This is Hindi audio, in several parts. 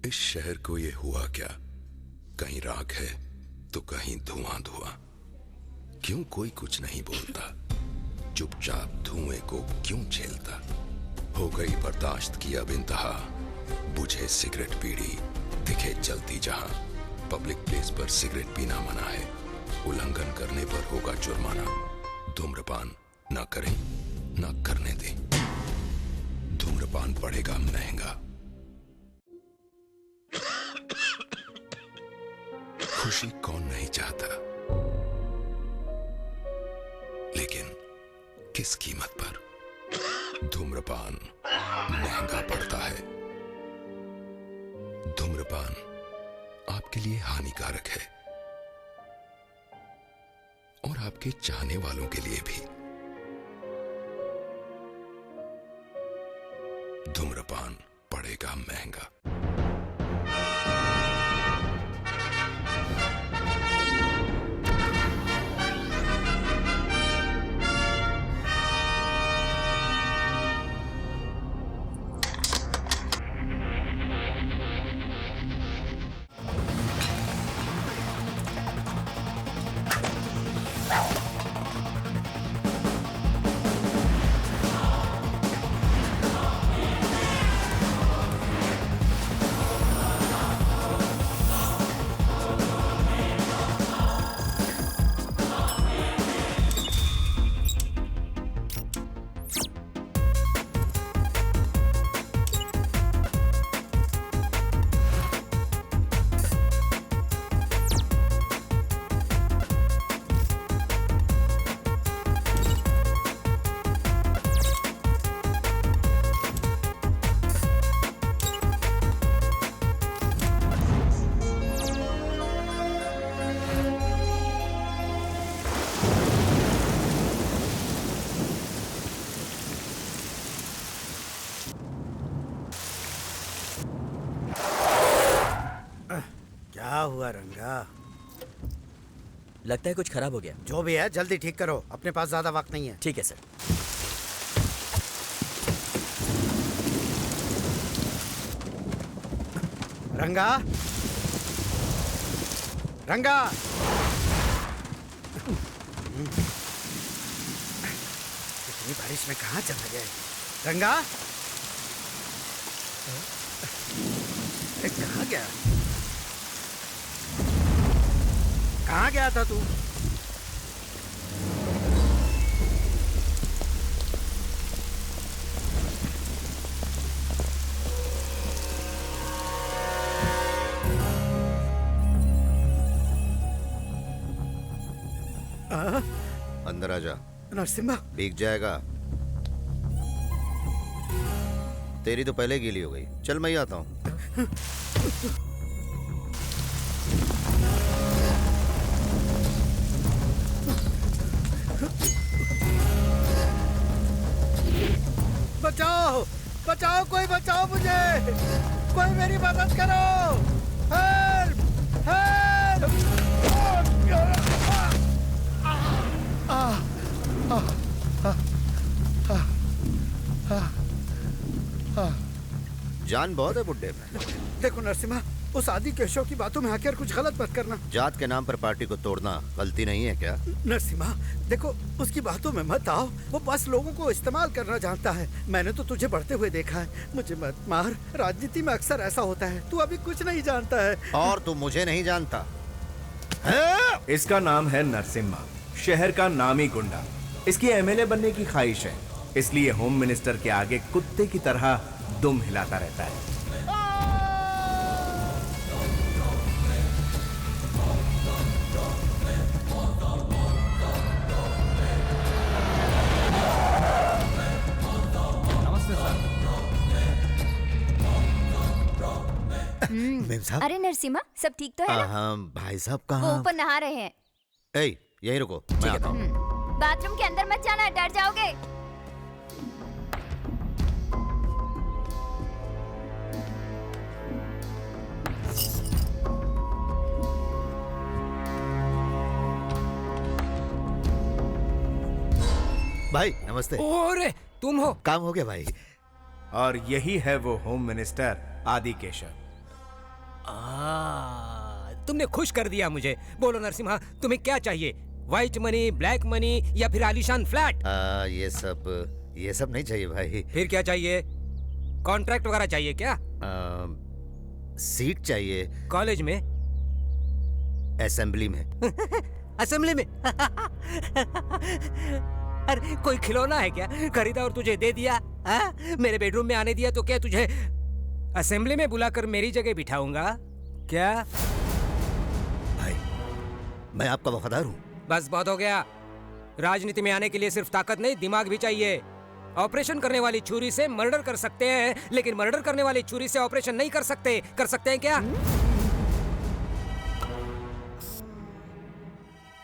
इस शहर को ये हुआ क्या? कहीं राख है तो कहीं धुआं धुआं। क्यों कोई कुछ नहीं बोलता? चुपचाप धुएं को क्यों झेलता? हो गई बर्दाश्त की अब इंतहा। बुझे सिगरेट बीड़ी दिखे जलती जहां। पब्लिक प्लेस पर सिगरेट पीना मना है। उल्लंघन करने पर होगा जुर्माना। धूम्रपान ना करें ना करने दें। धूम्रपान पड़ेगा महंगा। खुशी कौन नहीं चाहता, लेकिन किस कीमत पर? धूम्रपान महंगा पड़ता है। धूम्रपान आपके लिए हानिकारक है और आपके चाहने वालों के लिए भी। धूम्रपान पड़ेगा महंगा। क्या हुआ रंगा? लगता है कुछ खराब हो गया। जो भी है जल्दी ठीक करो, अपने पास ज्यादा वक्त नहीं है। ठीक है सर। रंगा, रंगा, इतनी बारिश में कहाँ चला गया? रंगा, कहाँ गया? कहाँ गया था तू? अंदर आजा। नरसिम्हा, भीग जाएगा। तेरी तो पहले गीली हो गई। चल मैं ही आता हूँ। बचाओ, बचाओ, कोई बचाओ मुझे, कोई मेरी मदद करो। Help, help. जान बहुत है बुड्ढे में। देखो नरसिम्हा, उस आदि केशव की बातों में आकर कुछ गलत मत करना। जात के नाम पर पार्टी को तोड़ना गलती नहीं है क्या? नरसिम्हा देखो, उसकी बातों में मत आओ। वो बस लोगों को इस्तेमाल करना जानता है। मैंने तो तुझे बढ़ते हुए देखा है। मुझे मत मार, राजनीति में अक्सर ऐसा होता है। तू अभी कुछ नहीं जानता है। और तू मुझे नहीं जानता। इसका नाम है नरसिम्हा, शहर का नामी गुंडा। इसकी एमएलए बनने की ख्वाहिश है, इसलिए होम मिनिस्टर के आगे कुत्ते की तरह दुम हिलाता रहता है। अरे नरसिम्हा, सब ठीक तो है ना? हाँ भाई साहब वो कहाँ? ऊपर नहा रहे हैं। ए, यहीं रुको, मैं आता हूँ। बाथरूम के अंदर मत जाना, डर जाओगे। भाई नमस्ते। ओरे तुम हो? काम हो गया भाई। और यही है वो होम मिनिस्टर आदि केशव। तुमने खुश कर दिया मुझे। बोलो नरसिम्हा, तुम्हें क्या चाहिए? व्हाइट मनी, ब्लैक मनी या फिर आलीशान फ्लैट? ये सब नहीं चाहिए भाई। फिर क्या चाहिए? कॉन्ट्रैक्ट वगैरह चाहिए क्या? सीट चाहिए। कॉलेज में? असेंबली में। असेंबली में? अरे कोई खिलौना है क्या? खरीदा और तुझे दे दिया? मेरे बेडरूम में आने दिया तो क्या तुझे असेंबली में बुलाकर मेरी जगह बिठाऊंगा क्या? भाई, मैं आपका वफादार हूँ। बस बहुत हो गया। राजनीति में आने के लिए सिर्फ ताकत नहीं, दिमाग भी चाहिए। ऑपरेशन करने वाली छुरी से मर्डर कर सकते हैं, लेकिन मर्डर करने वाली छुरी से ऑपरेशन नहीं कर सकते। कर सकते हैं क्या?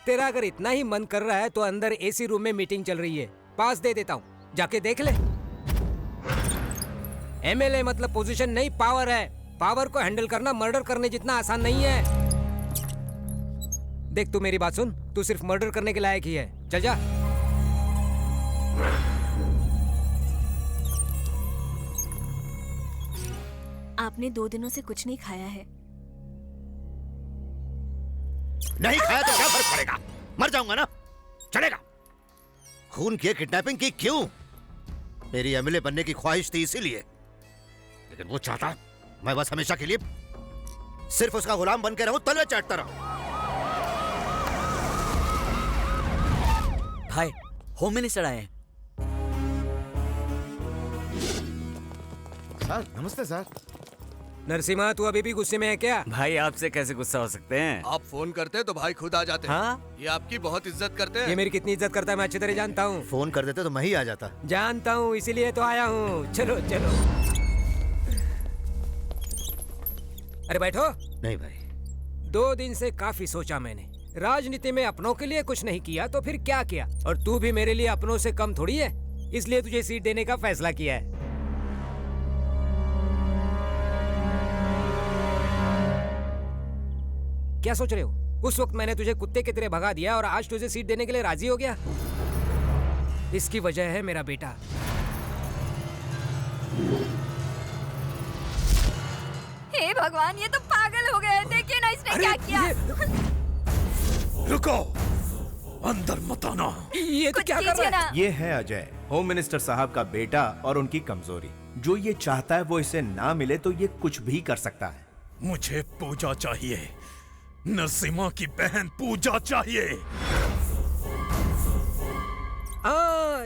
तेरा अगर इतना ही मन कर रहा है तो अंदर एसी रूम में मीटिंग चल रही है, पास दे देता हूँ, जाके देख ले। एमएलए मतलब पोजीशन नहीं, पावर है। पावर को हैंडल करना मर्डर करने जितना आसान नहीं है। देख, तू मेरी बात सुन, तू सिर्फ मर्डर करने के लायक ही है। चल जा। आपने 2 दिनों से कुछ नहीं खाया है। नहीं खाया तो क्या फर्क पड़ेगा? मर जाऊंगा ना, चलेगा। खून की किडनैपिंग की क्यों? मेरी एमएलए बनने की ख्वाहिश थी इसीलिए, लेकिन वो चाहता मैं बस हमेशा के लिए सिर्फ उसका गुलाम बन के रहूं, तलवे चाटता रहूं। भाई, होम मिनिस्टर आए हैं। सर नमस्ते सर। नरसिम्हा, तू अभी भी गुस्से में है क्या? भाई, आपसे कैसे गुस्सा हो सकते हैं? आप फोन करते तो भाई खुद आ जाते हैं। हाँ? ये आपकी बहुत इज्जत करते हैं। ये मेरी कितनी इज्जत करता है मैं अच्छी तरह जानता हूँ। फोन कर देते तो मैं ही आ जाता। जानता हूँ, इसीलिए तो आया हूँ। चलो चलो। अरे बैठो। नहीं भाई। 2 दिन से काफी सोचा मैंने। राजनीति में अपनों के लिए कुछ नहीं किया तो फिर क्या किया? और तू भी मेरे लिए अपनों से कम थोड़ी है, इसलिए तुझे सीट देने का फैसला किया है। क्या सोच रहे हो? उस वक्त मैंने तुझे कुत्ते की तरह भगा दिया और आज तुझे सीट देने के लिए राजी हो गया। इसकी वजह है मेरा बेटा। हे भगवान, ये तो पागल हो गए। देखिए ना इसने क्या किया। रुको, अंदर मत आना। ये तो कुछ क्या कर कीजिए रहा है? ना। ये है अजय, होम मिनिस्टर साहब का बेटा, और उनकी कमजोरी। जो ये चाहता है वो इसे ना मिले तो ये कुछ भी कर सकता है। मुझे पूजा चाहिए, नरसिम्हा की बहन पूजा चाहिए।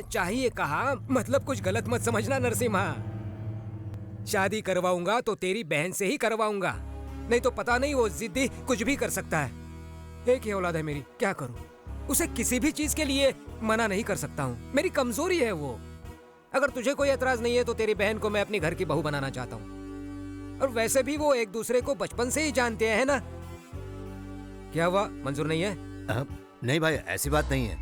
चाहिए कहा, मतलब कुछ गलत मत समझना नरसिम्हा। शादी करवाऊंगा तो तेरी बहन से ही करवाऊंगा, नहीं तो पता नहीं वो जिद्दी कुछ भी कर सकता है। एक ही औलाद है मेरी, क्या करूं? उसे किसी भी चीज के लिए मना नहीं कर सकता हूं, मेरी कमजोरी है वो। अगर तुझे कोई एतराज नहीं है तो तेरी बहन को मैं अपनी घर की बहू बनाना चाहता हूं। और वैसे भी वो एक दूसरे को बचपन से ही जानते हैं ना। क्या हुआ, मंजूर नहीं है? नहीं भाई, ऐसी बात नहीं है,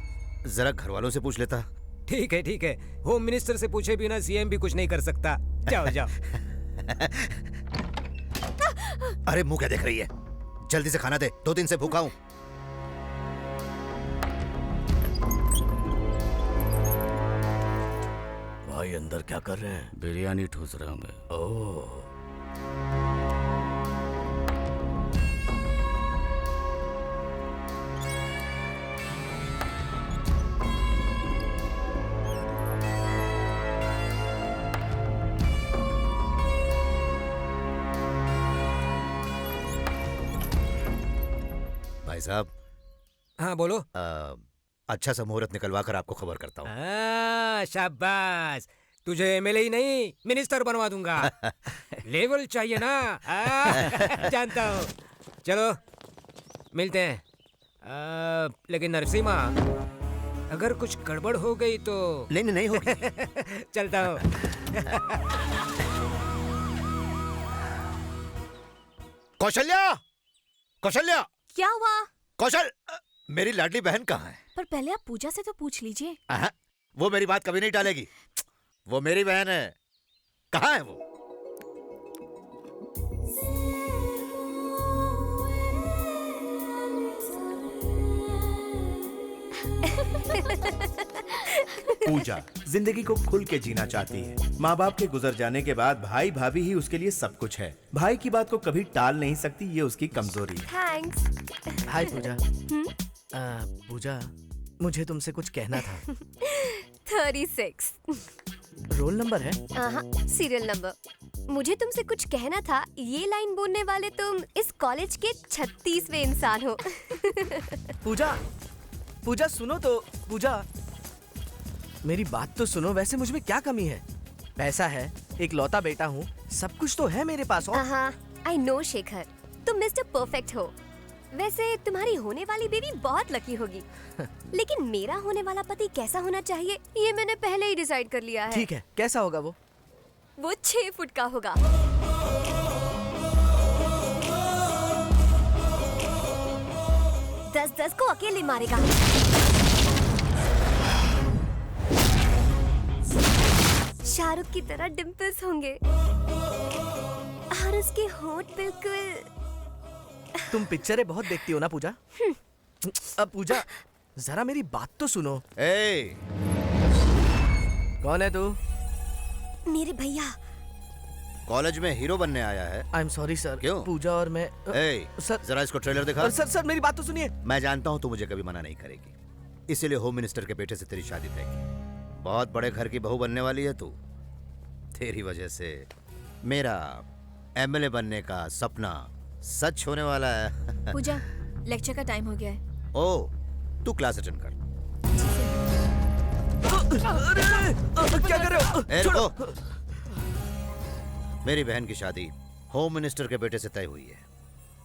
जरा घर वालों से पूछ लेता। ठीक है ठीक है, होम मिनिस्टर से पूछे बिना सीएम भी कुछ नहीं कर सकता। जाओ जाओ। अरे मुंह क्या देख रही है? जल्दी से खाना दे, 2 दिन से भूखा हूँ। भाई, अंदर क्या कर रहे हैं? बिरयानी ठूस रहा हूँ मैं। ओह, भाई साहब। हाँ बोलो। अच्छा सा मुहूर्त निकलवा कर आपको खबर करता हूँ। शाबाश, तुझे एमएलए ही नहीं मिनिस्टर बनवा दूंगा। लेवल चाहिए ना। जानता हूँ। चलो मिलते हैं। लेकिन नरसिम्हा, अगर कुछ गड़बड़ हो गई तो? नहीं नहीं नहीं होगी। चलता हूँ। कौशल्या, कौशल्या। क्या हुआ? कौशल, मेरी लाडली बहन कहाँ है? पर पहले आप पूजा से तो पूछ लीजिए। वो मेरी बात कभी नहीं टालेगी। वो मेरी बहन है। कहाँ है वो? पूजा जिंदगी को खुल के जीना चाहती है। माँ बाप के गुजर जाने के बाद भाई भाभी ही उसके लिए सब कुछ है। भाई की बात को कभी टाल नहीं सकती, ये उसकी कमजोरी है। थैंक्स। हाय पूजा। पूजा, मुझे तुमसे कुछ कहना था। 36 रोल नंबर है? Serial number. मुझे तुमसे कुछ कहना था। ये लाइन बोलने वाले तुम इस कॉलेज के 36वें इंसान हो। पूजा, पूजा सुनो तो। पूजा, मेरी बात तो सुनो। वैसे मुझ में क्या कमी है? पैसा है, एक लौता बेटा हूँ, सब कुछ तो है मेरे पास। आई नो शेखर, तुम मिस्टर परफेक्ट हो। वैसे तुम्हारी होने वाली बेबी बहुत लकी होगी। लेकिन मेरा होने वाला पति कैसा होना चाहिए ये मैंने पहले ही डिसाइड कर लिया है। ठीक है, कैसा होगा वो? वो 6 फुट का होगा। 10-10 को अकेले मारेगा। शाहरुख की तरह डिम्पल्स होंगे और उसके होंठ बिल्कुल। तुम पिक्चरें बहुत देखती हो ना पूजा? अब पूजा, जरा मेरी बात तो सुनो। कौन है तू? मेरे भैया। कॉलेज में हीरो बनने आया है? I am sorry sir. क्यों? पूजा और मैं सर जरा इसको ट्रेलर दिखा। सर मेरी बात तो सुनिए। मैं जानता हूँ तू मुझे कभी मना नहीं करेगी, इसीलिए होम मिनिस्टर के बेटे से तेरी शादी तय की। बहुत बड़े घर की बहू बनने वाली है तू। तेरी वजह से मेरा एमएलए बनने का सपना सच होने वाला है। पूजा, लेक्चर का टाइम हो गया है। ओ, तू क्लास अटेंड कर। क्या कर रहे हो? रुको। मेरी बहन की शादी होम मिनिस्टर के बेटे से तय हुई है।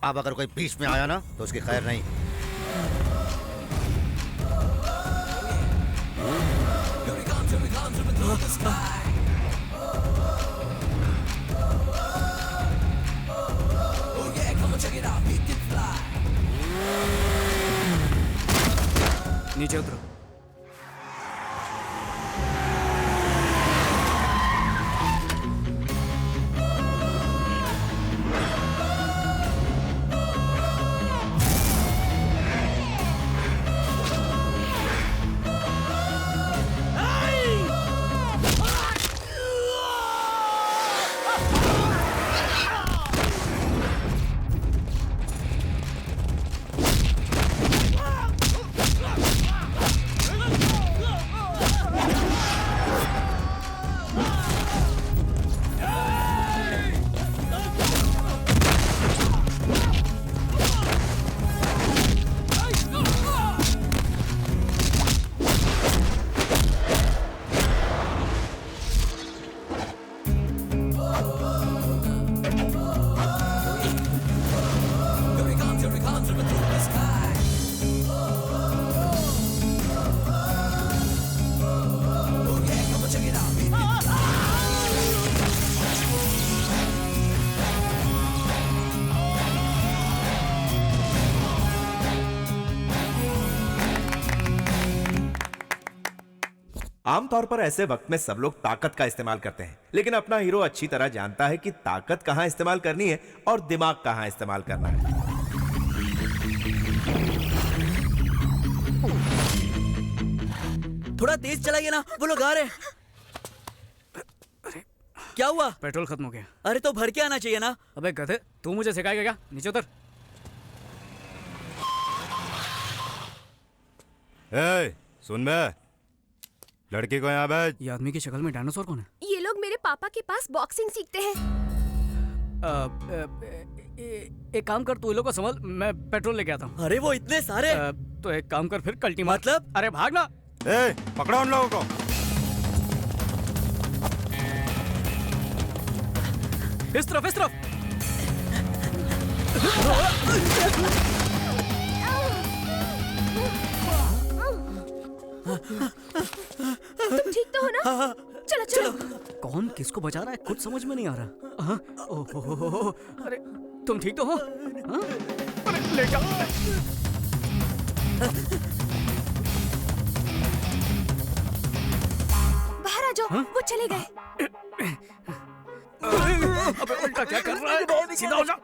अब अगर कोई बीच में आया ना तो उसकी खैर नहीं। नीचे उतरो। आमतौर पर ऐसे वक्त में सब लोग ताकत का इस्तेमाल करते हैं, लेकिन अपना हीरो अच्छी तरह जानता है कि ताकत कहां इस्तेमाल करनी है और दिमाग कहां इस्तेमाल करना है। थोड़ा तेज चलाइए ना, वो लोग आ रहे हैं। क्या हुआ? पेट्रोल खत्म हो गया। अरे तो भर के आना चाहिए ना। अबे गधे, तू मुझे सिखाएगा क्या? नीचे उतर। सुन बे, लड़की को यहाँ भेज। ये आदमी की शक्ल में डायनासोर कौन है? ये लोग मेरे पापा के पास बॉक्सिंग सीखते हैं। एक काम कर, तू ये लोग को संभाल, मैं पेट्रोल लेके आता हूँ। अरे वो इतने सारे। तो एक काम कर फिर, कल्टी मार। मतलब? अरे भागना। पकड़ो उन लोगों को। इस तरफ, इस तरफ। तुम ठीक तो हो ना? चलो चलो। कौन किसको बचा रहा है कुछ समझ में नहीं आ रहा। ओहो, अरे तुम ठीक तो हो? अरे ले जाओ। बाहर आ जाओ। वो चले गए। अबे उल्टा क्या कर रहा है? सीधा हो जा।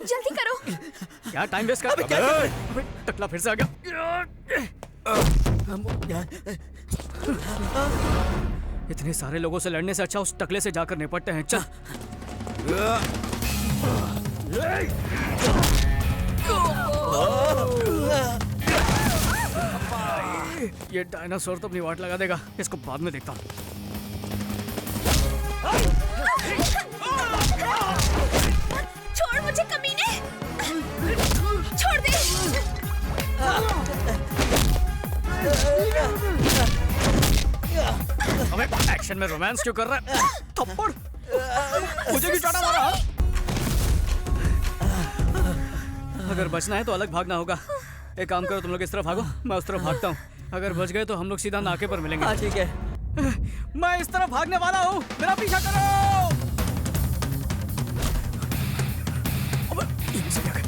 जल्दी करो। क्या टाइम वेस्ट कर? अबे टकला फिर से आ गया। इतने सारे लोगों से लड़ने से अच्छा उस टकले से जाकर निपटते हैं। चल। ये डायनासोर तो अपनी वाट लगा देगा, इसको बाद में देखता हूँ। छोड़ मुझे कमीने, छोड़ दे। अबे एक्शन में रोमांस क्यों कर रहा है? थप्पड़ मुझे क्यों चाटा मारा? अगर बचना है तो अलग भागना होगा। एक काम करो, तुम लोग इस तरफ भागो, मैं उस तरफ भागता हूँ। अगर बच गए तो हम लोग सीधा नाके पर मिलेंगे। हाँ ठीक है। मैं इस तरफ भागने वाला हूँ, मेरा पीछा करो। अबे, ये से क्या कर?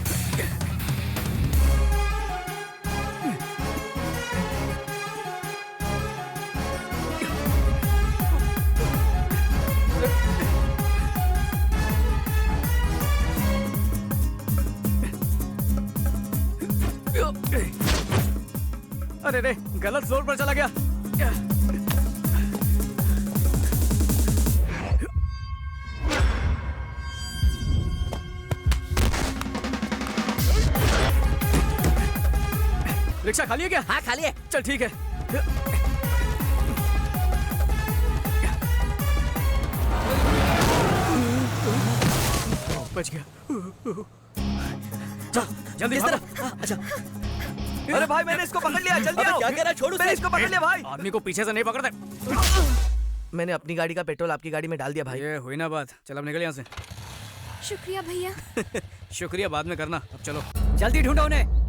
अरे रे, गलत जोर पर चला गया। रिक्शा खाली है क्या? हाँ खाली है। चल ठीक है। बच गया। चल जल्दी भागो। अच्छा। अरे भाई मैंने इसको पकड़ लिया, जल्दी आओ। क्या कह रहा है? छोड़ो, मैंने इसको पकड़ लिया भाई। आदमी को पीछे से नहीं पकड़ते। मैंने अपनी गाड़ी का पेट्रोल आपकी गाड़ी में डाल दिया भाई। ये हुई ना बात। चल अब निकल यहाँ से। शुक्रिया भैया। शुक्रिया बाद में करना, अब चलो। जल्दी ढूंढो उन्हें।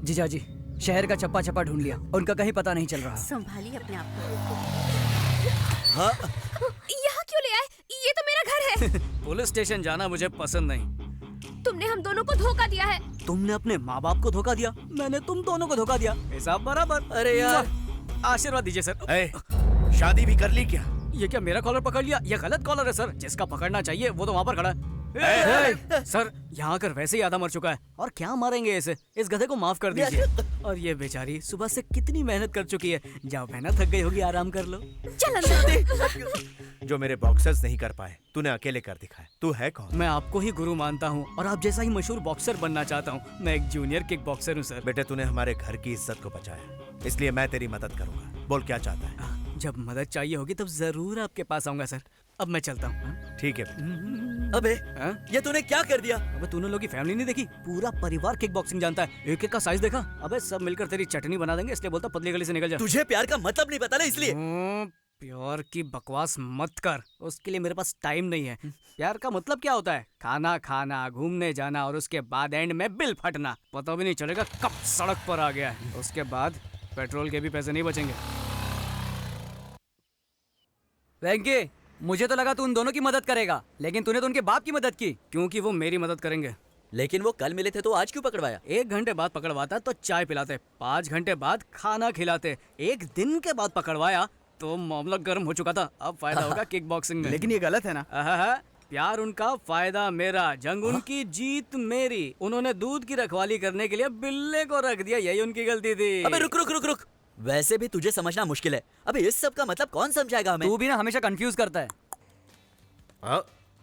जीजा जी, शहर का चप्पा चप्पा ढूंढ लिया, उनका कहीं पता नहीं चल रहा। संभालिए अपने आप को। हाँ? यहाँ क्यों ले आए? ये तो मेरा घर है। पुलिस स्टेशन जाना मुझे पसंद नहीं। तुमने हम दोनों को धोखा दिया है। तुमने अपने माँ बाप को धोखा दिया, मैंने तुम दोनों को धोखा दिया। हिसाब बराबर। अरे यार, आशीर्वाद दीजिए सर। शादी भी कर ली क्या? ये क्या मेरा कॉलर पकड़ लिया? ये गलत कॉलर है सर, जिसका पकड़ना चाहिए वो तो वहाँ पर खड़ा है। सर यहाँ आकर वैसे ही आधा मर चुका है, और क्या मारेंगे इसे? इस गधे को माफ कर दीजिए। और ये बेचारी सुबह से कितनी मेहनत कर चुकी है। जाओ बहना, थक गई होगी, आराम कर लो। चल अंदर। जो मेरे बॉक्सर्स नहीं कर पाए तूने अकेले कर दिखाया। तू है कौन? मैं आपको ही गुरु मानता हूँ और आप जैसा ही मशहूर बॉक्सर बनना चाहता हूँ। मैं एक जूनियर किक बॉक्सर हूँ सर। बेटे तूने हमारे घर की इज्जत को बचाया, इसलिए मैं तेरी मदद करूंगा। बोल क्या चाहता है? जब मदद चाहिए होगी तब जरूर आपके पास आऊंगा सर। अब मैं चलता हूँ। ठीक है। अबे ये तूने क्या कर दिया? अबे तूने लोग की फैमिली नहीं देखी? पूरा परिवार किक बॉक्सिंग जानता है। एक एक का साइज देखा? अबे सब मिलकर तेरी चटनी बना देंगे, इसलिए बोलता पतली गली से निकल जा। तुझे प्यार का मतलब नहीं पता ना, इसलिए। प्यार की बकवास मत कर, उसके लिए मेरे पास टाइम नहीं है। प्यार का मतलब क्या होता है? खाना खाना, घूमने जाना, और उसके बाद एंड में बिल फटना। पता भी नहीं चलेगा कब सड़क पर आ गया है। उसके बाद पेट्रोल के भी पैसे नहीं बचेंगे। वेंकी, मुझे तो लगा तू उन दोनों की मदद करेगा, लेकिन तूने तो उनके बाप की मदद की। क्योंकि वो मेरी मदद करेंगे। लेकिन वो कल मिले थे तो आज क्यों पकड़वाया? 1 घंटे बाद पकड़वाता तो चाय पिलाते, 5 घंटे बाद खाना खिलाते, 1 दिन के बाद पकड़वाया तो मामला गर्म हो चुका था। अब फायदा होगा किक बॉक्सिंग में। लेकिन ये गलत है ना? प्यार उनका, फायदा मेरा, जंग उनकी, जीत मेरी। उन्होंने दूध की रखवाली करने के लिए बिल्ले को रख दिया, यही उनकी गलती थी। अबे रुक रुक रुक रुक, वैसे भी तुझे समझना मुश्किल है। अबे इस सब का मतलब कौन समझाएगा हमें? तू भी ना हमेशा कंफ्यूज करता है।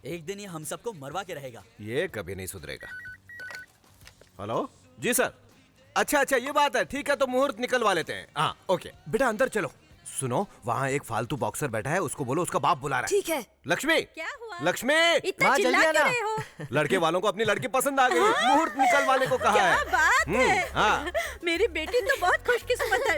एक दिन ये हम सबको मरवा के रहेगा। ये कभी नहीं सुधरेगा। हेलो जी सर। अच्छा ये बात है, ठीक है, तो मुहूर्त निकलवा लेते हैं। हाँ ओके बेटा, अंदर चलो। सुनो, वहाँ एक फालतू बॉक्सर बैठा है, उसको बोलो उसका बाप बुला रहा है। ठीक है। लक्ष्मी, क्या हुआ? लक्ष्मी, इतना चिल्ला क्यों रहे हो? लड़के वालों को अपनी लड़की पसंद आ गई, मुहूर्त निकलवाने को कहा है। क्या बात है? हाँ। मेरी बेटी तो बहुत खुशकिस्मत है।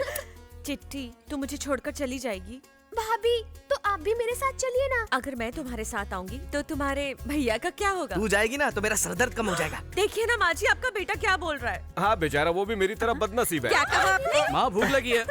चिट्ठी, तू मुझे छोड़कर चली जाएगी? भाभी, तो आप भी मेरे साथ चलिए ना। अगर मैं तुम्हारे साथ आऊंगी तो तुम्हारे भैया का क्या होगा? तू जाएगी ना तो मेरा सरदर्द कम हो जाएगा। देखिए ना माँ जी, आपका बेटा क्या बोल रहा है। हाँ बेचारा, वो भी मेरी तरह बदनसीब है। क्या कहा आपने? माँ भूख लगी है।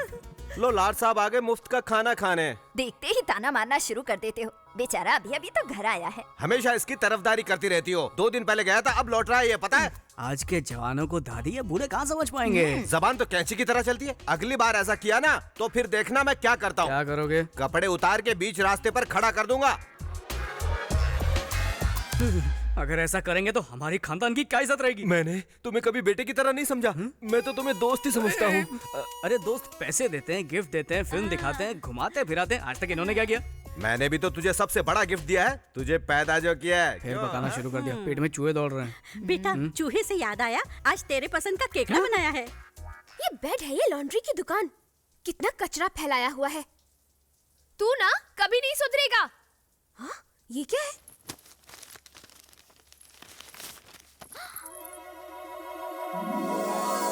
लो लाड साहब आ गए मुफ्त का खाना खाने। देखते ही ताना मारना शुरू कर देते हो। बेचारा अभी अभी तो घर आया है। हमेशा इसकी तरफदारी करती रहती हो। 2 दिन पहले गया था, अब लौट रहा है, ये पता है? आज के जवानों को दादी या बूढ़े कहाँ समझ पाएंगे? जबान तो कैंची की तरह चलती है। अगली बार ऐसा किया ना तो फिर देखना मैं क्या करता हूँ। क्या करोगे? कपड़े उतार के बीच रास्ते पर खड़ा कर दूंगा। अगर ऐसा करेंगे तो हमारी खानदान की क्या इज्जत रहेगी? मैंने तुम्हें कभी बेटे की तरह नहीं समझा। मैं तो तुम्हें दोस्त ही समझता हूँ। अरे दोस्त पैसे देते हैं, गिफ्ट देते हैं, फिल्म दिखाते हैं, घुमाते फिराते हैं। आज तक इन्होंने क्या किया? मैंने भी तो तुझे सबसे बड़ा गिफ्ट दिया है, तुझे पैदा जो किया है। फिर पकाना शुरू कर दिया, पेट में चूहे दौड़ रहे हैं। बेटा चूहे से याद आया, आज तेरे पसंद का केकड़ा बनाया है। ये बेड है, ये लॉन्ड्री की दुकान। कितना कचरा फैलाया हुआ है। तू ना कभी नहीं सुधरेगा। हाँ, ये क्या है?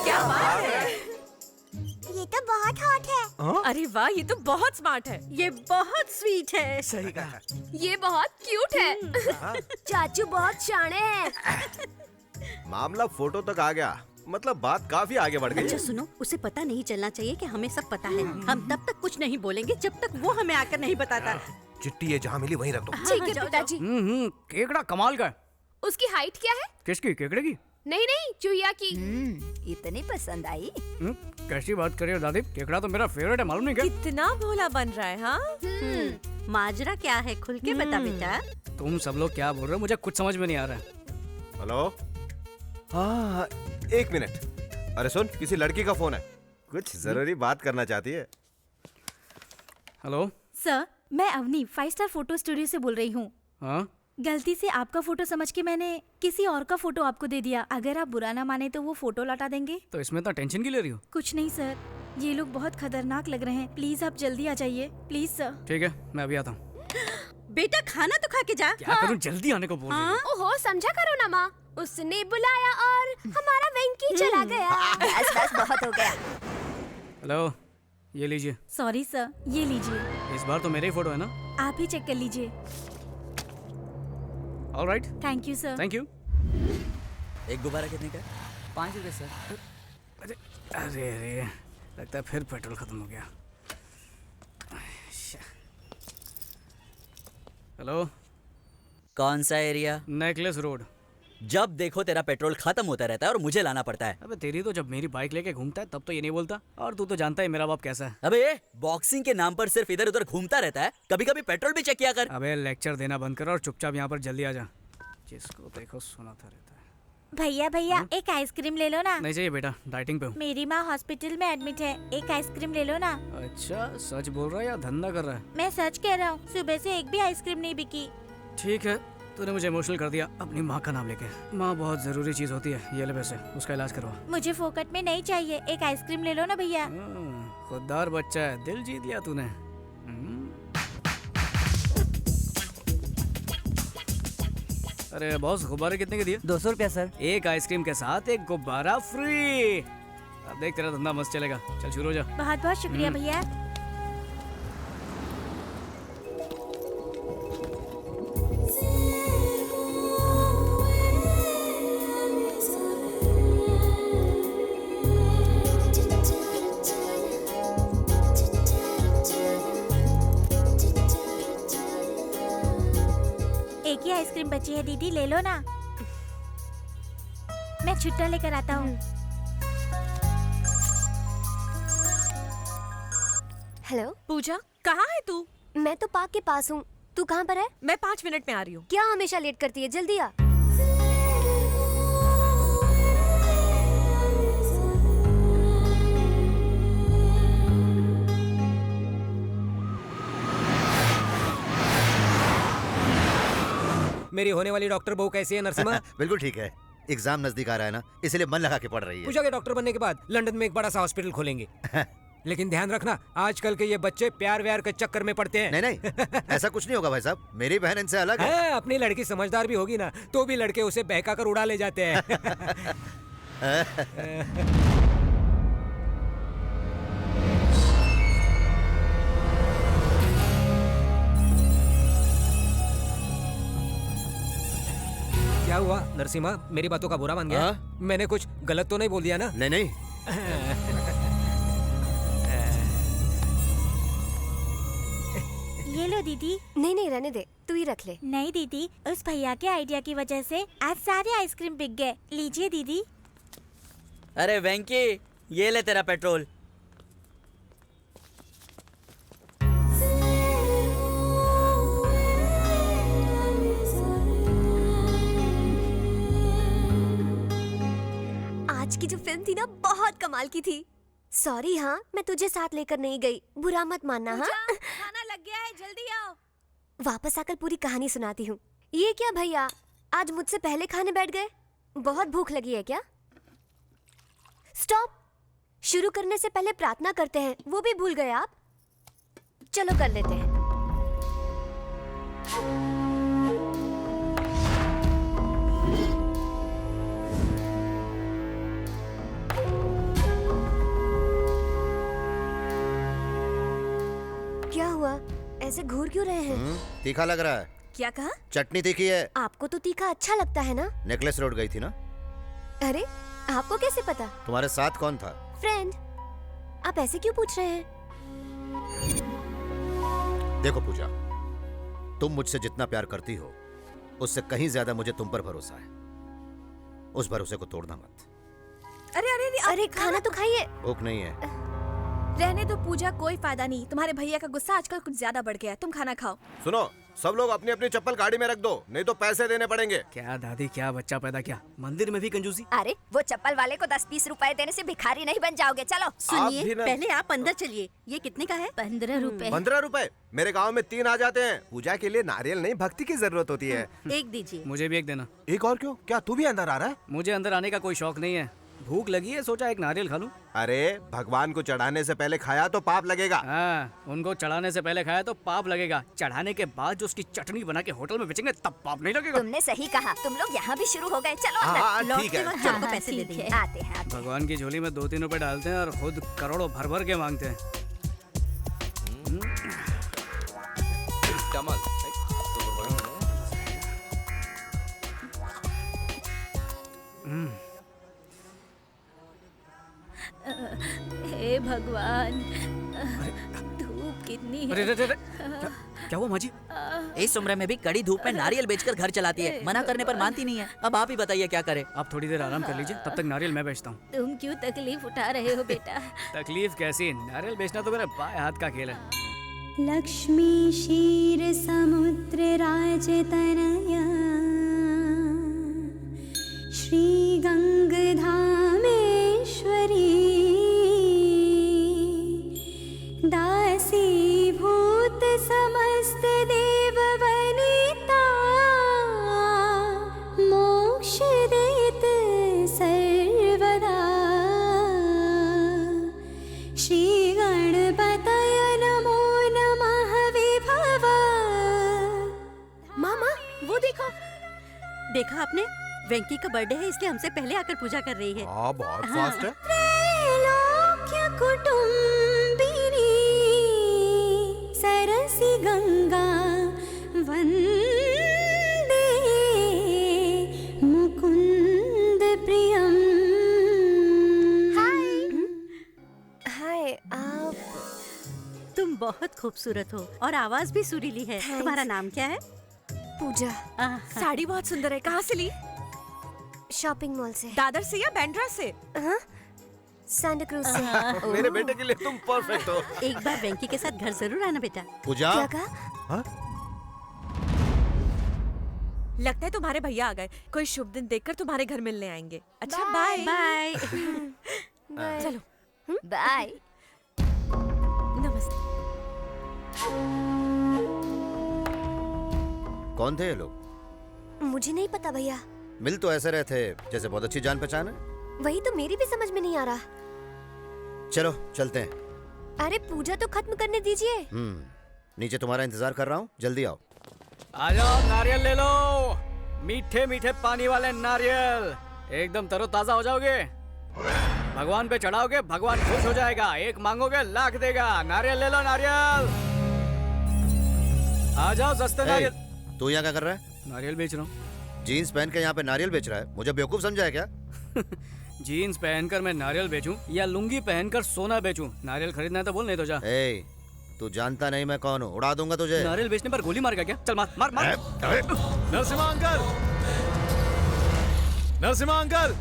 क्या बात है? ये तो बहुत हॉट है। अरे वाह, ये तो बहुत स्मार्ट है। ये बहुत स्वीट है। सही कहा। ये बहुत क्यूट है। चाचू बहुत शाणे हैं। मामला फोटो तक आ गया, मतलब बात काफी आगे बढ़ गई। अच्छा सुनो, उसे पता नहीं चलना चाहिए कि हमें सब पता है। हम तब तक कुछ नहीं बोलेंगे जब तक वो हमें आकर नहीं बताता। चिट्ठी ये जहाँ मिली वहीं रख दो। ठीक है पिताजी। केकड़ा कमाल का है। उसकी हाइट क्या है? किसकी? केकड़े की? नहीं नहीं, चूहिया की। इतनी पसंद आई? कैसी बात कर रही हो दादी? केकड़ा तो मेरा फेवरेट है, मालूम नहीं क्या? कितना भोला बन रहा है। हाँ माजरा क्या है, खुल के बता बेटा। तुम सब लोग क्या बोल रहे हो? मुझे कुछ समझ में नहीं आ रहा है। हेलो, हाँ 1 मिनट। अरे सुन, किसी लड़की का फोन है, कुछ जरूरी बात करना चाहती है। हेलो सर, मैं अवनी 5 स्टार फोटो स्टूडियो से बोल रही हूँ। हाँ, गलती से आपका फोटो समझ के मैंने किसी और का फोटो आपको दे दिया। अगर आप बुरा ना माने तो वो फोटो लौटा देंगे? तो इसमें इतना टेंशन क्यों ले रही हो? कुछ नहीं सर, ये लोग बहुत खतरनाक लग रहे हैं। प्लीज आप जल्दी आ जाइए, प्लीज सर। ठीक है, मैं अभी आता हूँ। बेटा खाना तो खा के जा। क्या करूँ, जल्दी आने को बोल रही है। ओहो, समझा करो ना माँ। उसने बुलाया और हमारा वेंकी चला गया। बस बस बहुत हो गया। हेलो, ये लीजिए। सॉरी सर, ये लीजिए। इस बार तो मेरे ही फोटो है ना? आप ही चेक कर लीजिए। All right, thank you sir. Thank you. एक गुब्बारा कितने का? 5 रुपए सर। अरे अरे अरे, लगता है फिर पेट्रोल खत्म हो गया। हेलो, कौन सा एरिया? Necklace road. जब देखो तेरा पेट्रोल खत्म होता रहता है और मुझे लाना पड़ता है। अबे तेरी तो जब मेरी बाइक लेके घूमता है तब तो ये नहीं बोलता, और तू तो जानता है मेरा बाप कैसा है। अबे ये बॉक्सिंग के नाम पर सिर्फ इधर उधर घूमता रहता है, कभी कभी पेट्रोल भी चेक किया कर। अबे लेक्चर देना बंद कर और चुपचाप यहाँ पर जल्दी आ जा। जिसको देखो सुनाता रहता है। भैया भैया, एक आइसक्रीम ले लो ना। नहीं चाहिए बेटा, डाइटिंग पे हूँ। मेरी माँ हॉस्पिटल में एडमिट है, एक आइसक्रीम ले लो ना। अच्छा, सच बोल रहा है या धंधा कर रहा है? मैं सच कह रहा हूँ, सुबह से एक भी आइसक्रीम नहीं बिकी। ठीक है, तूने मुझे इमोशनल कर दिया अपनी माँ का नाम लेके। माँ बहुत जरूरी चीज होती है। ये ले पैसे, उसका इलाज करवा। मुझे फोकट में नहीं चाहिए, एक आइसक्रीम ले लो ना भैया। खुददार बच्चा है, दिल जीत लिया तूने। अरे बॉस, गुब्बारे कितने के दिए? 200 रुपया सर। एक आइसक्रीम के साथ एक गुब्बारा फ्री। अब देख तेरा धंधा मस्त चलेगा। चल शुरू हो जा। बहुत बहुत शुक्रिया भैया। एक ही आइसक्रीम बची है दीदी, ले लो ना। मैं छुट्टा लेकर आता हूँ। हेलो पूजा, कहाँ है तू? मैं तो पार्क के पास हूँ। तू कहाँ पर है? मैं 5 मिनट में आ रही हूँ। क्या हमेशा लेट करती है, जल्दी आ। मेरी होने वाली डॉक्टर बहू कैसी है नरसिम्हा? बिल्कुल ठीक है, एग्जाम नजदीक आ रहा है ना, इसलिए मन लगा के पढ़ रही है। पूजा के डॉक्टर बनने के बाद लंदन में एक बड़ा सा हॉस्पिटल खोलेंगे। लेकिन ध्यान रखना, आजकल के ये बच्चे प्यार व्यार के चक्कर में पड़ते हैं। नहीं नहीं, ऐसा कुछ नहीं होगा भाई साहब, मेरी बहन इनसे अलग है। अपनी लड़की समझदार भी होगी ना, तो भी लड़के उसे बहका कर उड़ा ले जाते हैं। क्या हुआ नरसिम्हा, मेरी बातों का बुरा मान गया? मैंने कुछ गलत तो नहीं बोल दिया ना? नहीं नहीं। ये लो दीदी। नहीं नहीं, रहने दे, तू ही रख ले। नहीं दीदी, उस भैया के आइडिया की वजह से आज सारे आइसक्रीम बिक गए। लीजिए दीदी। अरे वेंकी, ये ले तेरा पेट्रोल। की जो फिल्म थी ना बहुत कमाल की थी। सॉरी हाँ, मैं तुझे साथ लेकर नहीं गई, बुरा मत मानना। हाँ, खाना लग गया है, जल्दी आओ। वापस आकर पूरी कहानी सुनाती हूँ। ये क्या भैया, आज मुझसे पहले खाने बैठ गए? बहुत भूख लगी है क्या? स्टॉप, शुरू करने से पहले प्रार्थना करते हैं, वो भी भूल गए आप? चलो कर लेते हैं। क्या हुआ, ऐसे घूर क्यों रहे हैं? तीखा लग रहा है। क्या कहा? चटनी तीखी है। आपको तो तीखा अच्छा लगता है ना? नेकलेस रोड गई थी ना? अरे आपको कैसे पता? तुम्हारे साथ कौन था? फ्रेंड। आप ऐसे क्यों पूछ रहे हैं? देखो पूजा, तुम मुझसे जितना प्यार करती हो उससे कहीं ज्यादा मुझे तुम पर भरोसा है। उस भरोसे को तोड़ना मत। अरे अरे अरे, अरे खाना तो खाइए। भूख नहीं है। रहने दो पूजा, कोई फायदा नहीं। तुम्हारे भैया का गुस्सा आजकल कुछ ज्यादा बढ़ गया है। तुम खाना खाओ। सुनो, सब लोग अपनी अपनी चप्पल गाड़ी में रख दो, नहीं तो पैसे देने पड़ेंगे। क्या दादी, क्या बच्चा पैदा किया, मंदिर में भी कंजूसी। अरे वो चप्पल वाले को 10-20 रुपए देने से भिखारी नहीं बन जाओगे। चलो सुनिए, पहले आप अंदर चलिए। ये कितने का है? 15 रुपए। 15 रुपए? मेरे गांव में 3 आ जाते हैं। पूजा के लिए नारियल नहीं, भक्ति की जरूरत होती है। एक दीजिए। मुझे भी एक देना। एक और क्यों? क्या तू भी अंदर आ रहा है? मुझे अंदर आने का कोई शौक नहीं है, भूख लगी है, सोचा एक नारियल खा लूं। अरे भगवान को चढ़ाने से पहले खाया तो पाप लगेगा। हाँ, उनको चढ़ाने से पहले खाया तो पाप लगेगा, चढ़ाने के बाद जो उसकी चटनी बना के होटल में बेचेंगे तब पाप नहीं लगेगा। तुमने सही कहा, तुम लोग यहाँ भी शुरू हो गए। चलो हाँ, अंदर। ठीक है, लौटते वक्त चलो। हमको पैसे दे देंगे। आते हैं। भगवान की झोली में 2-3 रुपए डालते हैं और खुद करोड़ों भर भर के मांगते हैं। हे भगवान, धूप कितनी है। अरे क्या हुआ माँ जी? इस उम्र में भी कड़ी धूप में नारियल बेचकर घर चलाती है, मना करने पर मानती नहीं है। अब आप ही बताइए क्या करें। आप थोड़ी देर आराम कर लीजिए, तब तक नारियल मैं बेचता हूँ। तुम क्यों तकलीफ उठा रहे हो बेटा? तकलीफ कैसी, नारियल बेचना तो मेरे बाएं हाथ का खेल है। लक्ष्मी क्षीर समुद्र राजतनया श्री गंगधामेश्वरी दासी भूत समस्त देव वनिता मोक्ष देत सर्वदा श्री गणपतय नमो नमः विभव। मामा वो देखो, देखा आपने? वेंकी का बर्थडे है, इसलिए हमसे पहले आकर पूजा कर रही है। हाँ, बहुत फास्ट है। त्रैलोक्य कुटुंबिनी सरसी गंगा वंदे मुकुंद प्रियम। हाय, आप? तुम बहुत खूबसूरत हो और आवाज भी सुरीली है। तुम्हारा नाम क्या है? पूजा। साड़ी बहुत सुंदर है। कहाँ से ली? शॉपिंग मॉल से। दादर से या बैंड्रा से? हाँ? सांता क्रूज से। मेरे बेटे के लिए तुम परफेक्ट हो। एक बार वेंकी के साथ घर जरूर आना बेटा। पूजा। क्या कहा? लगता है तुम्हारे भैया आ गए। कोई शुभ दिन देखकर तुम्हारे घर मिलने आएंगे। अच्छा बाय बाय। चलो बाय। नमस्ते। कौन थे ये लोग? मुझे नहीं पता भैया। मिल तो ऐसे रहे थे जैसे बहुत अच्छी जान पहचान है। वही तो मेरी भी समझ में नहीं आ रहा। चलो चलते हैं। अरे पूजा तो खत्म करने दीजिए। नीचे तुम्हारा इंतजार कर रहा हूँ, जल्दी आओ। आ जाओ, नारियल ले लो, मीठे मीठे पानी वाले नारियल, एकदम तरोताजा हो जाओगे। भगवान पे चढ़ाओगे, भगवान खुश हो जाएगा। एक मांगोगे लाख देगा। नारियल ले लो, नारियल। आ जाओ, सस्ते नारियल। तू यहाँ क्या कर रहा है? नारियल बेच रहा हूँ। जीन्स पहन के यहाँ पे नारियल बेच रहा है? मुझे बेवकूफ समझा है क्या? जीन्स पहनकर मैं नारियल बेचूं या लुंगी पहनकर सोना बेचूं? नारियल खरीदना है तो बोल, नहीं तो जा। तू जानता नहीं मैं कौन हूँ, उड़ा दूंगा तुझे। नारियल बेचने पर गोली मारेगा क्या? चल मार मार मार। Narasimha uncle, Narasimha uncle.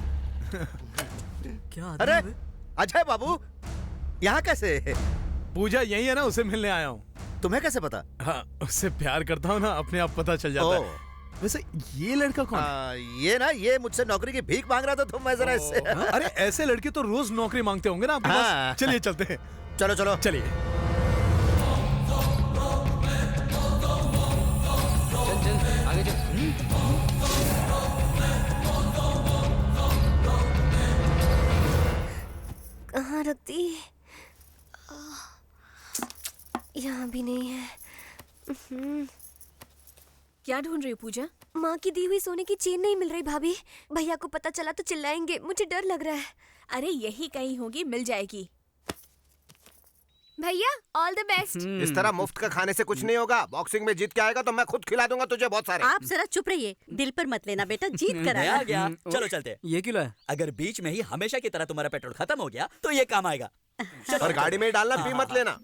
क्या? अरे अजय बाबू, यहाँ कैसे? पूजा यही है ना, उसे मिलने आया हूँ। तुम्हें कैसे पता? हाँ, उससे प्यार करता हूँ ना, अपने आप पता चल जाता है। वैसे ये लड़का कौन है? ये मुझसे नौकरी की भीख मांग रहा था, तो मैं जरा इससे। अरे ऐसे लड़के तो रोज नौकरी मांगते होंगे ना आपके पास। चलिए चलते हैं। चलो चलो चलिए। चल आगे चल। कहाँ रख दी? यहाँ भी नहीं है। क्या ढूंढ रही हो पूजा? माँ की दी हुई सोने की चेन नहीं मिल रही भाभी। भैया को पता चला तो चिल्लाएंगे, मुझे डर लग रहा है। अरे यही कहीं होगी, मिल जाएगी। भैया ऑल द बेस्ट। इस तरह मुफ्त का खाने से कुछ नहीं होगा। बॉक्सिंग में जीत के आएगा तो मैं खुद खिला दूंगा तुझे बहुत सारे। आप जरा चुप रहिए, दिल पर मत लेना बेटा, जीत कर आया। आ गया। चलो चलते। ये क्यों है? अगर बीच में ही हमेशा की तरह तुम्हारा पेट्रोल खत्म हो गया तो ये काम आएगा। और गाड़ी में ही डालना, पी मत लेना।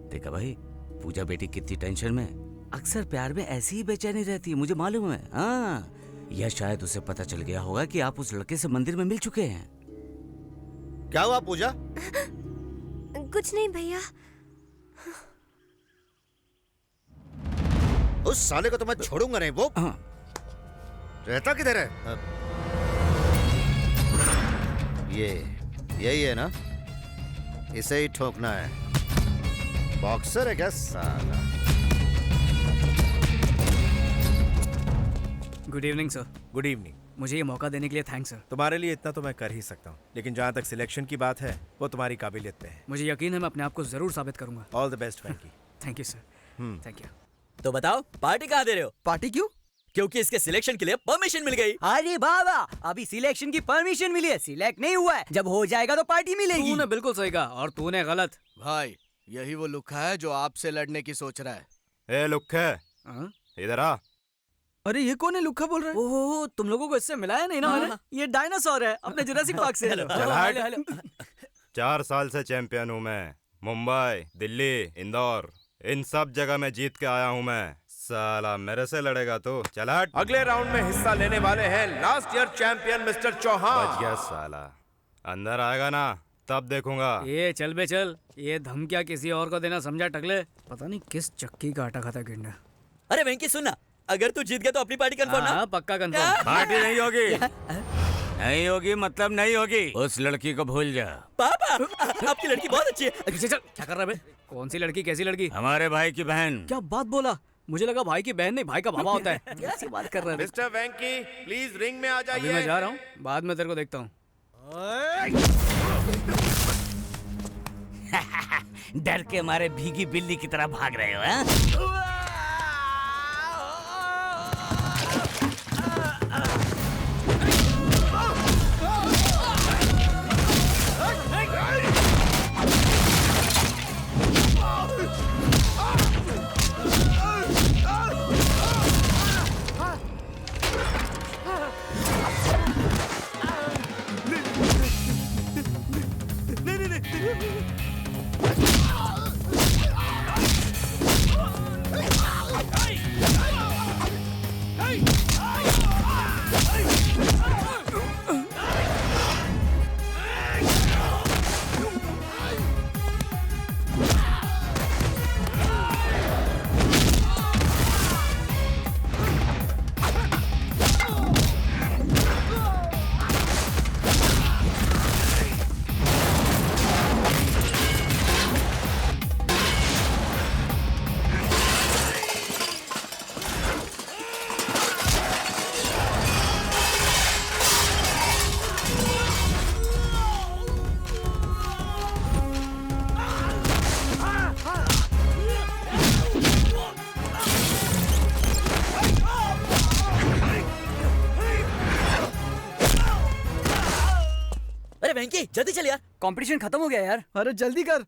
देखा भाई, पूजा बेटी कितनी टेंशन में। अक्सर प्यार में ऐसी ही बेचैनी रहती है, मुझे मालूम है। हाँ, या शायद उसे पता चल गया होगा कि आप उस लड़के से मंदिर में मिल चुके हैं। क्या हुआ पूजा? कुछ नहीं भैया। उस साले को तो मैं छोड़ूंगा नहीं। वो रहता किधर है? यही है ना? इसे ही ठोकना है। बॉक्सर है क्या साला? Good evening sir. Good evening. मुझे ये मौका देने के लिए थैंक्स सर। तुम्हारे लिए इतना तो मैं कर ही सकता हूँ, लेकिन जहाँ तक सिलेक्शन की बात है वो तुम्हारी काबिलियत पे है। मुझे यकीन है मैं अपने आप को जरूर साबित करूंगा। All the best Venky. Thank you sir. Thank you. तो बताओ पार्टी कहाँ दे रहे हो? पार्टी क्यों? क्योंकि इसके सिलेक्शन के लिए परमिशन मिल गई। अरे बाबा, अभी सिलेक्शन की परमिशन मिली है, सिलेक्ट नहीं हुआ है। जब हो जाएगा तो पार्टी मिलेगी। तूने बिल्कुल सही कहा और तूने गलत। भाई यही वो लुक्खा है जो आपसे लड़ने की सोच रहा है। ए लुक्खे, इधर आ। अरे ये कौन है? लुक्खा बोल रहा है। ओहो, तुम लोगों को इससे मिलाया नहीं ना मैंने? ये डायनासोर है अपने जुरासिक पार्क से। चल हट। 4 साल से चैंपियन हूँ मैं। मुंबई, दिल्ली, इंदौर, इन सब जगह में जीत के आया हूँ मैं। साला मेरे से लड़ेगा तो चल हट। अगले राउंड में हिस्सा लेने वाले हैं last year champion mister Chauhan. बच गया साला। अंदर आएगा ना तब देखूंगा। ये चल बे चल, ये धमकियाँ किसी और को देना समझा टकले? पता नहीं किस चक्की का आटा खाता गिंडा। अरे वेंकी सुनना, अगर तू जीत गया तो अपनी पार्टी कंफर्म ना? पक्का कंफर्म। पार्टी नहीं होगी। नहीं होगी मतलब नहीं होगी। उस लड़की को भूल जा। पापा, आपकी लड़की बहुत अच्छी है। चल क्या कर रहा है बे? कौन सी लड़की? कैसी लड़की? हमारे भाई की बहन। क्या बात बोला? मुझे लगा भाई की बहन नहीं, भाई का बाबा होता है। कैसी बात कर रहा है? मिस्टर वेंकी प्लीज रिंग में आ जाइए। अभी मैं जा रहा हूँ, बाद में तेरे को देखता हूँ। डर के मारे भीगी बिल्ली की तरह भाग रहे हो? हाँ? वेंकी जल्दी चल यार, कंपटीशन खत्म हो गया यार। अरे जल्दी कर।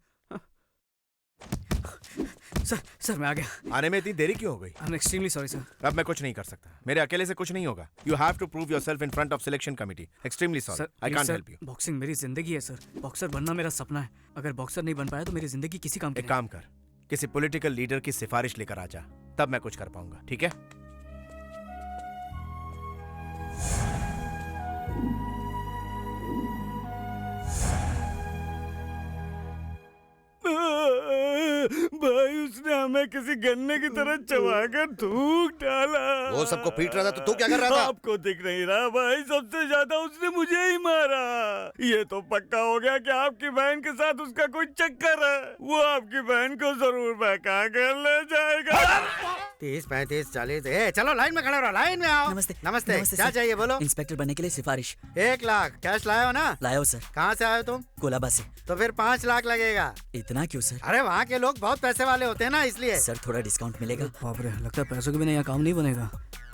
सर मैं आ गया। आने में इतनी देरी क्यों हो गई? I am extremely sorry sir. अब मैं कुछ नहीं कर सकता, मेरे अकेले से कुछ नहीं होगा। You have to prove yourself in front of selection committee. Extremely sorry, I can't help you. Boxing मेरी जिंदगी है सर, बॉक्सर बनना मेरा सपना है। अगर बॉक्सर नहीं बन पाया तो मेरी जिंदगी किसी काम की नहीं। एक काम कर, किसी पॉलिटिकल लीडर की सिफारिश लेकर आ जा, तब मैं कुछ कर पाऊंगा, ठीक है? हमें किसी गन्ने की तरह चबाकर थूक डाला। वो सबको पीट रहा था तो तू क्या कर रहा था? आपको दिख नहीं रहा भाई, सबसे ज्यादा उसने मुझे ही मारा। ये तो पक्का हो गया कि आपकी बहन के साथ उसका कोई चक्कर है। वो आपकी बहन को जरूर बहका कर ले जाएगा। 30, 35, 40। चलो लाइन में खड़े रहो, लाइन में आओ। नमस्ते। नमस्ते, क्या सर। चाहिए बोलो। इंस्पेक्टर बनने के लिए सिफारिश। 1 लाख कैश लाए हो ना? लाया हो सर। कहाँ से आए हो तुम? कोलाबा से। तो फिर 5 लाख लगेगा। इतना क्यों सर? अरे वहाँ के लोग बहुत पैसे वाले होते हैं ना, इसलिए। सर थोड़ा डिस्काउंट मिलेगा? बाप रे, लगता है पैसों के बिना यहाँ काम नहीं बनेगा,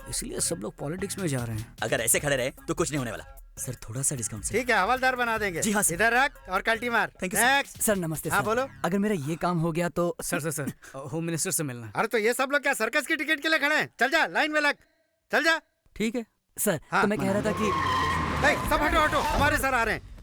इसलिए सब लोग पॉलिटिक्स में जा रहे हैं। अगर ऐसे खड़े रहे तो कुछ नहीं होने वाला। सर थोड़ा सा डिस्काउंट सर। ठीक है, हवलदार बना देंगे। जी हाँ सर। इधर रख और कल्टी मार। Thank you Next। सर नमस्ते। हाँ सर। बोलो। अगर मेरा ये काम हो गया तो सर होम मिनिस्टर से मिलना। अरे तो ये सब लोग क्या सर्कस की टिकट के लिए खड़े हैं? चल जा, लाइन में लग, चल जा। ठीक है सर। हाँ। तो मैं कह रहा था कि सब हटो हटो, हमारे सर आ रहे हैं।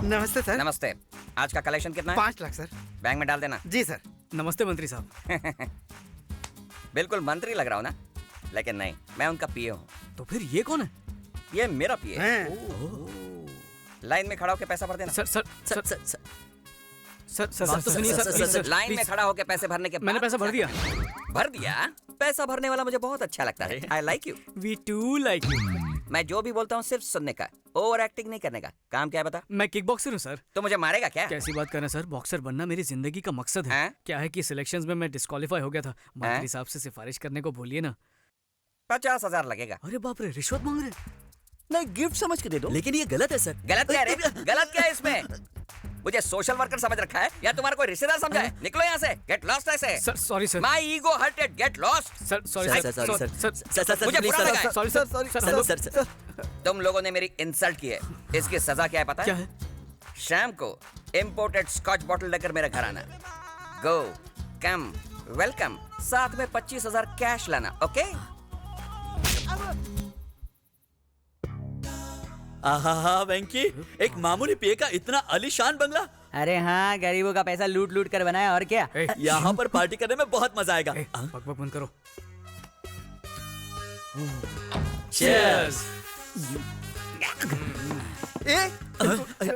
नमस्ते सर। नमस्ते। आज का कलेक्शन कितना है? 5 लाख सर। बैंक में डाल देना। जी सर। नमस्ते मंत्री साहब। बिल्कुल मंत्री लग रहा हूँ ना, लेकिन नहीं, मैं उनका पीए हूँ। तो फिर ये कौन है? ये मेरा पीए है। लाइन में खड़ा होकर पैसा भर देना। सर बात तो सुनिए सर। लाइन में खड़ा होकर पैसे भरने के मैंने पैसा भर दिया। भर दिया? पैसा भरने वाला मुझे बहुत अच्छा लगता है। I like you. We too like you. मैं जो भी बोलता हूँ सिर्फ सुनने का, ओवर एक्टिंग नहीं करने का। काम क्या है बता? मैं किक बॉक्सर हूँ सर। तो मुझे मारेगा क्या? कैसी बात कर रहे हैं सर, बॉक्सर बनना मेरी जिंदगी का मकसद है। क्या है कि सिलेक्शंस में मैं डिस्क्वालीफाई हो गया था। मंत्री साहब से सिफारिश करने को बोलिए ना। 50,000 लगेगा। अरे बाप रे, रिश्वत मांग रहे? नहीं, गिफ्ट समझ के दे दो। लेकिन ये गलत है सर। गलत क्या है रे? गलत क्या है इसमें? मुझे सोशल वर्कर समझ रखा है या तुम्हारा कोई रिश्तेदार समझा है? निकलो यहाँ से, गेट लॉस्ट ऐसे। Sir sorry sir. My ego hurted, get lost. Sir sorry sir. मुझे बुरा लगा है। Sorry sir. तुम लोगों ने मेरी इंसल्ट की है, इसकी सजा क्या है पता है? क्या है? शाम को इंपोर्टेड स्कॉच बॉटल लेकर मेरे घर आना। गो कम वेलकम, साथ में 25,000 कैश लाना। ओके? आहा वेंकी, एक मामूली पिए का इतना आलीशान बंगला। अरे हाँ, गरीबों का पैसा लूट लूट कर बनाया और क्या। यहाँ पर पार्टी करने में बहुत मजा आएगा। बक बंद करो। Cheers।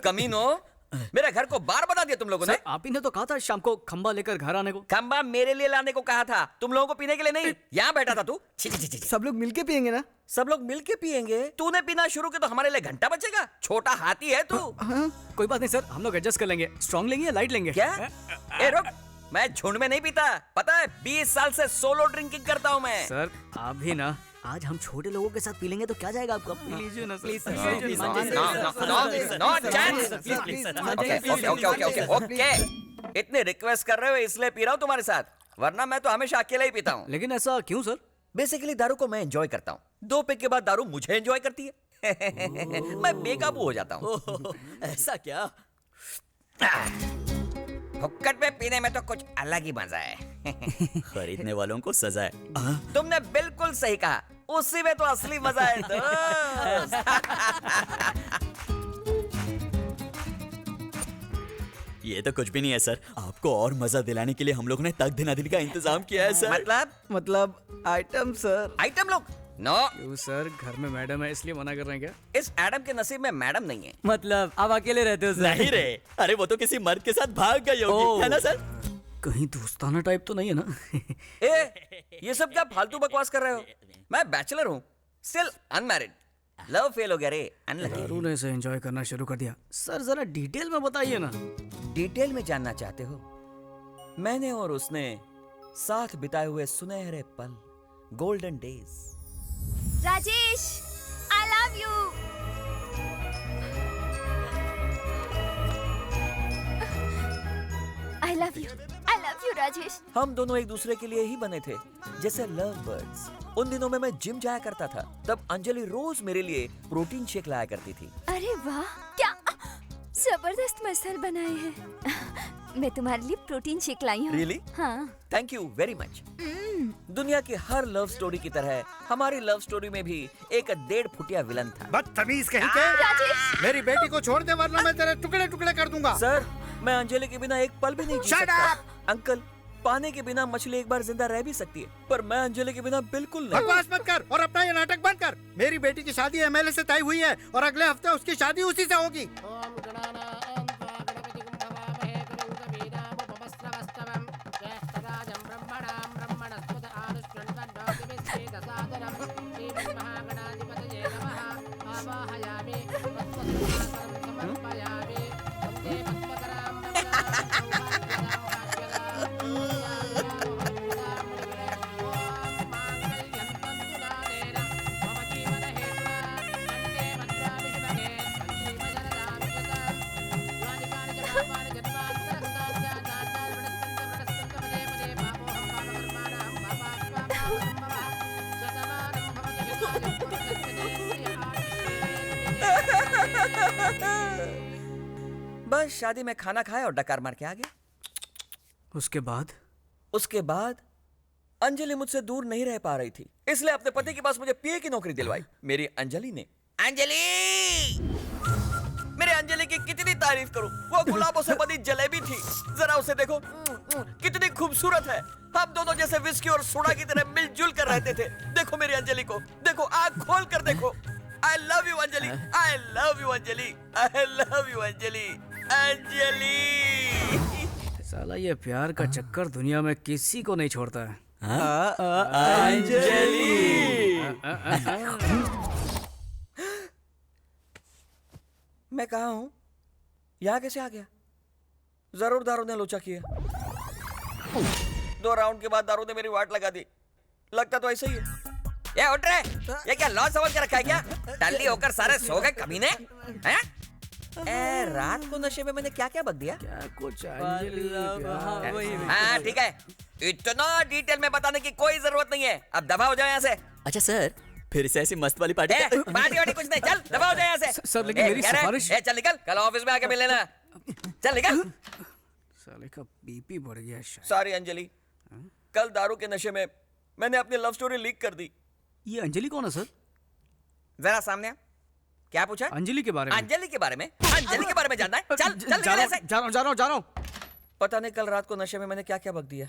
कमीनो, मेरे घर को बार बता दिया तुम लोगों ने। आप ही ने तो कहा था शाम को खंबा लेकर घर आने को। खंबा मेरे लिए लाने को कहा था, तुम लोगों को पीने के लिए नहीं। यहाँ बैठा था तू। सब लोग मिलके पियेंगे ना? सब लोग मिलके पियेंगे? तूने पीना शुरू किया तो हमारे लिए घंटा बचेगा। छोटा हाथी है तू। कोई बात नहीं सर, हम लोग एडजस्ट कर लेंगे। स्ट्रॉन्ग लेंगे या लाइट लेंगे? क्या? ए रुक, मैं झुंड में नहीं पीता, पता है? 20 साल से सोलो ड्रिंकिंग करता हूँ मैं। सर आप भी ना, आज हम छोटे लोगों के साथ पी लेंगे तो क्या जाएगा आपका? लीजिए ना प्लीज ओके, इतने रिक्वेस्ट कर रहे हो इसलिए पी रहा हूँ तुम्हारे साथ, वरना मैं तो हमेशा अकेले ही पीता हूँ। लेकिन ऐसा क्यों सर? बेसिकली दारू को मैं एंजॉय करता हूँ, 2 पैक के बाद दारू मुझे एंजॉय करती है। मैं बेकाबू हो जाता हूँ। ऐसा क्या? हुक्कड़ पे पीने में तो कुछ अलग ही मजा है। खरीदने वालों को सजा है। तुमने बिल्कुल सही कहा, उसी में तो असली मजा है दोस्त। ये तो कुछ भी नहीं है सर, आपको और मजा दिलाने के लिए हम लोगों ने तक दिना दिन का इंतजाम किया है सर। मतलब आइटम सर। आइटम लोग? नो क्यों सर, घर में मैडम है इसलिए मना कर रहे हैं क्या? इस एडम के नसीब में मैडम नहीं है। मतलब आप अकेले रहते हो सर? नहीं रे, अरे वो तो किसी मर्द के साथ भाग गई होगी, है ना सर? कहीं दोस्ताना टाइप तो नहीं है ना? ये सब क्या फालतू बकवास कर रहे हो? मैं बैचलर हूँ, स्टिल अनमैरिड। लव फेल हो गया रे, अनलकी। दारू ने इसे एंजॉय करना शुरू कर दिया। सर जरा डिटेल में बताइए ना। डिटेल में जानना चाहते हो? मैंने और उसने साथ बिताए हुए सुनहरे पल, golden days. Rajesh, I love you. I love you. I love you, Rajesh. हम दोनों एक दूसरे के लिए ही बने थे, जैसे लव बर्ड्स। उन दिनों में मैं जिम जाया करता था, तब अंजलि रोज मेरे लिए प्रोटीन शेक लाया करती थी। अरे वाह, क्या जबरदस्त मसल बनाए हैं। मैं तुम्हारे लिए प्रोटीन शेक लाई हूँ। Really? हाँ। Thank you very much. दुनिया की हर लव स्टोरी की तरह हमारी लव स्टोरी में भी एक 1.5 फुटिया विलन था। बदतमीज कहीं के। मेरी बेटी को छोड़ दे वरना मैं तेरे टुकड़े टुकड़े कर दूंगा। सर, मैं अंजलि के बिना एक पल भी नहीं जी सकता। अंकल, पानी के बिना मछली एक बार जिंदा रह भी सकती है, पर मैं अंजलि के बिना बिल्कुल नहीं। बकवास मत कर और अपना ये नाटक बंद कर। मेरी बेटी की शादी एमएलए से तय हुई है और अगले हफ्ते उसकी शादी उसी से होगी। बस शादी में खाना खाया और डकार मार के आ गया। उसके बाद अंजलि मुझसे दूर नहीं रह पा रही थी, इसलिए अपने पति के पास मुझे पीए की नौकरी दिलवाई। मेरी अंजलि ने। मेरे अंजलि की कितनी तारीफ करूं। वो गुलाबों से बनी जलेबी थी, जरा उसे देखो, कितनी खूबसूरत है। हम दोनों जैसे विस्की और सोडा की तरह मिलजुल कर रहते थे। देखो मेरी अंजलि को, देखो, आंख खोल कर देखो। I love you Anjali, I love you Anjali, I love you Anjali, Anjali. साला ये प्यार का चक्कर दुनिया में किसी को नहीं छोड़ता है। अंजलि। मैं कहा हूं? यहाँ कैसे आ गया? जरूर दारू ने लोचा किया। 2 राउंड के बाद दारू ने मेरी वाट लगा दी। लगता तो ऐसा ही है। ये उठ रहे, ये क्या लॉज समझ के रखा है क्या? टल्ली होकर सारे सो गए कमीने हैं? रात को नशे में मैंने क्या क्या बक दिया? क्या कुछ हाँ ठीक है, इतना डिटेल में बताने की कोई जरूरत नहीं है। अब दफा हो जाओ यहाँ से। अच्छा सर, फिर से ऐसी मस्त वाली पार्टी पार्टी वार्टी कुछ नहीं, चल दफा हो जाओ यहाँ से। सर लेकिन मेरी सिफारिश। चल निकल, कल ऑफिस में आके मिल लेना। चल निकल। साले का बीपी बढ़ गया शायद। सॉरी अंजलि, कल दारू के नशे में मैंने अपनी लव स्टोरी लीक कर दी। ये अंजलि कौन है सर? जरा सामने आ। क्या पूछा? अंजलि के बारे में। अंजलि के बारे में? अंजलि के बारे में जानना है? चल चल जा रहा हूँ। पता नहीं कल रात को नशे में मैंने क्या क्या बक दिया।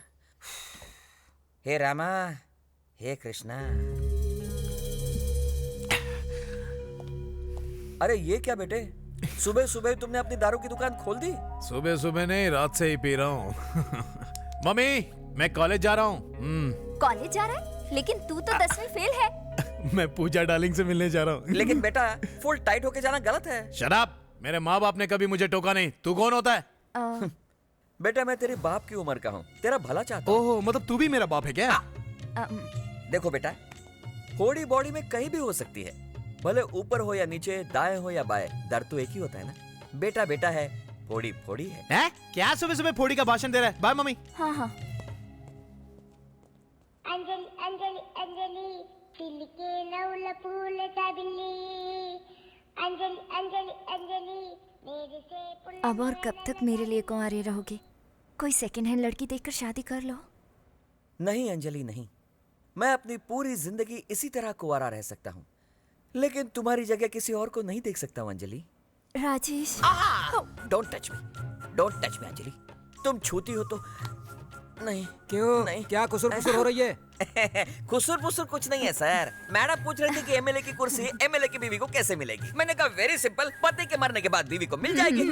हे रामा, हे कृष्णा। अरे ये क्या बेटे, सुबह सुबह तुमने अपनी दारू की दुकान खोल दी? सुबह सुबह नहीं, रात से ही पी रहा हूँ। मम्मी, मैं कॉलेज जा रहा हूँ। कॉलेज जा रहा है? लेकिन तू तो 10वीं फेल है। मैं पूजा डार्लिंग से मिलने जा रहा हूँ। लेकिन बेटा, फुल टाइट होके जाना गलत है। शराब, मेरे माँ बाप ने कभी मुझे टोका नहीं। तू कौन होता है? बेटा मैं तेरे बाप की उम्र का हूँ, तेरा भला चाहता हूँ। ओहो, मतलब तू भी मेरा बाप है क्या? देखो बेटा, फोड़ी बॉडी में कहीं भी हो सकती है, भले ऊपर हो या नीचे, दाएं हो या बाएं, दर्द तो एक ही होता है ना। बेटा बेटा है, फोड़ी फोड़ी है। क्या सुबह सुबह फोड़ी का भाषण दे रहा है? Bye mummy. हाँ हाँ। अंजलि अंजलि अंजलि दिल के नौल फूल बिल्ली। अंजलि अंजलि अंजलि मेरे से। अब और कब तक मेरे लिए कुंवारे रहोगे? कोई सेकंड हैंड लड़की देखकर शादी कर लो। नहीं अंजलि नहीं, मैं अपनी पूरी जिंदगी इसी तरह कुंवारा रह सकता हूँ, लेकिन तुम्हारी जगह किसी और को नहीं देख सकता हूँ Anjali. Rajesh, don't touch me Anjali. तुम छूती हो तो नहीं। क्यों? नहीं। क्या कुसुर पुसुर हो रही है? कुसुर पुसुर कुछ नहीं है सर। मैडम पूछ रही थी कि एमएलए की कुर्सी एमएलए की बीवी को कैसे मिलेगी। मैंने कहा वेरी सिंपल, पति के मरने के बाद बीवी को मिल जाएगी।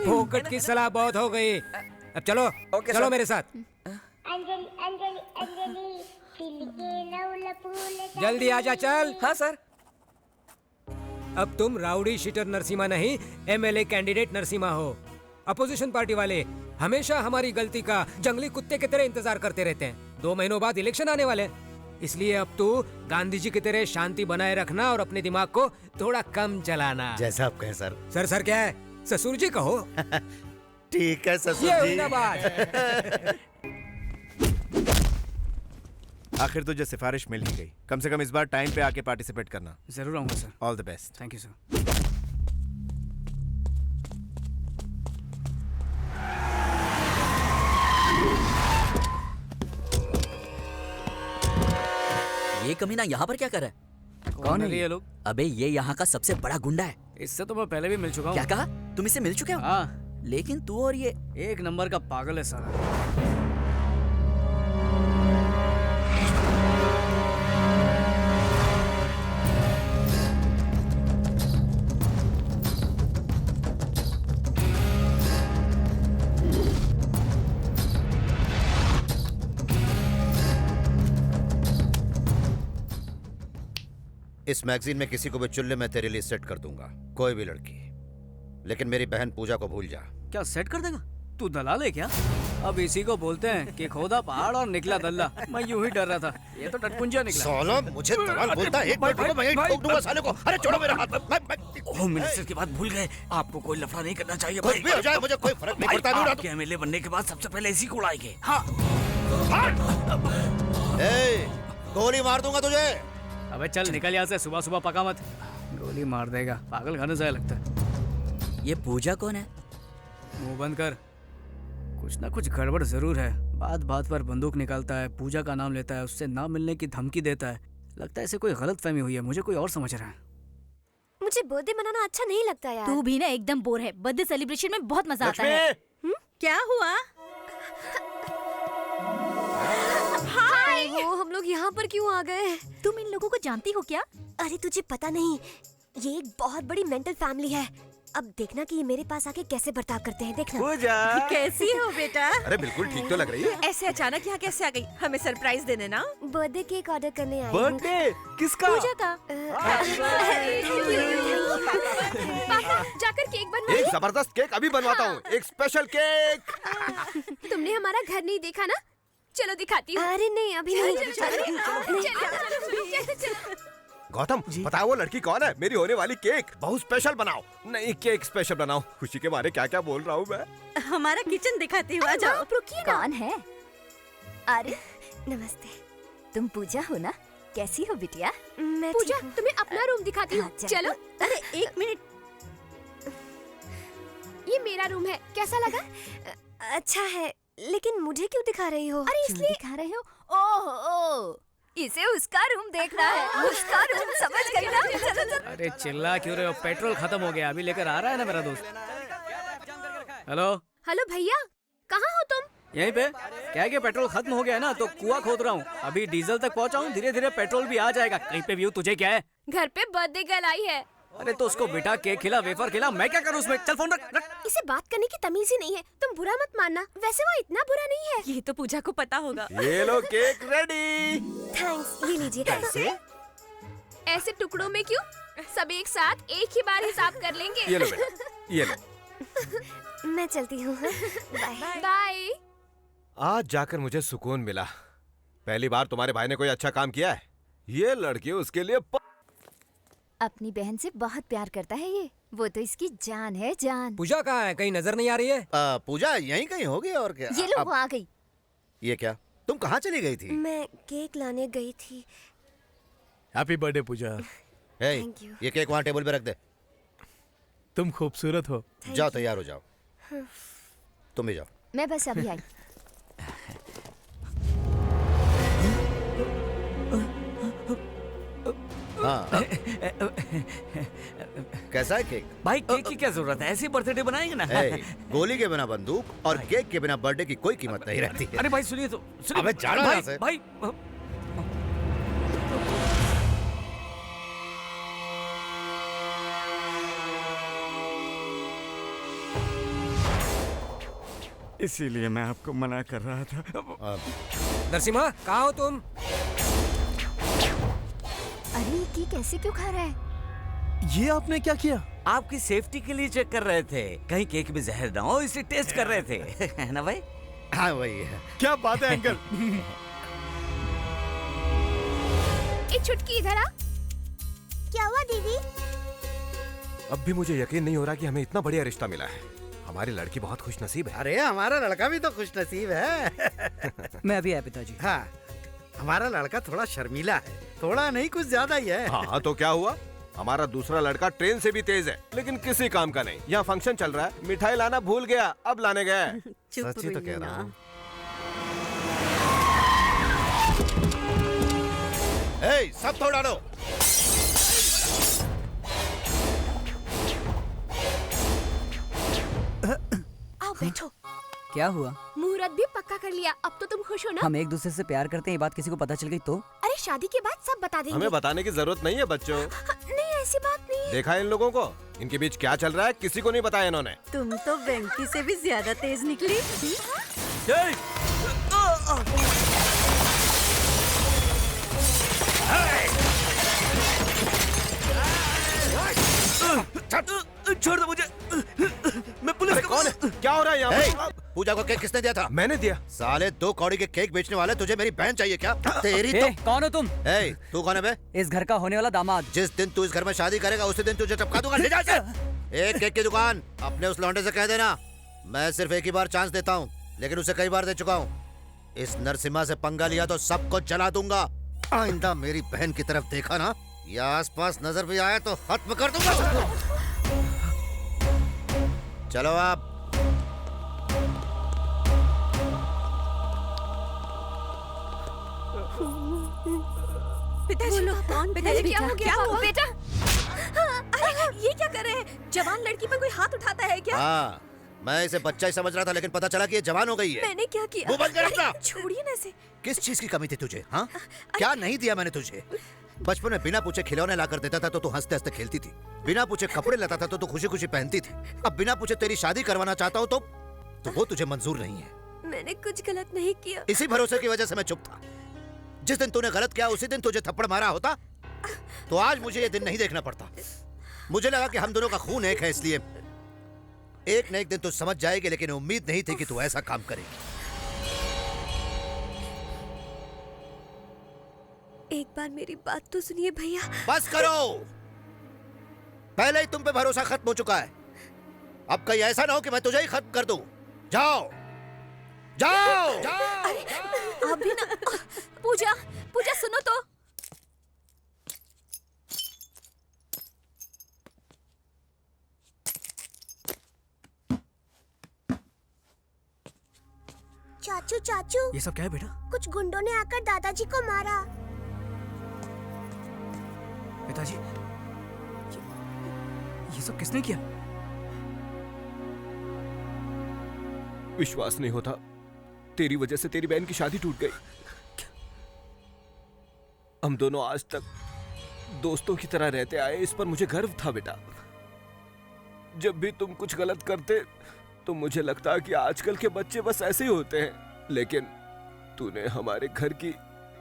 फोकट की सलाह बहुत हो गई, अब चलो चलो मेरे साथ। अंजलि अंजलि अंजलि दिल के नौल फूल। जल्दी आजा चल। हाँ सर। अब तुम राउडी शीटर नरसिम्हा नहीं, एमएलए कैंडिडेट नरसिम्हा हो। अपोजिशन पार्टी वाले हमेशा हमारी गलती का जंगली कुत्ते की तरह इंतजार करते रहते हैं। 2 महीनों बाद इलेक्शन आने वाले, इसलिए अब तू गांधी जी की तरह शांति बनाए रखना और अपने दिमाग को थोड़ा कम चलाना। जैसा आप कहें सर। सर क्या है? ससुर जी कहो। ठीक है ससुर ये जी। हुई ना बात। आखिर तुझे सिफारिश मिल ही गई। कम से कम इस बार टाइम पे आके पार्टिसिपेट करना। जरूर आऊंगा sir. All the best. Thank you sir. ये कमीना यहाँ पर क्या कर रहा है? कौन है ये लोग? अबे ये यहाँ का सबसे बड़ा गुंडा है। इससे तो मैं पहले भी मिल चुका हूँ। क्या कहा? तुम इससे मिल चुके हो? हाँ। लेकिन तू और ये एक नंबर का पागल है सारा। इस मैगजीन में किसी को भी चुल्ले में तेरे लिए सेट कर दूंगा, कोई भी लड़की। लेकिन मेरी बहन पूजा को भूल जा। क्या सेट कर देगा? तू दलाल है क्या? अब इसी को बोलते हैं कि खोदा पहाड़ और निकला दल्ला। मैं यूं ही डर रहा था, ये तो टटपुंजिया निकला। साला मुझे दलाल बोलता है, एक मिनट रुको, मैं ठोक दूंगा साले को। अरे छोड़ो मेरा हाथ। होम मिनिस्टर की बात भूल गए। आपको कोई लफड़ा नहीं करना चाहिए। कुछ भी हो जाए मुझे कोई फर्क नहीं पड़ता। आपके एमएलए बनने के बाद सबसे पहले इसी को उड़ाएंगे। हाँ। गोली मार दूंगा तुझे। अबे चल निकल यहाँ से, सुबह सुबह पका मत। गोली मार देगा, पागल खाने से लगता है। ये पूजा कौन है? मुंह बंद कर, कुछ ना कुछ गड़बड़ जरूर है। बात बात पर बंदूक निकालता है, पूजा का नाम लेता है, उससे ना मिलने की धमकी देता है। लगता है इसे कोई गलत फहमी हुई है, मुझे कोई और समझ रहा है। मुझे बर्थडे मनाना अच्छा नहीं लगता यार। तू भी ना एकदम बोर है। बर्थडे सेलिब्रेशन में बहुत मजा आता है। क्या हुआ? हाय, वो हम लोग यहाँ पर क्यों आ गए? तुम इन लोगों को जानती हो क्या? अरे तुझे पता नहीं, ये एक बहुत बड़ी मेंटल फैमिली है। अब देखना कि ये मेरे पास आके कैसे बर्ताव करते हैं, देखना। पूजा कैसी हो बेटा? अरे बिल्कुल ठीक तो लग रही है। ऐसे अचानक यहाँ कैसे आ गई? हमें सरप्राइज देने ना। बर्थडे केक ऑर्डर करने आई हूँ। बर्थडे किसका? पूजा का। पापा जाकर केक बनवाइए। एक जबरदस्त केक अभी बनवाता हूँ, एक स्पेशल केक। तुमने हमारा घर नहीं देखा ना? चलो दिखाती हूँ। अरे नहीं अभी नहीं। गौतम बताओ वो लड़की कौन है? मेरी होने वाली केक बहुत स्पेशल बनाओ। नहीं केक स्पेशल बनाओ। खुशी के मारे क्या क्या बोल रहा हूँ मैं। हमारा किचन दिखाती हूँ, आ जाओ। रुकिए ना। कौन है? अरे नमस्ते, तुम पूजा हो ना? कैसी हो बिटिया? मैं पूजा तुम्हें अपना रूम दिखाती हूँ। चलो। अरे एक मिनट, ये मेरा रूम है, कैसा लगा? अच्छा है, लेकिन मुझे क्यों दिखा रही हो? अरे इसलिए दिखा रहे हो। ओह, इसे उसका रूम देखना है। उसका रूम, समझ गई ना? चलो चलो। अरे चिल्ला क्यों रहे हो? पेट्रोल खत्म हो गया, अभी लेकर आ रहा है ना मेरा दोस्त। हेलो हेलो भैया, कहाँ हो तुम? यहीं पे। क्या पेट्रोल खत्म हो गया है ना, तो कुआं खोद रहा हूँ। अभी डीजल तक पहुँचा हूँ, धीरे धीरे पेट्रोल भी आ जाएगा। कहीं पे भी हूँ। तुझे क्या है? घर पे बर्थडे गर्ल आई है। अरे तो उसको बेटा केक खिला, वेफर खिला, मैं क्या करूँ उसमें? चल फोन रख। इसे बात करने की तमीज ही नहीं है। तुम बुरा मत मानना, वैसे वो इतना बुरा नहीं है। ये तो पूजा को पता होगा। ये लो केक रेडी। थैंक्स, ये लीजिए। कैसे? ऐसे टुकड़ों में क्यों? सब एक साथ एक ही बार हिसाब कर लेंगे। ये लो बेटा, ये लो। मैं चलती हूँ। Bye bye. आज जाकर मुझे सुकून मिला। पहली बार तुम्हारे भाई ने कोई अच्छा काम किया है। ये लड़की उसके लिए अपनी बहन से बहुत प्यार करता है ये। वो तो इसकी जान है, जान। पूजा कहाँ है? कहीं नजर नहीं आ रही है। पूजा यहीं कहीं होगी और क्या। ये लो, वो आ गई। ये क्या, तुम कहाँ चली गई थी? मैं केक लाने गई थी। Happy birthday Pooja. Thank you. ये केक वहाँ टेबल पे रख दे। तुम खूबसूरत हो। जाओ तैयार हो जाओ। तुम भी जाओ। मैं बस अभी आई। हाँ। कैसा है केक? भाई केक की क्या जरूरत है? ऐसी बर्थडे बनाएंगे ना। गोली के बिना बंदूक और केक के बिना बर्थडे की कोई कीमत नहीं रहती है। अरे भाई सुनिए तो। अबे जाना यहाँ से। भाई इसीलिए मैं आपको मना कर रहा था। नरसिम्हा, कहाँ हो तुम? अरे ये केक ऐसे क्यों खा रहा है? ये आपने क्या किया? आपकी सेफ्टी के लिए चेक कर रहे थे, कहीं केक में जहर ना हो, इसलिए टेस्ट कर रहे थे। है ना भाई? हाँ वही है। क्या बात है अंकल। एक छुटकी इधर आ। क्या हुआ दीदी? अब भी मुझे यकीन नहीं हो रहा कि हमें इतना बढ़िया रिश्ता मिला है। हमारी लड़की बहुत खुशनसीब है। अरे हमारा लड़का भी तो खुशनसीब है। मैं अभी आया पिताजी। हाँ, हमारा लड़का थोड़ा शर्मीला है, थोड़ा नहीं कुछ ज्यादा ही है। हाँ तो क्या हुआ? हमारा दूसरा लड़का ट्रेन से भी तेज है, लेकिन किसी काम का नहीं। यहाँ फंक्शन चल रहा है, मिठाई लाना भूल गया, अब लाने गया। सच्ची तो कह रहा हूँ। सब थोड़ा डालो। आओ बैठो। क्या हुआ? मुहूर्त भी पक्का कर लिया, अब तो तुम खुश हो ना? हम एक दूसरे से प्यार करते हैं, ये बात किसी को पता चल गई तो? अरे शादी के बाद सब बता देंगे। हमें बताने की जरूरत नहीं है बच्चों। नहीं ऐसी बात नहीं है। देखा इन लोगों को, इनके बीच क्या चल रहा है किसी को नहीं बताया इन्होंने। तुम तो वेंकी से भी ज्यादा तेज निकली। छोड़ दो मुझे। मैं पुलिस का कौन है? क्या हो रहा है यहाँ पर? पूजा को केक किसने दिया था? मैंने दिया। साले 2 कौड़ी के केक बेचने वाले, तुझे मेरी बहन चाहिए क्या? तेरी तो कौन हो तुम? तू कौन है बे? इस घर का होने वाला दामाद। जिस दिन तू इस घर में शादी करेगा उसी दिन तुझे टपका दूंगा। ले जा इसे। एक केक की दुकान अपने उस लौंडे से कह देना मैं सिर्फ एक ही बार चांस देता हूँ, लेकिन उसे कई बार दे चुका हूँ। इस नरसिम्हा से पंगा लिया तो सबको जला दूंगा। आइंदा मेरी बहन की तरफ देखा ना या आसपास नजर भी आया तो खत्म कर दूंगा। चलो आप। पिताजी, पिताजी क्या हो गया? बेटा, अरे ये क्या कर रहे हैं? जवान लड़की पर कोई हाथ उठाता है क्या? हाँ, मैं इसे बच्चा ही समझ रहा था, लेकिन पता चला कि ये जवान हो गई है। मैंने क्या किया? वो बंद कर अपना। छोड़िए ना इसे। किस चीज की कमी थी तुझे? हाँ, क्या नहीं दिया मैंने तुझे? बचपन में बिना पूछे खिलौने लाकर देता था तो तू हंसते हंसते खेलती थी, बिना पूछे कपड़े लाता था तो तू खुशी खुशी पहनती थी। अब बिना पूछे तेरी शादी करवाना चाहता हूँ तो वो तुझे मंजूर नहीं है। मैंने कुछ गलत नहीं किया। इसी भरोसे की वजह से मैं चुप था। जिस दिन तूने गलत किया उसी दिन तुझे थप्पड़ मारा होता तो आज मुझे ये दिन नहीं देखना पड़ता। मुझे लगा कि हम दोनों का खून एक है, इसलिए एक न एक दिन तू समझ जाएगी, लेकिन उम्मीद नहीं थी कि तू ऐसा काम करेगी। एक बार मेरी बात तो सुनिए भैया। बस करो, पहले ही तुम पे भरोसा खत्म हो चुका है। अब कहीं ऐसा ना हो कि मैं तुझे ही खत्म कर दूं। जाओ जाओ, जाओ। अरे अभी ना। पूजा, पूजा सुनो तो। चाचू चाचू, ये सब क्या है बेटा? कुछ गुंडों ने आकर दादाजी को मारा। पिताजी, ये सब किसने किया? विश्वास नहीं होता, तेरी वजह से तेरी बहन की शादी टूट गई। हम दोनों आज तक दोस्तों की तरह रहते आए, इस पर मुझे गर्व था बेटा। जब भी तुम कुछ गलत करते तो मुझे लगता कि आजकल के बच्चे बस ऐसे ही होते हैं, लेकिन तूने हमारे घर की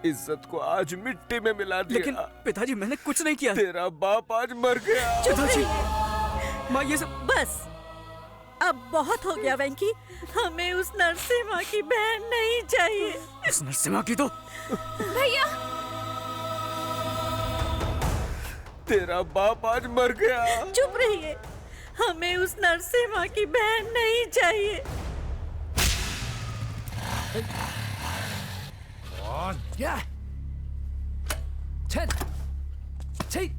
इज्जत को आज मिट्टी में मिला दिया। लेकिन पिताजी, मैंने कुछ नहीं किया। तेरा बाप आज मर गया। पिताजी, माँ ये सब बस अब बहुत हो गया वेंकी। हमें उस नरसिम्हा की बहन नहीं चाहिए। उस नरसिम्हा की तो भैया, तेरा बाप आज मर गया। चुप रहिए, हमें उस नरसिम्हा की बहन नहीं चाहिए। Yeah. 10. 10.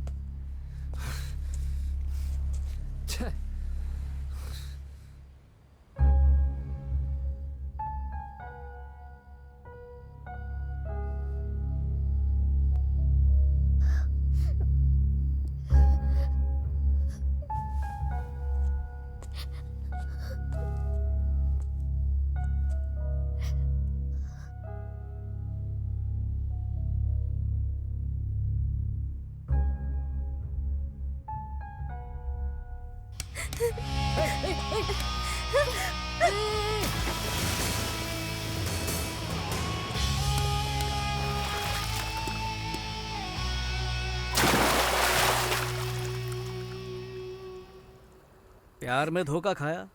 प्यार में धोखा खाया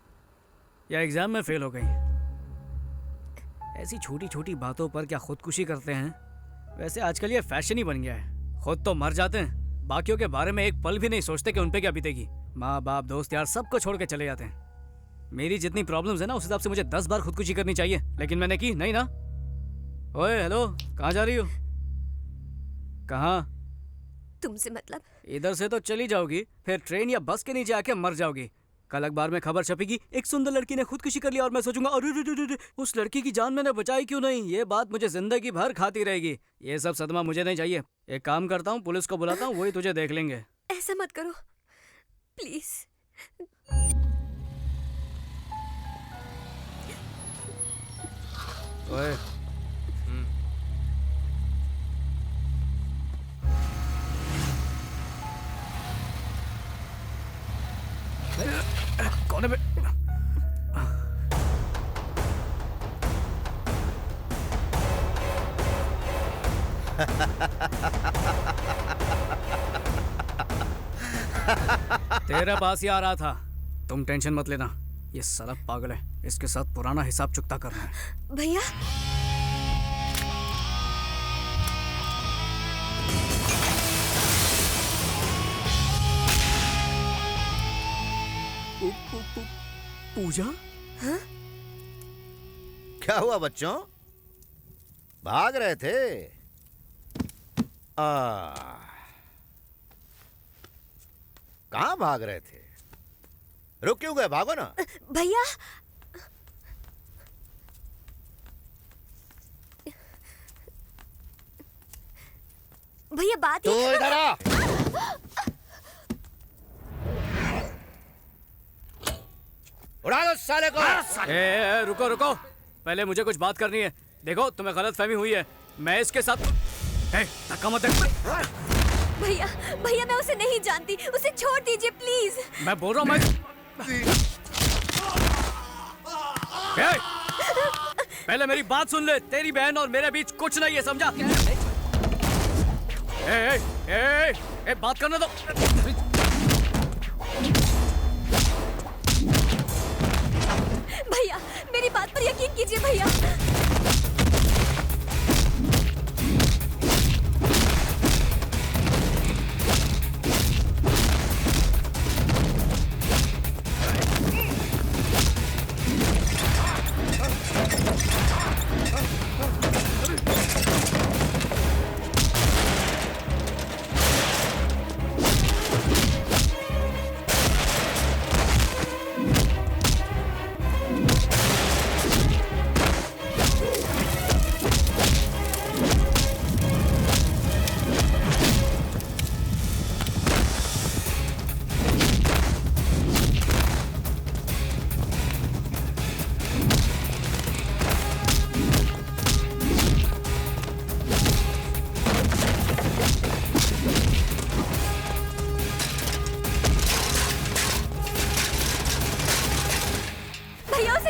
या एग्जाम में फेल हो गई? ऐसी छोटी छोटी बातों पर क्या खुदकुशी करते हैं? वैसे आजकल ये फैशन ही बन गया है। खुद तो मर जाते हैं, बाकियों के बारे में एक पल भी नहीं सोचते कि उन पे क्या बीतेगी। माँ बाप दोस्त यार सबको छोड़ के चले जाते हैं। मेरी जितनी प्रॉब्लम्स है ना, उस हिसाब से मुझे 10 बार खुदकुशी करनी चाहिए, लेकिन मैंने की नहीं ना। ओए हेलो, कहाँ जा रही हो? कहाँ? तुमसे मतलब? इधर से तो चली जाओगी, फिर ट्रेन या बस के नीचे आके मर जाओगी। कल अखबार में खबर छपेगी, एक सुंदर लड़की ने खुदकुशी कर लिया, और मैं सोचूंगा अरे उस लड़की की जान मैंने बचाई क्यों नहीं। ये बात मुझे जिंदगी भर खाती रहेगी। ये सब सदमा मुझे नहीं चाहिए। एक काम करता हूँ, पुलिस को बुलाता हूँ, वही तुझे देख लेंगे। ऐसा मत करो प्लीज। ओए कौन है बे? तेरे पास ही आ रहा था। तुम टेंशन मत लेना, ये साला पागल है, इसके साथ पुराना हिसाब चुकता करना है। भैया पूजा? हाँ? क्या हुआ बच्चों, भाग रहे थे? कहाँ भाग रहे थे? रुक क्यों गए? भागो ना। भैया भैया बात तो इधर आ। उड़ा दो साले को। रुको रुको, पहले मुझे कुछ बात करनी है। देखो तुम्हें गलतफहमी हुई है, मैं इसके साथ धक्का मत दे। भैया भैया मैं उसे नहीं जानती, उसे छोड़ दीजिए प्लीज। मैं बोल रहा हूँ पहले मेरी बात सुन ले, तेरी बहन और मेरे बीच कुछ नहीं है, समझा? बात करने दो। भैया मेरी बात पर यकीन कीजिए भैया।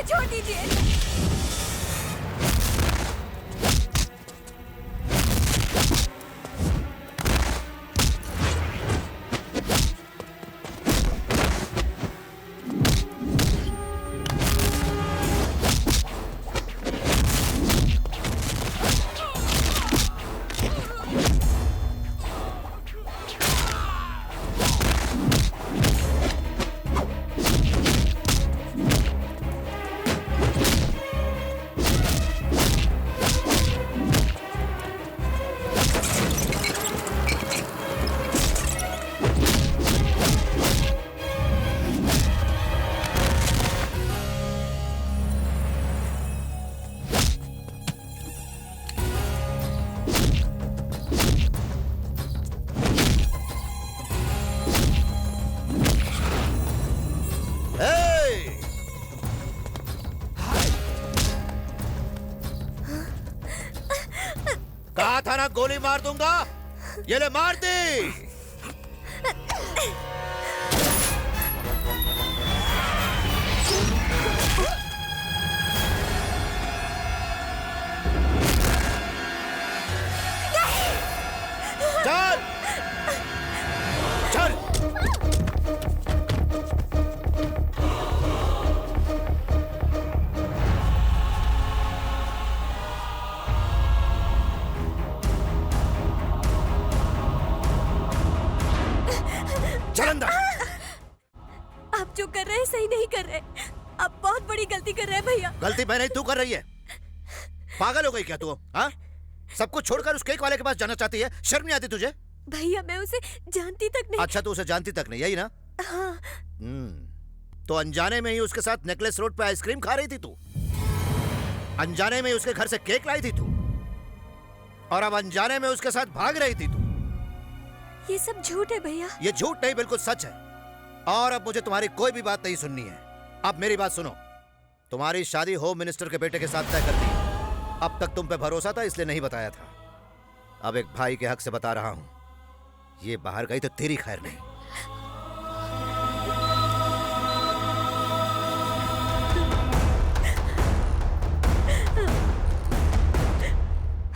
छोड़ दीजिए। कहा था ना गोली मार दूंगा, ये ले मार दी। चल चल। आप जो कर रहे हैं सही नहीं कर रहे, आप बहुत बड़ी गलती कर रहे हैं भैया। गलती मैं नहीं, तू कर रही है। पागल हो गई क्या तू? हाँ, सब कुछ छोड़कर उस केक वाले के पास जाना चाहती है? शर्म नहीं आती तुझे? भैया मैं उसे जानती तक नहीं। अच्छा, तू उसे जानती तक नहीं, यही ना? हाँ। तो अनजाने में ही उसके साथ नेकलेस रोड पे आइसक्रीम खा रही थी तू, अनजाने में ही उसके घर से केक लाई थी तू, और अब अनजाने में उसके साथ भाग रही थी तू। ये सब झूठ है भैया। ये झूठ नहीं, बिल्कुल सच है। और अब मुझे तुम्हारी कोई भी बात नहीं सुननी है। अब मेरी बात सुनो, तुम्हारी शादी होम मिनिस्टर के बेटे के साथ तय कर दी। अब तक तुम पे भरोसा था इसलिए नहीं बताया था, अब एक भाई के हक से बता रहा हूं, ये बाहर गई तो तेरी खैर नहीं।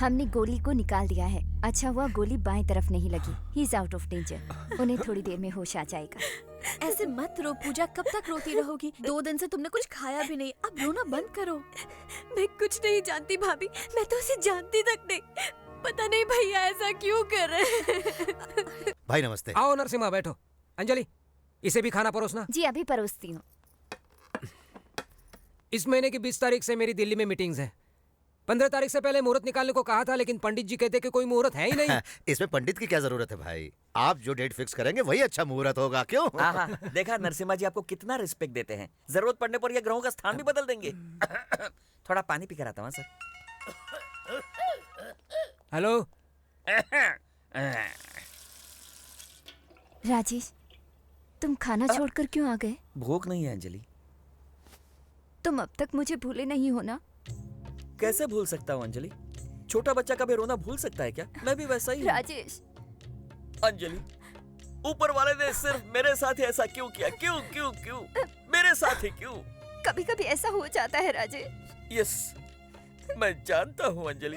हमने गोली को निकाल दिया है। अच्छा हुआ गोली बाएं तरफ नहीं लगी। He is out of danger. उन्हें थोड़ी देर में होश आ जाएगा। ऐसे मत रो पूजा, कब तक रोती रहोगी? 2 दिन से तुमने कुछ खाया भी नहीं, अब रोना बंद करो। मैं कुछ नहीं जानती भाभी, मैं तो उसे जानती तक नहीं। पता नहीं भैया ऐसा क्यों कर रहे हैं। भाई नमस्ते। आओ नरसिम्हा बैठो। अंजलि इसे भी खाना परोसना। जी अभी परोसती हूँ। इस महीने की 20 तारीख से मेरी दिल्ली में मीटिंग्स हैं। 15 तारीख से पहले मुहूर्त निकालने को कहा था, लेकिन पंडित जी कहते कि कोई मुहूर्त है ही नहीं। इसमें पंडित की क्या जरूरत है भाई? आप जो डेट फिक्स करेंगे वही अच्छा मुहूर्त होगा, क्यों? देखा नरसिम्हा जी आपको कितना रिस्पेक्ट देते हैं। जरूरत पड़ने पर ये ग्रहों का स्थान भी बदल देंगे। थोड़ा पानी पी कर आता हूँ सर। हेलो राजेश, तुम खाना छोड़कर क्यों आ गए? भूख नहीं है अंजलि। तुम अब तक मुझे भूले नहीं हो ना? कैसे भूल सकता हूँ अंजलि? छोटा बच्चा कभी रोना भूल सकता है क्या? मैं भी वैसा ही हूँ। राजेश। अंजलि, ऊपर वाले ने सिर्फ मेरे साथ ही ऐसा क्यों किया? क्यों क्यों क्यों मेरे साथ ही क्यों? कभी कभी ऐसा हो जाता है राजेश। यस, मैं जानता हूँ अंजलि।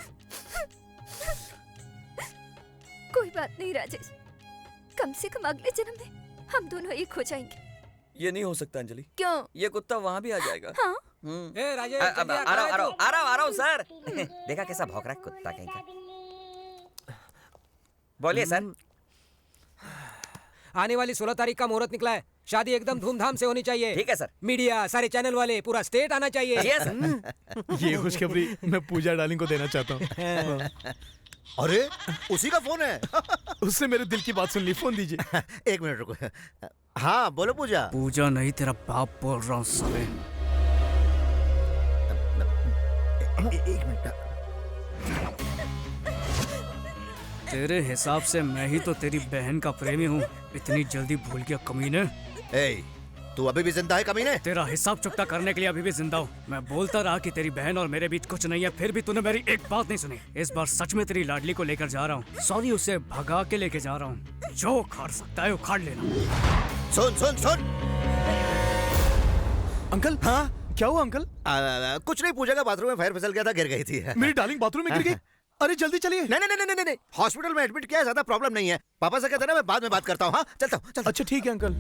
कोई बात नहीं राजेश, कम से कम अगले जन्म में हम दोनों एक हो जाएंगे। ये नहीं हो सकता अंजलि। क्यों? ये कुत्ता वहाँ भी आ जाएगा। हाँ? ए राजेश, आ रहा हूँ सर। देखा कैसा भौंक रहा है कुत्ता कहीं का। बोलिए सर। आने वाली 16 तारीख का मुहूर्त निकला है। शादी एकदम धूमधाम से होनी चाहिए। ठीक है सर। मीडिया, सारे चैनल वाले, पूरा स्टेट आना चाहिए। ये खुशखबरी मैं पूजा डार्लिंग को देना चाहता हूँ। अरे उसी का फोन है। उससे मेरे दिल की बात सुन ली, फोन दीजिए। 1 मिनट रुको। हाँ बोलो पूजा। पूजा नहीं तेरा बाप बोल रहा हूँ साले। 1 मिनट। तेरे हिसाब से मैं ही तो तेरी बहन का प्रेमी हूँ। इतनी जल्दी भूल गया कमीने। तू अभी भी जिंदा है कमीने? तेरा हिसाब चुकता करने के लिए अभी भी जिंदा हूँ। मैं बोलता रहा कि तेरी बहन और मेरे बीच कुछ नहीं है, फिर भी तूने मेरी एक बात नहीं सुनी। इस बार सच में तेरी लाडली को लेकर जा रहा हूँ। सॉरी, उसे भगा के लेके जा रहा हूँ। जो उखाड़ सकता है उखाड़ लेना। सुन सुन सुन। अंकल। हाँ क्या हुआ अंकल? कुछ नहीं, पूजा का बाथरूम में फायर फिसल गया था, गिर गई थी। मेरी डार्लिंग बाथरूम में गिर गई? अरे जल्दी चलिए। नहीं, हॉस्पिटल में एडमिट किया है, ज्यादा प्रॉब्लम नहीं है। पापा से कहते ना मैं बाद में बात करता हूँ। हाँ चलता हूँ। अच्छा ठीक है अंकल।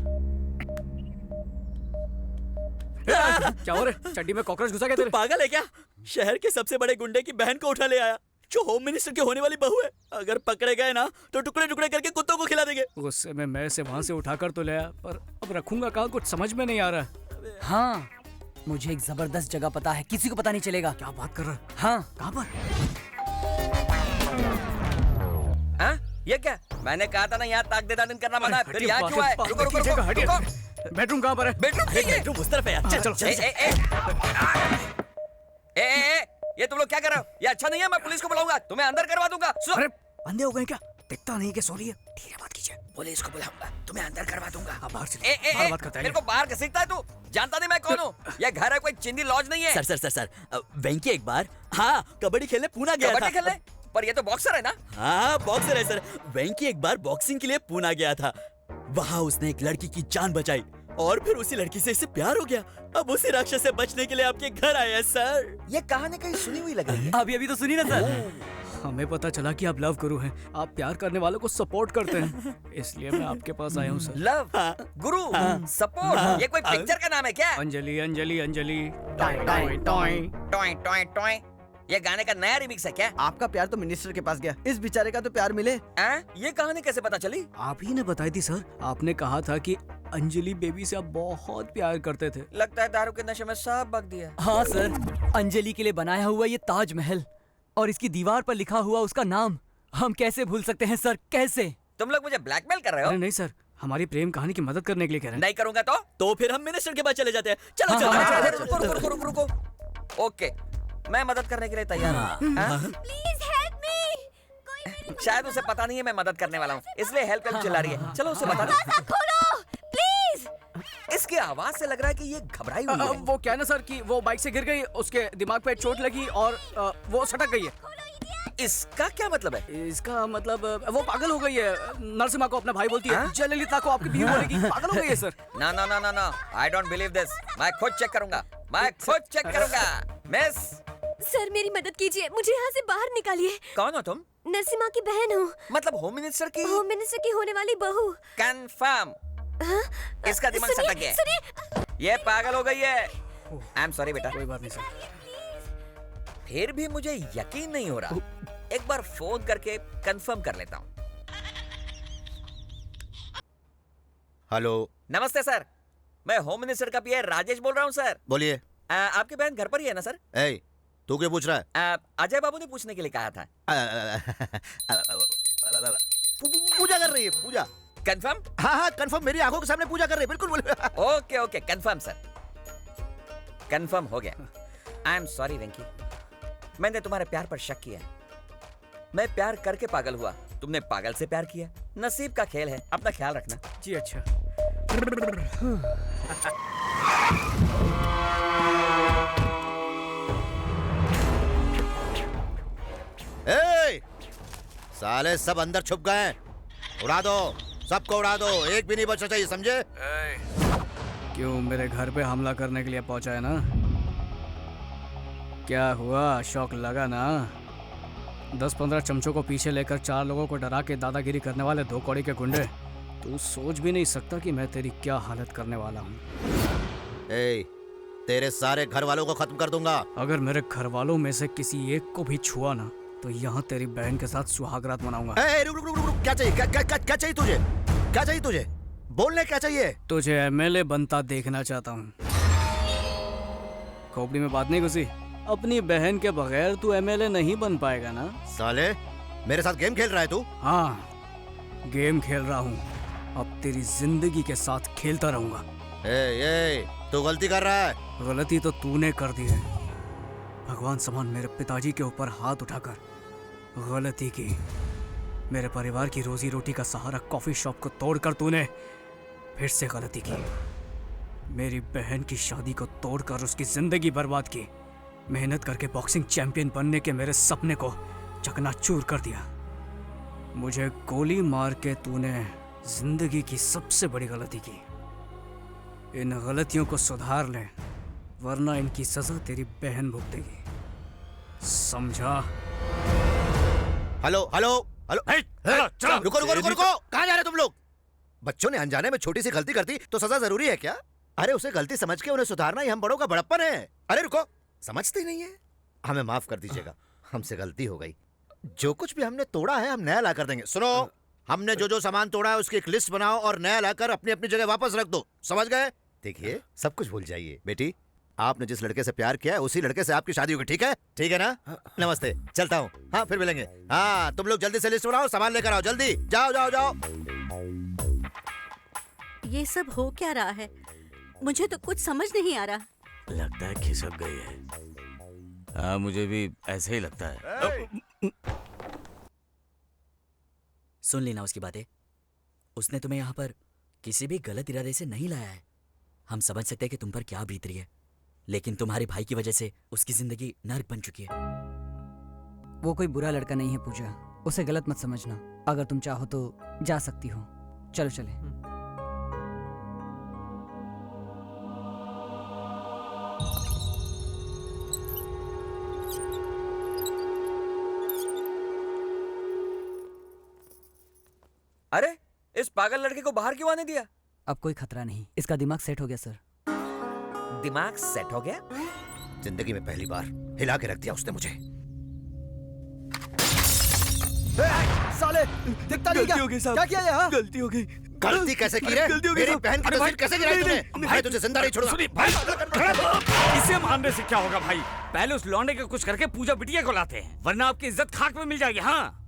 क्या हो रहा है? चड्डी में कॉकरोच घुसा गया तेरे? पागल है क्या? शहर के सबसे बड़े गुंडे की बहन को उठा ले आया, जो होम मिनिस्टर की होने वाली बहू है। अगर पकड़े गए ना तो टुकड़े टुकड़े करके कुत्तों को खिला देंगे। गुस्से में मैं से वहाँ से उठाकर तो लाया, पर अब रखूंगा कहाँ, कुछ समझ में नहीं आ रहा। हाँ, मुझे एक जबरदस्त जगह पता है, किसी को पता नहीं चलेगा। क्या बात कर रहा है? हाँ। कहाँ पर? हाँ? ये क्या? मैंने कहा था ना यहाँ ताक दे दान करना मना है। फिर यहाँ क्यों आए? रुको रुको रुको। बेडरूम कहाँ पर है? बेडरूम उस तरफ है यार। चलो चलो। ये तुम लोग क्या कर रहे हो? ये अच्छा नहीं है, मैं पुलिस को बुलाऊंगा, तुम्हें अंदर करवा दूंगा। अरे अंधे हो गए क्या? दिखता नहीं कि सो रही है। धीरे बात कीजिए। पुलिस को बुलाऊंगा, तुम्हें अंदर करवा दूंगा। बाहर से बात करता है। मेरे को बाहर घसीटता है तू? जानता नहीं मैं कौन हूँ? ये घर है, कोई चिंदी लॉज नहीं है। सर वेंकी एक बार कबड्डी खेलने पूना गया था। कबड्डी खेलने? पर ये तो बॉक्सर है ना? हाँ बॉक्सर है सर। वेंकी एक बार बॉक्सिंग के लिए पूना गया था। वहाँ उसने एक लड़की की जान बचाई और फिर उसी लड़की से इसे प्यार हो गया। अब उसी राक्षस से बचने के लिए आपके घर आया सर। ये कहानी कहीं सुनी हुई लग रही है। अभी तो सुनी ना सर। हमें पता चला कि आप लव गुरु हैं, आप प्यार करने वालों को सपोर्ट करते हैं, इसलिए मैं आपके पास आया हूँ सर। लव गुरु सपोर्ट, ये कोई पिक्चर का नाम है क्या? Anjali Anjali Anjali toy toy. ये गाने का नया रिमिक्स है क्या? आपका प्यार तो मिनिस्टर के पास गया, इस बेचारे का तो प्यार मिले। ये कहानी कैसे पता चली? आप ही ने बताई थी सर। आपने कहा था कि अंजलि बेबी से आप बहुत प्यार करते थे। लगता है दारू के नशे में सब बक दिया। हाँ सर, अंजलि के लिए बनाया हुआ ये ताजमहल और इसकी दीवार पर लिखा हुआ उसका नाम हम कैसे भूल सकते हैं सर, कैसे? तुम लोग मुझे ब्लैकमेल कर रहे हो? अरे नहीं सर, हमारी प्रेम कहानी की मदद करने के लिए कह रहे हैं। नहीं करूंगा तो फिर हम मिनिस्टर के पास चले जाते हैं। चलो चलो। रुको। ओके, मैं मदद करने के लिए तैयार हूँ। Please help me. शायद उसे पता नहीं है मैं मदद करने वाला हूँ, इसलिए हेल्प चिल्ला रही है। चलो उसे बता दो। खोलो प्लीज। इसकी आवाज से लग रहा है कि ये घबराई हुई है। वो क्या ना सर कि वो बाइक से गिर गई, उसके दिमाग पे चोट लगी और वो सटक गई है। इसका क्या मतलब है? इसका मतलब वो पागल हो गई है। नरसिम्हा को अपना भाई बोलती है, जयललिता को आपकी बीवी बोलेगी। पागल हो गई है सर। ना, आई डोंट बिलीव दिस। मैं खुद चेक करूंगा। मिस सर मेरी मदद कीजिए, मुझे यहाँ से बाहर निकालिए। कौन हो तुम? नरसिम्हा की बहन हूँ। मतलब होम मिनिस्टर की? होम मिनिस्टर की होने वाली बहू। कंफर्म। इसका दिमाग सटक गया है। ये पागल हो गई है। आई एम सॉरी बेटा। कोई बात नहीं सर। फिर भी मुझे यकीन नहीं हो रहा, एक बार फोन करके कंफर्म कर लेता हूँ। हेलो। नमस्ते सर, मैं होम मिनिस्टर का पीए राजेश बोल रहा हूँ सर। बोलिए। आपकी बहन घर पर ही है ना सर? ए, तू क्यों पूछ रहा है? अजय बाबू ने पूछने के लिए कहा था। पूजा कर रही है, पूजा। कंफर्म? हाँ कंफर्म, मेरी आंखों के सामने पूजा कर रही है, बिल्कुल। Okay okay confirm sir, confirm हो गया। आई एम सॉरी वेंकी, मैंने तुम्हारे प्यार पर शक किया। मैं प्यार करके पागल हुआ, तुमने पागल से प्यार किया। नसीब का खेल है, अपना ख्याल रखना। जी अच्छा। ए, साले सब अंदर छुप गए हैं, उड़ा दो, सबको उड़ा दो, एक भी नहीं बचना चाहिए, समझे? क्यों मेरे घर पे हमला करने के लिए पहुंचा है ना? क्या हुआ, शौक लगा ना? 10-15 चमचों को पीछे लेकर 4 लोगों को डरा के दादागिरी करने वाले 2 कौड़ी के गुंडे, तू सोच भी नहीं सकता कि मैं तेरी क्या हालत करने वाला हूँ। तेरे सारे घर वालों को खत्म कर दूंगा। अगर मेरे घर वालों में से किसी एक को भी छुआ ना, तो यहाँ तेरी बहन के साथ सुहागरात मनाऊंगा। रुक रुक रुक रुक, क्या चाहिए? क्या चाहिए तुझे? क्या चाहिए तुझे? बोलने क्या चाहिए? तुझे एमएलए बनता देखना चाहता हूँ। खोपड़ी में बात नहीं घुसी? अपनी बहन के बगैर तू एमएलए नहीं बन पाएगा ना? साले मेरे साथ गेम खेल रहा है तू? हाँ, गेम खेल रहा हूँ, अब तेरी जिंदगी के साथ खेलता रहूंगा। तू गलती कर रहा है। गलती तो तूने कर दी है। भगवान समान मेरे पिताजी के ऊपर हाथ उठाकर गलती की। मेरे परिवार की रोजी रोटी का सहारा कॉफी शॉप को तोड़कर तूने फिर से गलती की। मेरी बहन की शादी को तोड़कर उसकी जिंदगी बर्बाद की। मेहनत करके बॉक्सिंग चैंपियन बनने के मेरे सपने को चकनाचूर कर दिया। मुझे गोली मार के तूने जिंदगी की सबसे बड़ी गलती की। इन गलतियों को सुधार ले, वरना इनकी सजा तेरी बहन भुगतेगी, समझा? हेलो हेलो हेलो, रुको रुको रुको रुको, कहाँ जा रहे तुम लोग? बच्चों ने अनजाने में छोटी सी गलती कर दी तो सजा जरूरी है क्या? अरे उसे गलती समझ के उन्हें सुधारना ही हम बड़ों का बड़प्पन है। अरे रुको, समझते ही नहीं है। हमें माफ कर दीजिएगा, हमसे गलती हो गई। जो कुछ भी हमने तोड़ा है हम नया ला कर देंगे। सुनो, हमने जो जो सामान तोड़ा है उसकी एक लिस्ट बनाओ और नया लाकर अपनी अपनी जगह वापस रख दो, समझ गए? देखिए, सब कुछ भूल जाइए। बेटी, आपने जिस लड़के से प्यार किया है उसी लड़के से आपकी शादी होगी, ठीक है? ठीक है ना? नमस्ते, चलता हूँ। हाँ, फिर मिलेंगे। हाँ, तुम लोग जल्दी से लिस्ट बनाओ, सामान लेकर आओ, जल्दी जाओ जाओ जाओ। ये सब हो क्या रहा है? मुझे तो कुछ समझ नहीं आ रहा। लगता है खिसक गई है। हाँ, मुझे भी ऐसे ही लगता है। सुन लेना उसकी बातें। उसने तुम्हें यहाँ पर किसी भी गलत इरादे से नहीं लाया है। हम समझ सकते हैं कि तुम पर क्या बीत रही है, लेकिन तुम्हारे भाई की वजह से उसकी जिंदगी नर्क बन चुकी है। वो कोई बुरा लड़का नहीं है पूजा, उसे गलत मत समझना। अगर तुम चाहो तो जा सकती हो। चलो चले। अरे, इस पागल लड़के को बाहर क्यों आने दिया? अब कोई खतरा नहीं, इसका दिमाग सेट हो गया सर। दिमाग सेट हो गया? जिंदगी में पहली बार हिला के रख दिया उसने मुझे। साले, दिखता नहीं क्या? क्या किया यहाँ? गलती हो गई। गलती कैसे की रे? मेरी बहन की तस्वीर कैसे गिराई तूने? भाई तुझे जिंदा नहीं छोड़ूंगा। इसे मारने से क्या होगा भाई? पहले उस लौंडे का कुछ करके पूजा बिटिया को लाते हैं, वरना आपकी इज्जत खाक में मिल जाएगी। हाँ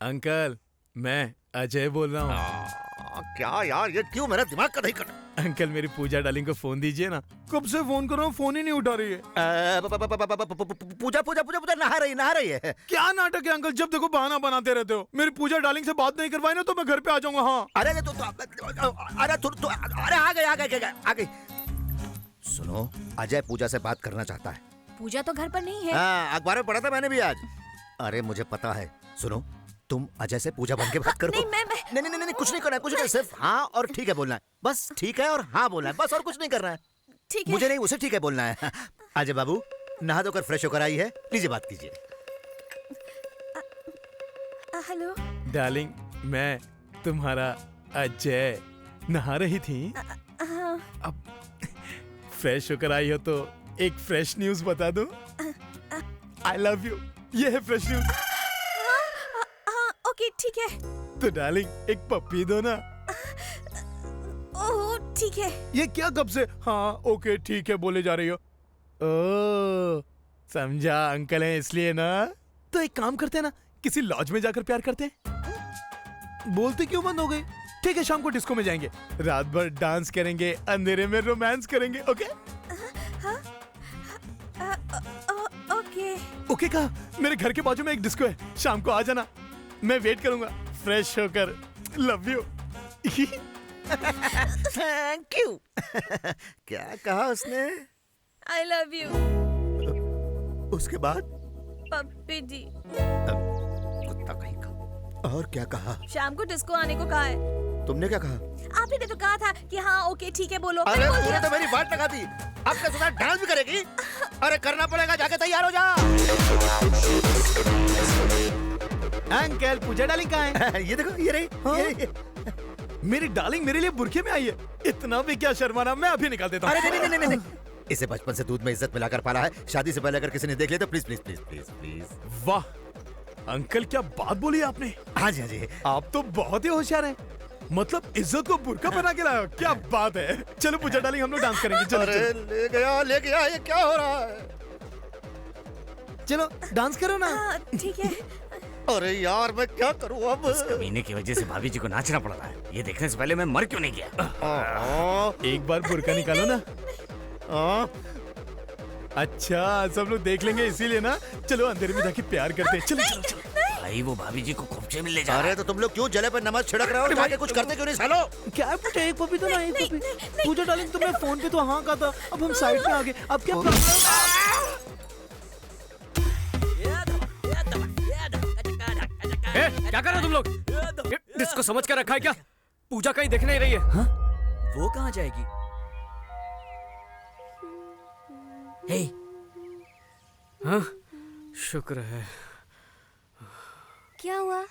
अंकल, मैं अजय बोल रहा हूँ। क्या यार, ये क्यों मेरा दिमाग का नहीं कर? अंकल, मेरी पूजा डार्लिंग को फोन दीजिए ना। कब से फोन कर रहा हूँ, फोन ही नहीं उठा रही है। पूजा पूजा पूजा पूजा नहा रही है। क्या नाटक है अंकल? जब देखो बहाना बनाते रहते हो। मेरी पूजा डार्लिंग से बात नहीं करवाई ना तो मैं घर पे आ जाऊंगा। हाँ, अरे अरे आ गई। सुनो, अजय पूजा से बात करना चाहता है। पूजा तो घर पर नहीं है। हाँ, अखबार में पढ़ा था मैंने भी आज। अरे मुझे पता है। सुनो, तुम अजय से पूजा बन के बात करो। नहीं, कुछ नहीं करना है, कुछ नहीं, सिर्फ हाँ और ठीक है बोलना है। बस ठीक है और हाँ बोलना है, बस, और कुछ नहीं करना है। ठीक है। मुझे नहीं, उसे ठीक है बोलना है। अजय बाबू नहा धोकर फ्रेश होकर आई है, लीजिए बात कीजिए। हेलो डार्लिंग, मैं तुम्हारा अजय। नहा रही थी? हाँ। अब फ्रेश होकर आई हो तो एक फ्रेश न्यूज बता दो। आई लव यू, ये है फ्रेश न्यूज। हाँ ओके ठीक है। तो डार्लिंग एक पप्पी दो ना। ओह ठीक है। ये क्या कब से हाँ ओके ठीक है बोले जा रही हो? ओ समझा, अंकल हैं इसलिए ना। तो एक काम करते हैं ना, किसी लॉज में जाकर प्यार करते हैं। बोलते क्यों बंद हो गई? ठीक है, शाम को डिस्को में जाएंगे, रात भर डांस करेंगे, अंधेरे में रोमांस करेंगे। ओके ओके ओके कहा। मेरे घर के बाजू में एक डिस्को है, शाम को आ जाना, मैं वेट करूंगा फ्रेश होकर। Love you. Thank you. क्या कहा उसने? I love you. उसके बाद पप्पी जी। कुत्ता कहीं का। और क्या कहा? शाम को डिस्को आने को कहा है। तुमने क्या कहा? आपने तो कहा था कि हाँ ओके ठीक है बोलो। अरे तूने तो मेरी बात लगा दी। अब के साथ डांस भी करेगी? अरे करना पड़ेगा, जाके तैयार हो जा। अंकल पूजा डार्लिंग कहाँ है? ये देखो, ये रही। हाँ? ये रही। मेरी डार्लिंग मेरे लिए बुरखे में आई है। इतना भी क्या शर्माना, मैं अभी निकाल देता हूँ। अरे नहीं नहीं नहीं नहीं। इसे बचपन से दूध में इज्जत मिलाकर पाला है। शादी से पहले अगर किसी ने देख लिया तो please please please please please. वाह अंकल, क्या बात बोली आपने। हाँ जी हाँ जी। आप तो बहुत ही होशियार हैं। मतलब इज्जत को बुरका पहना के लाए हो, क्या बात है। चलो पूजा डार्लिंग, हम लोग डांस करेंगे। चलो अरे चलो। ले गया, ये क्या हो रहा है? चलो डांस करो ना। ठीक है। अरे यार मैं क्या करूँ अब? इस कमीने की वजह से भाभी जी को नाचना पड़ रहा है। ये देखने से पहले मैं मर क्यों नहीं गया? एक बार बुरका निकालो ना। अच्छा सब लोग देख लेंगे इसीलिए ना। चलो अंधेरे में जाके प्यार करते हैं। चलो चलो चलो। भाई वो भाभी जी को खोपचे में ले जा। अरे तो तुम लोग क्यों जले पर नमक छिड़क रहे हो? जाके कुछ करते क्यों नहीं सालो? क्या है बेटा, एक पपी तो ना, एक पपी। पूजा डार्लिंग तुमने फोन पे तो हाँ कहा था, अब हम साइड में आ गए। अब क्या क्या कर रहे हो तुम लोग? डिस्को समझ कर रखा है क्या? पूजा कहीं दिख नहीं रही है। हाँ? वो कहाँ जाएगी? हे हाँ? शुक्र है। क्या हुआ?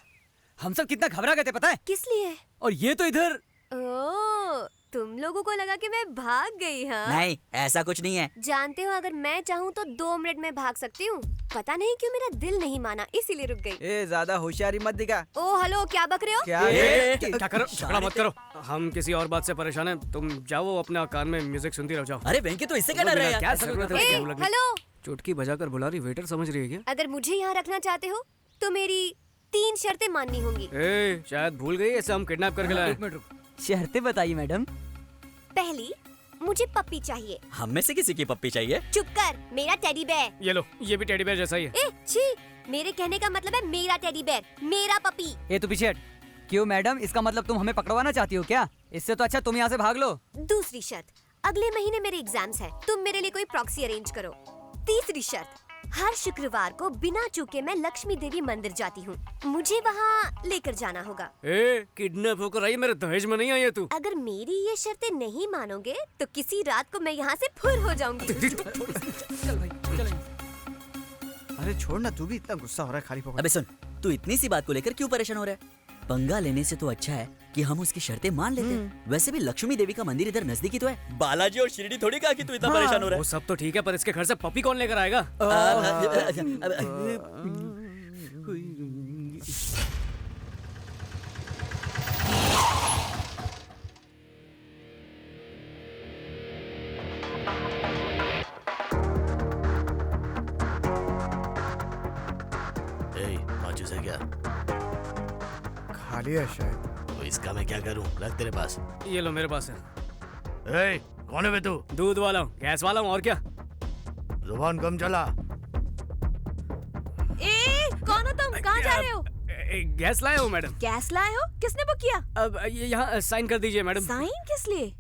हम सब कितना घबरा गए थे पता है? किस लिए? और ये तो इधर। ओह, तुम लोगों को लगा कि मैं भाग गई। हाँ नहीं, ऐसा कुछ नहीं है। जानते हो अगर मैं चाहूँ तो 2 मिनट में भाग सकती हूँ। पता नहीं क्यों मेरा दिल नहीं माना, इसीलिए रुक गई। ए ज्यादा होशियारी मत दिखा। ओ हेलो, क्या बक रहे हो? क्या करो, झगड़ा मत करो। हम किसी और बात से परेशान हैं। तुम जाओ अपने कान में म्यूजिक सुनती रहो, जाओ। अरे वेंकी तो इससे क्या डर रहा है? क्या जरूरत है? हेलो, चुटकी बजाकर बुला रही, वेटर समझ रही है क्या? अगर मुझे यहाँ रखना चाहते हो तो मेरी 3 शर्तें माननी होंगी। शायद भूल गई, ऐसे हम किडनैप करके लाए। एक मिनट रुको, शर्तें बताइए मैडम। पहली, मुझे पप्पी चाहिए। हम में से किसी की पप्पी चाहिए? चुप कर, मेरा टेडी बेयर। ये लो, ये भी टेडी बेयर जैसा ही है। ए छी, मेरे कहने का मतलब है मेरा टेडी बेयर, मेरा पपी। ए तू पीछे हट। क्यों मैडम, इसका मतलब तुम हमें पकड़वाना चाहती हो क्या? इससे तो अच्छा तुम यहाँ से भाग लो। दूसरी शर्त, अगले महीने मेरे एग्जाम्स है, तुम मेरे लिए कोई प्रॉक्सी अरेंज करो। तीसरी शर्त, हर शुक्रवार को बिना चूके मैं लक्ष्मी देवी मंदिर जाती हूँ, मुझे वहाँ लेकर जाना होगा। किडनैप होकर आई, मेरे दहेज में नहीं आई है तू। अगर मेरी ये शर्तें नहीं मानोगे तो किसी रात को मैं यहाँ से फुर हो जाऊंगी। अरे छोड़ ना, तू भी इतना गुस्सा हो रहा है खाली पकड़। अबे सुन, तू इतनी सी बात को लेकर क्यों परेशान हो रहा है? पंगा लेने से तो अच्छा है कि हम उसकी शर्तें मान लेते हैं। वैसे भी लक्ष्मी देवी का मंदिर इधर नजदीकी तो है। बालाजी और शिरडी थोड़ी कहा कि तू इतना परेशान हो रहा है। वो सब तो ठीक है, पर इसके घर से पपी कौन लेकर आएगा? माचिस है क्या? खाली है शायद। तो इसका मैं क्या करूं? रख तेरे पास। ये लो, मेरे पास है। कौन है बे तू? दूध वाला हूँ, गैस वाला हूँ, और क्या? जुबान कम चला। कौन हो तुम? कहाँ जा रहे हो? गैस लाया हूँ मैडम। गैस लाए हो? किसने बुक किया? अब ये यहाँ साइन कर दीजिए मैडम। साइन किस लिए?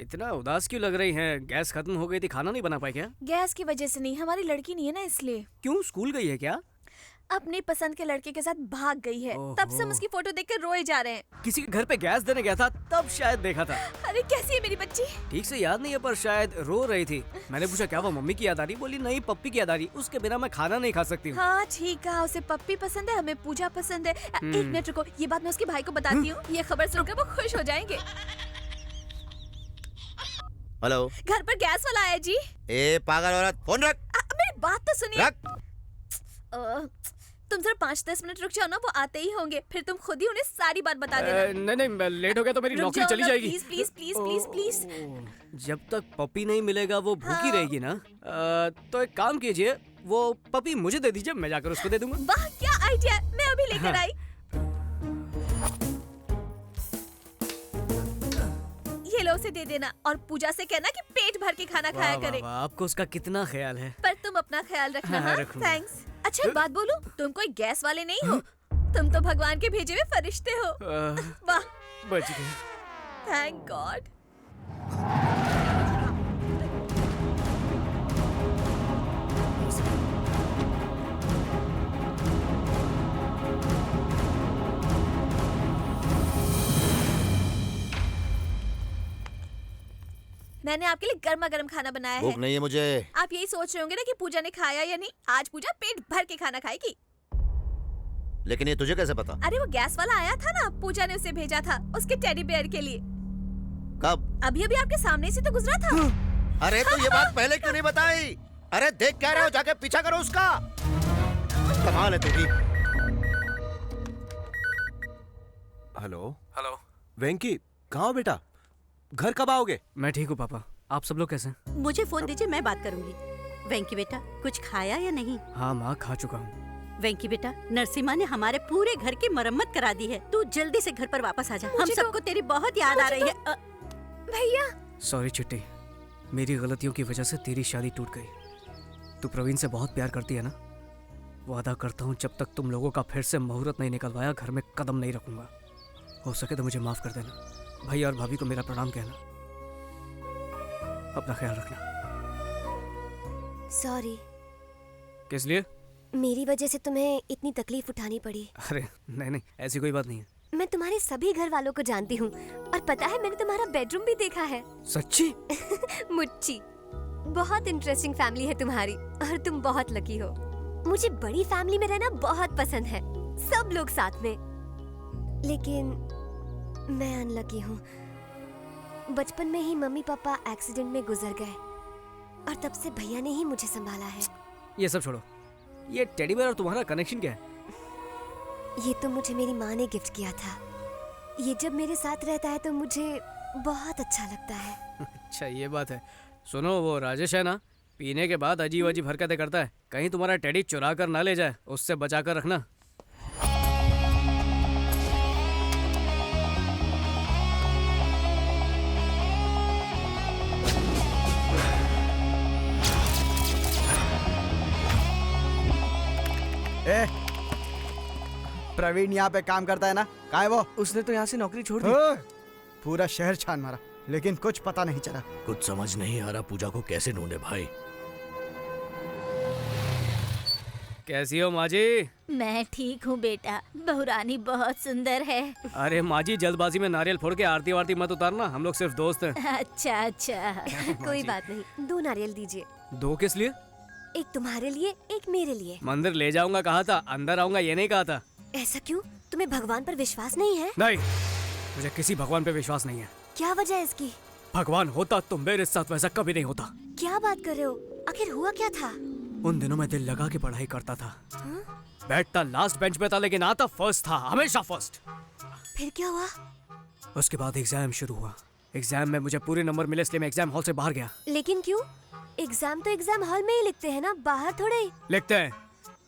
इतना उदास क्यों लग रही हैं? गैस खत्म हो गई थी, खाना नहीं बना पाई क्या? गैस की वजह से नहीं, हमारी लड़की नहीं है ना इसलिए। क्यों, स्कूल गई है क्या? अपनी पसंद के लड़के के साथ भाग गई है। तब से हम उसकी फोटो देखकर रोए जा रहे हैं। किसी के घर पे गैस देने गया था तब शायद देखा था। अरे कैसी है मेरी बच्ची? ठीक से याद नहीं है पर शायद रो रही थी। मैंने पूछा क्या वो मम्मी की याद आ रही? बोली नहीं पप्पी की याद आ रही, उसके बिना मैं खाना नहीं खा सकती हूँ। हाँ ठीक है, उसे पप्पी पसंद है, हमें पूजा पसंद है। एक मिनट रुको, ये बात मैं उसके भाई को बताती हूँ। ये खबर सुनकर वो खुश हो जाएंगे। हेलो, घर पर गैस वाला आया जी। ए पागल औरत, फोन रख। मेरी बात तो सुनिए। रख। तुम जरा 5-10 मिनट रुक जाओ ना, वो आते ही होंगे, फिर तुम खुद ही उन्हें सारी बात बता देना। नहीं लेट हो गया तो मेरी नौकरी चली जाएगी। Please please please please please. जब तक पपी नहीं मिलेगा वो भूखी रहेगी ना। तो एक काम कीजिए, वो पपी मुझे दे दीजिए, मैं जाकर उसको दे दूंगा। वाह क्या आइडिया, मैं अभी लेकर आई। ये लो, उसे दे देना और पूजा से कहना कि पेट भर के खाना खाया करे। आपको उसका कितना ख्याल है। पर तुम अपना ख्याल रखना। हाँ, हाँ, थैंक्स। अच्छा एक बात बोलूं, तुम कोई गैस वाले नहीं हो, तुम तो भगवान के भेजे हुए फरिश्ते हो। वाह, बच गए। Thank God. मैंने आपके लिए गर्मा गर्म खाना बनाया है। भूख नहीं है मुझे। आप यही सोच रहे होंगे ना कि पूजा ने खाया या नहीं। आज पूजा पेट भर के खाना खाएगी। लेकिन ये तुझे कैसे पता? अरे वो गैस वाला आया था ना, पूजा ने उसे भेजा था उसके टेडी बेयर के लिए। कब? अभी अभी आपके सामने से तो गुजरा था। अरे तो ये बात पहले क्यों नहीं बताई? अरे देख क्या रहे हो, जाके पीछा करो उसका। कमाल है तेरी। हेलो हेलो वेंकी, कहाँ हो बेटा? घर कब आओगे? मैं ठीक हूँ पापा, आप सब लोग कैसे हैं? मुझे फोन दीजिए, मैं बात करूंगी। वेंकी बेटा, कुछ खाया या नहीं? हाँ माँ, खा चुका हूँ। वेंकी बेटा, नरसिम्हा ने हमारे पूरे घर की मरम्मत करा दी है। तू जल्दी से घर पर वापस आ जा। हम सबको तेरी बहुत याद आ रही है। भैया सॉरी चिट्टी, मेरी गलतियों की वजह से तेरी शादी टूट गई। तू प्रवीण से बहुत प्यार करती है ना? वादा करता हूँ जब तक तुम लोगों का फिर से मुहूर्त नहीं निकलवाया घर में कदम नहीं रखूंगा। हो सके तो मुझे माफ कर देना। भैया और भाभी को मेरा प्रणाम कहना। अपना ख्याल रखना। सॉरी। किस लिए? मेरी वजह से तुम्हें इतनी तकलीफ उठानी पड़ी। अरे नहीं, ऐसी कोई बात नहीं है। मैं तुम्हारे सभी घर वालों को जानती हूँ और पता है मैंने तुम्हारा बेडरूम भी देखा है। सच्ची? मुच्ची, बहुत इंटरेस्टिंग फैमिली है तुम्हारी और तुम बहुत लकी हो। मुझे बड़ी फैमिली में रहना बहुत पसंद है, सब लोग साथ में। लेकिन मैं अनलकी हूँ। बचपन में ही मम्मी पापा एक्सीडेंट में गुजर गए और तब से भैया ने ही मुझे संभाला है। ये सब छोड़ो, ये टेडी बेयर और तुम्हारा कनेक्शन क्या है? ये तो मुझे मेरी माँ ने गिफ्ट किया था। ये जब मेरे साथ रहता है तो मुझे बहुत अच्छा लगता है। अच्छा ये बात है। सुनो, वो राजेश है ना, पीने के बाद अजीब अजीब हरकतें करता है। कहीं तुम्हारा टेडी चुरा कर ना ले जाए, उससे बचा कर रखना। प्रवीण यहाँ पे काम करता है ना? कहाँ है वो? उसने तो यहाँ से नौकरी छोड़ दी। पूरा शहर छान मारा लेकिन कुछ पता नहीं चला। कुछ समझ नहीं आ रहा पूजा को कैसे ढूंढे भाई। कैसी हो माँ जी? मैं ठीक हूँ बेटा, बहुरानी बहुत सुंदर है। अरे माँ जी, जल्दबाजी में नारियल फोड़ के आरती वारती मत उतारना, हम लोग सिर्फ दोस्त हैं। अच्छा अच्छा। कोई बात नहीं, 2 नारियल दीजिए। 2 किस लिए? एक तुम्हारे लिए, एक मेरे लिए। मंदिर ले जाऊंगा कहा था, अंदर आऊंगा ये नहीं कहा था। ऐसा क्यों? तुम्हें भगवान पर विश्वास नहीं है? नहीं, मुझे किसी भगवान पे विश्वास नहीं है। क्या वजह है इसकी? भगवान होता तो मेरे साथ वैसा कभी नहीं होता। क्या बात कर रहे हो? आखिर हुआ क्या था? उन दिनों मैं दिल लगा के पढ़ाई करता था। बैठता लास्ट बेंच पे था लेकिन आता फर्स्ट था, हमेशा फर्स्ट। फिर क्या हुआ? उसके बाद एग्जाम शुरू हुआ। एग्जाम में मुझे पूरे नंबर मिले इसलिए मैं एग्जाम हॉल से बाहर गया। लेकिन क्यों? एग्जाम तो एग्जाम हॉल में ही लिखते हैं ना, बाहर थोड़े ही। लिखते हैं।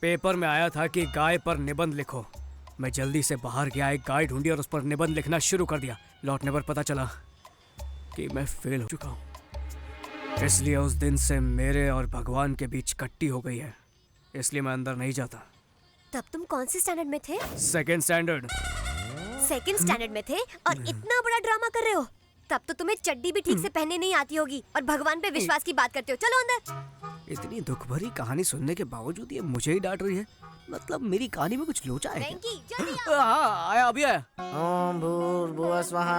पेपर में आया था कि गाय पर निबंध लिखो। मैं जल्दी से बाहर गया, एक गाय ढूंढी और उस पर निबंध लिखना शुरू कर दिया। लौटने पर पता चला कि मैं फेल हो चुका हूँ। इसलिए उस दिन से मेरे और भगवान के बीच कट्टी हो गई है, इसलिए मैं अंदर नहीं जाता। तब तुम कौन से स्टैंडर्ड में थे? 2nd standard. 2nd स्टैंडर्ड में थे और इतना बड़ा ड्रामा कर रहे हो? तब तो तुम्हें चड्डी भी ठीक से पहनने नहीं आती होगी और भगवान पे विश्वास की बात करते हो। चलो अंदर। इतनी दुख भरी कहानी सुनने के बावजूद ये मुझे ही डांट रही है। मतलब मेरी कहानी में कुछ लोचा है वेंकी, जल्दी क्या? हाँ आया अभी आया। ओम भूर्भुवस्वः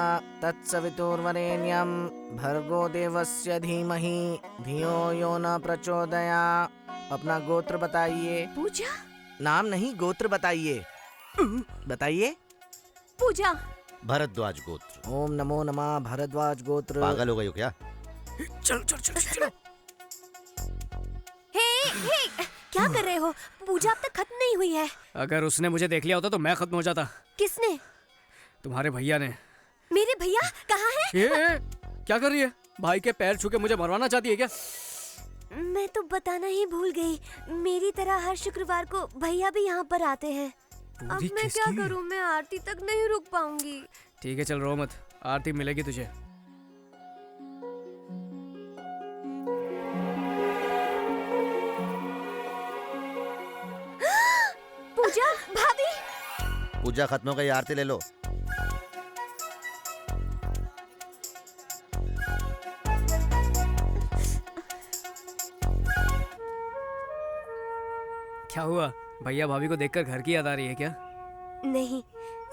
तत्सवितुर्वरेण्यं भर्गो देवस्य धीमहि धियो यो न प्रचोदयात्। अपना गोत्र बताइए। पूजा। नाम नहीं, गोत्र बताइए। बताइए। पूजा। भरद्वाज गोत्र। ओम नमो नमः भरद्वाज गोत्र। पागल हो गई हो क्या? चलो चलो चलो चलो। हे, क्या कर रहे हो? पूजा अब तक खत्म नहीं हुई है। अगर उसने मुझे देख लिया होता तो मैं खत्म हो जाता। किसने? तुम्हारे भैया ने। मेरे भैया कहाँ है? ये क्या कर रही है? भाई के पैर छू के मुझे मरवाना चाहती है क्या? मैं तो बताना ही भूल गई। मेरी तरह हर शुक्रवार को भैया भी यहाँ पर आते हैं। अब मैं क्या करूँ? मैं आरती तक नहीं रुक पाऊंगी। ठीक है चल रो मत, आरती मिलेगी तुझे। पूजा भाभी। पूजा खत्म हो गई, आरती ले लो। क्या हुआ? भैया भाभी को देखकर घर की याद आ रही है क्या? नहीं,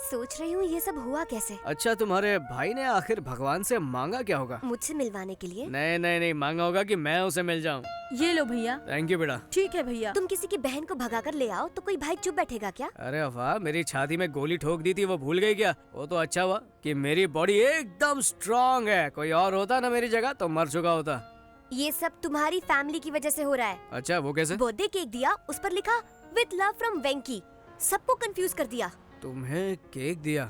सोच रही हूँ ये सब हुआ कैसे। अच्छा तुम्हारे भाई ने आखिर भगवान से मांगा क्या होगा? मुझसे मिलवाने के लिए। नहीं नहीं नहीं, मांगा होगा कि मैं उसे मिल जाऊँ। ये लो भैया। थैंक यू बेटा। ठीक है भैया। तुम किसी की बहन को भगा कर ले आओ तो कोई भाई चुप बैठेगा क्या? अरे वाह, मेरी छाती में गोली ठोक दी थी वो भूल गई क्या? वो तो अच्छा हुआ कि मेरी बॉडी एकदम स्ट्रांग है। कोई और होता ना मेरी जगह तो मर चुका होता। ये सब तुम्हारी फैमिली की वजह से हो रहा है। अच्छा वो कैसे? बर्थडे केक दिया, उस पर लिखा विद लव फ्रॉम वेंकी। सबको कंफ्यूज कर दिया। तुम्हें केक दिया,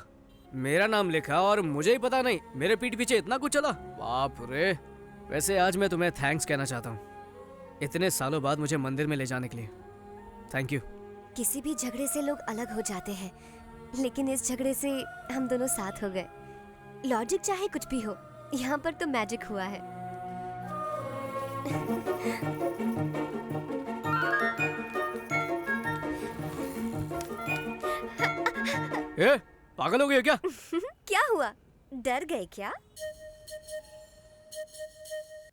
मेरा नाम लिखा और मुझे ही पता नहीं। मेरे पीठ पीछे इतना कुछ चला, बाप रे। वैसे आज मैं तुम्हें थैंक्स कहना चाहता हूँ, इतने सालों बाद मुझे मंदिर में ले जाने के लिए। Thank you. किसी भी झगड़े से लोग अलग हो जाते हैं, लेकिन इस झगड़े से हम दोनों साथ हो गए। लॉजिक चाहे कुछ भी हो, यहाँ पर तो मैजिक हुआ है। ए, पागल हो गए क्या? क्या हुआ? डर गए क्या?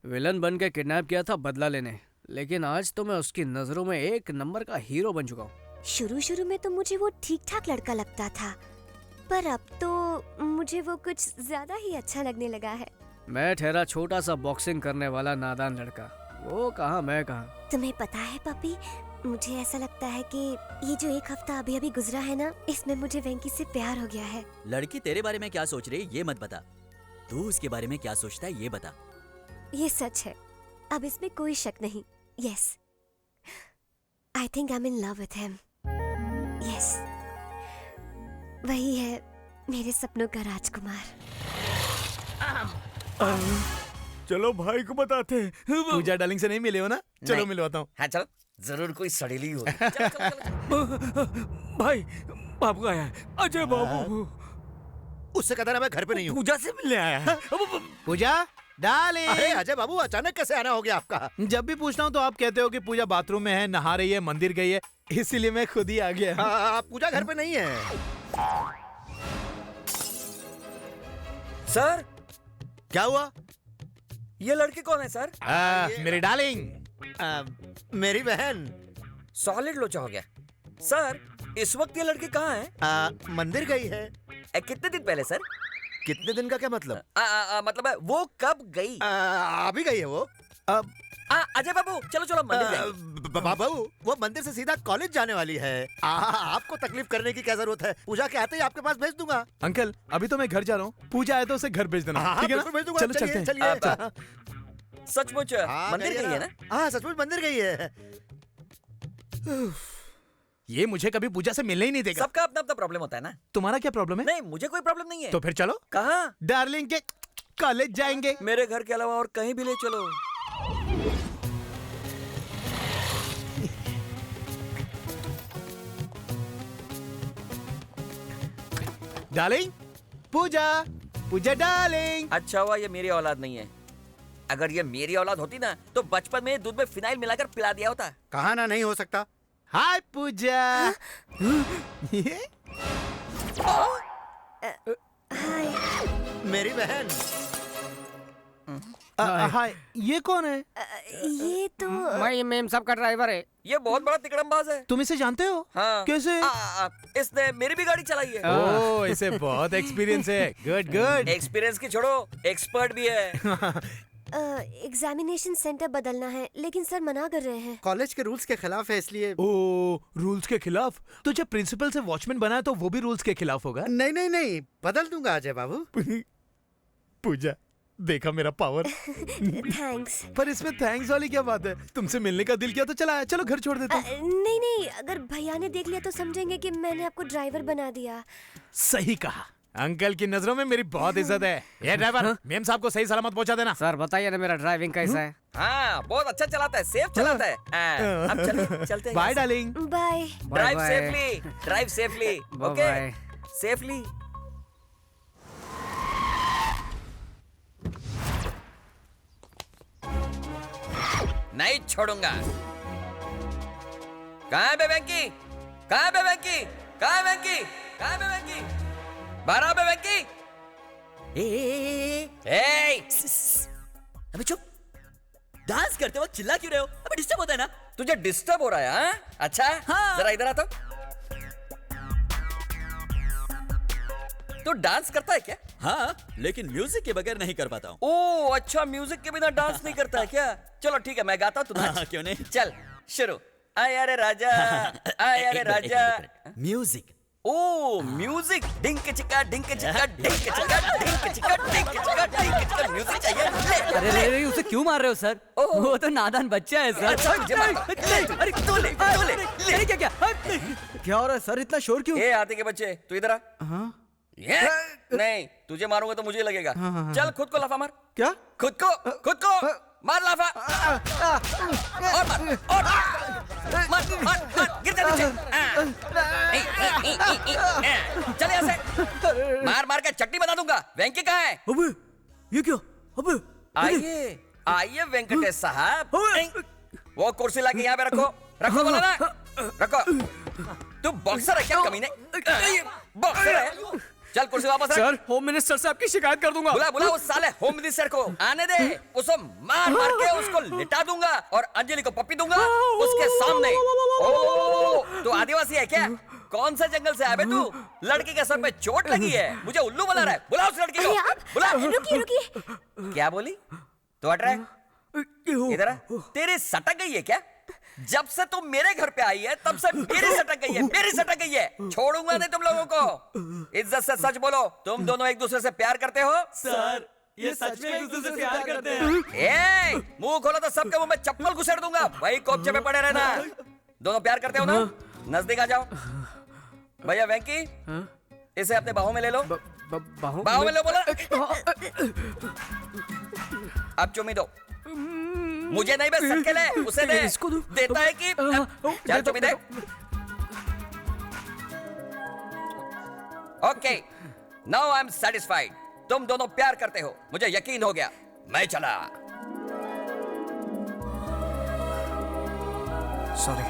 विलन बन के किडनैप किया था बदला लेने, लेकिन आज तो मैं उसकी नजरों में एक नंबर का हीरो बन चुका हूँ। शुरू शुरू में तो मुझे वो ठीक ठाक लड़का लगता था, पर अब तो मुझे वो कुछ ज्यादा ही अच्छा लगने लगा है। मैं ठहरा छोटा सा बॉक्सिंग करने वाला नादान लड़का, वो कहाँ मैं कहाँ। तुम्हें पता है पपी, मुझे ऐसा लगता है कि ये जो एक हफ्ता अभी अभी गुजरा है ना, इसमें मुझे वेंकी से प्यार हो गया है। लड़की तेरे बारे में क्या सोच रही है ये मत बता, तू उसके बारे में क्या सोचता है ये बता। ये सच है, अब इसमें कोई शक नहीं। Yes, I think I am in love with him. Yes, वही है मेरे सपनों का राजकुमार। चलो भाई को बताते हैं। पूजा डार्लिंग से नहीं मिले हो ना? चलो नहीं। मिलवाता हूँ। हाँ चलो, जरूर कोई सड़ेली होगी। भाई बाबू आया है, अजय बाबू। उससे कहता ना मैं घर पे नहीं हूँ। पूजा से मिलने आया है। पूजा डार्लिंग। अरे अजय बाबू, अचानक कैसे आना हो गया आपका? जब भी पूछता हूँ तो आप कहते हो कि पूजा बाथरूम में है, नहा रही है, मंदिर गई है, इसीलिए मैं खुद ही आ गया। पूजा घर पे नहीं है। सर क्या हुआ? ये लड़की कौन है सर? मेरी डार्लिंग, मेरी बहन। सॉलिड लोचा हो गया। सर इस वक्त ये लड़की कहाँ है? मंदिर गई है। कितने दिन पहले सर? कितने दिन का क्या मतलब? मतलब है वो कब गई? अभी गई है वो। अजय बाबू चलो चलो मंदिर जाएंगे। बाबू वो मंदिर से सीधा कॉलेज जाने वाली है। आपको तकलीफ करने की क्या जरूरत है? पूजा के आते ही आपके पास भेज दूंगा। अंकल अभी तो मैं घर जा रहा हूँ, पूजा आए तो उसे घर भेज देना, ठीक है ना? भेज दूंगा। चलो चलते हैं। चलिए। सचमुच मंदिर गई है ना? हाँ सचमुच मंदिर गई है। ये मुझे कभी पूजा से मिलने ही नहीं देगा। सबका अपना अपना प्रॉब्लम होता है ना। तुम्हारा क्या प्रॉब्लम है? नहीं मुझे कोई प्रॉब्लम नहीं है। तो फिर चलो। कहाँ? डार्लिंग के कॉलेज जाएंगे। मेरे घर के अलावा और कहीं भी ले चलो। डार्लिंग, पूजा, पूजा डार्लिंग। अच्छा हुआ ये मेरी औलाद नहीं है। अगर ये मेरी औलाद होती ना तो बचपन में दूध में फिनाइल मिलाकर पिला दिया होता। कहा ना नहीं हो सकता। हाय पूजा। मेरी बहन। हाय, ये कौन है? ये तो भाई मेम साहब का ड्राइवर है। ये बहुत बड़ा तिकड़मबाज है। तुम इसे जानते हो? हाँ। कैसे? इसने मेरी भी गाड़ी चलाई है। ओह, इसे बहुत एक्सपीरियंस है। Good good. एक्सपीरियंस की छोड़ो, एक्सपर्ट भी है। एग्जामिनेशन सेंटर बदलना है, लेकिन सर मना कर रहे हैं। कॉलेज के रूल्स के खिलाफ है, इसलिए। ओह, रूल्स के खिलाफ? तो जब प्रिंसिपल से वॉचमैन बना है तो वो भी रूल्स के खिलाफ होगा? नहीं नहीं नहीं, बदल दूंगा अजय बाबू। पूजा, देखा मेरा पावर। थैंक्स। पर इसमें थैंक्स वाली क्या बात है? तुमसे मिलने का दिल किया तो चला, चलो घर छोड़ देते हैं। नहीं नहीं, अगर भैया ने देख लिया तो समझेंगे कि मैंने आपको ड्राइवर बना दिया। सही कहा। अंकल की नजरों में मेरी बहुत इज्जत है। ये ड्राइवर, मेम साहब को सही सलामत पहुंचा देना। सर बताइए ना मेरा ड्राइविंग कैसा है? हाँ, बहुत अच्छा चलाता है, सेफ चलाता है। अब चलते हैं। Bye darling. Bye. Drive safely, drive safely. Okay, safely. नहीं छोड़ूंगा। कहाँ है बे वेंकी? कहाँ है बे वेंकी? कहाँ है वेंकी? कहाँ है बे वेंकी? बाहर आ बे वेंकी। अबे चुप। डांस करते वक्त चिल्ला क्यों रहे हो? अबे डिस्टर्ब होता है ना। तुझे डिस्टर्ब हो रहा है? हाँ? अच्छा, जरा इधर आ तो। तू डांस करता है क्या? हाँ, लेकिन म्यूजिक के बगैर नहीं कर पाता हूँ। ओह अच्छा, म्यूजिक के बिना डांस नहीं करता है क्या? चलो ठीक है, मैं गाता हूँ, तू नाच। क्यों नहीं? चल शुरू। आया रे राजा, आया रे राजा। म्यूजिक। Oh music. डिंक चिका, डिंक चिका, डिंक चिका, डिंक चिका, डिंक चिका, डिंक चिका। म्यूजिक चाहिए? ले। अरे उसे क्यों मार रहे हो सर? वो तो नादान बच्चा है सर। अरे तू ले, तू ले, ले। क्या क्या हो रहा है सर? इतना शोर क्यों? ए हाथी के बच्चे, तू इधर आ। ये नहीं, तुझे मारूंगा तो मुझे लगेगा। चल खुद को लाफा मार। क्या? खुद को मार लाफा। और मार, गिर जा नीचे। चल यहाँ से। मार के चटनी बना दूंगा। वेंकी कहाँ है? अबे ये क्या? अबे आइए वेंकटेश साहब। वो कुर्सी लाके यहाँ पे रखो बोला ना। रखो। तू बॉक्सर है क्या कमीने? बॉक्सर है? चल कुर्सी वापस रख। सर, होम मिनिस्टर से आपकी शिकायत कर दूंगा। बुला उस साले होम मिनिस्टर को। आने दे। उसको मार के उसको लिटा दूंगा और अंजलि को पप्पी दूंगा उसके सामने। ओह, तू आदिवासी है क्या? कौन सा जंगल से आया बे तू? लड़की के सर पे चोट लगी है, मुझे उल्लू बना रहा है। बुला उस लड़की को। बुला। रुकिए। क्या बोली? तो हट रहा है? इधर आ। तेरी सटक गई है क्या? जब से तुम मेरे घर पे आई है तब से मेरी सटक गई है, मेरी सटक गई है। छोड़ूंगा नहीं तुम लोगों को। इज्जत से सच बोलो, तुम दोनों एक दूसरे से प्यार करते हो? सर, ये सच में एक दूसरे से प्यार करते हैं। मुंह खोलो तो सबके मुंह में चप्पल घुसेड़ दूंगा। वही कोपचे पे पड़े रहना। दोनों प्यार करते हो ना? नजदीक आ जाओ। भैया वेंकी, इसे अपने बाहों में ले लो। बाहों में लो बोला। अब चुम्मी दो। मुझे नहीं, बस सबके ले। उसे दे। इसको दो। देता है कि चल चुम्मी दे। Okay, now I am satisfied. तुम दोनों प्यार करते हो, मुझे यकीन हो गया। मैं चला। सॉरी।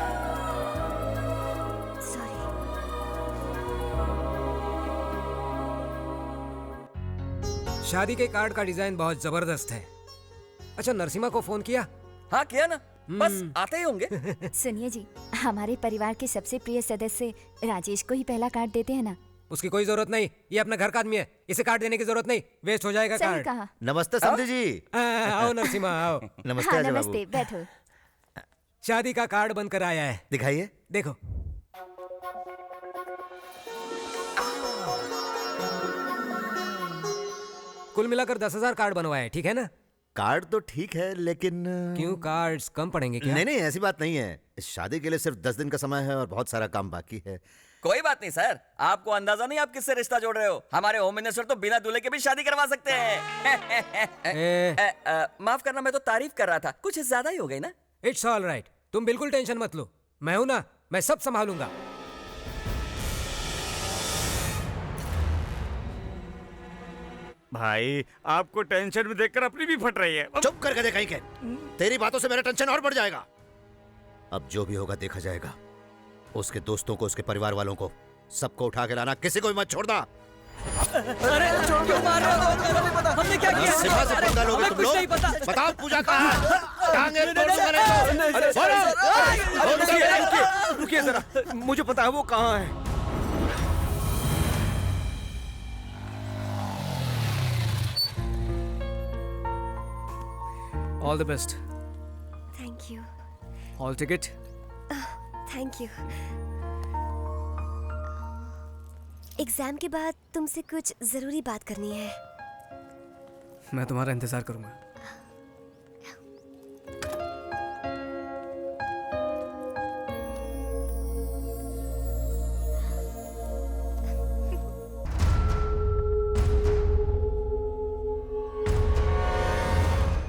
शादी के कार्ड का डिजाइन बहुत जबरदस्त है। अच्छा, नरसिम्हा को फोन किया? हाँ किया ना, बस आते ही होंगे। सुनिए जी, हमारे परिवार के सबसे प्रिय सदस्य राजेश को ही पहला कार्ड देते हैं ना। उसकी कोई जरूरत नहीं, ये अपना घर का आदमी है, इसे कार्ड देने की जरूरत नहीं, वेस्ट हो जाएगा सही कार्ड। कहा। नमस्ते समधी जी। आओ नरसिम्हा आओ। नमस्ते अजय बाबू। नमस्ते, बैठो। शादी का कार्ड बनकर आया है, दिखाइए। देखो। कुल मिलाकर 10,000 कार्ड बनवाए, ठीक है ना? कार्ड तो ठीक है, लेकिन क्यों, कार्ड्स कम पड़ेंगे क्या? नहीं ऐसी बात नहीं है। शादी के लिए सिर्फ 10 दिन का समय है और बहुत सारा काम बाकी है। कोई बात नहीं सर, आपको अंदाजा नहीं आप किससे रिश्ता जोड़ रहे हो। हमारे होम मिनिस्टर तो बिना दूल्हे के भी शादी करवा सकते हैं। माफ करना, मैं तो तारीफ कर रहा था, कुछ ज्यादा ही हो गई ना। इट्स ऑल राइट, तुम बिल्कुल टेंशन मत लो, मैं हूं ना, मैं सब संभालूंगा। भाई आपको टेंशन में देखकर अपनी भी फट रही है। चुप करके देखा ही के। तेरी बातों से मेरा टेंशन और बढ़ जाएगा। अब जो भी होगा देखा जाएगा। उसके दोस्तों को, उसके परिवार वालों को, सबको उठा के लाना, किसी को भी मत छोड़ना। अरे क्यों मार रहे हो? हमने क्या किया? सिम्हा से पंगा लोगे तुम लोग? बताओ पूजा कहाँ है? टांगे तोड़ूंगा नहीं तो। रुकिए जरा, मुझे पता है वो कहाँ है। All the best. Thank you. Hall ticket. Thank you. Exam के बाद तुमसे कुछ जरूरी बात करनी है। मैं तुम्हारा इंतजार करूंगा।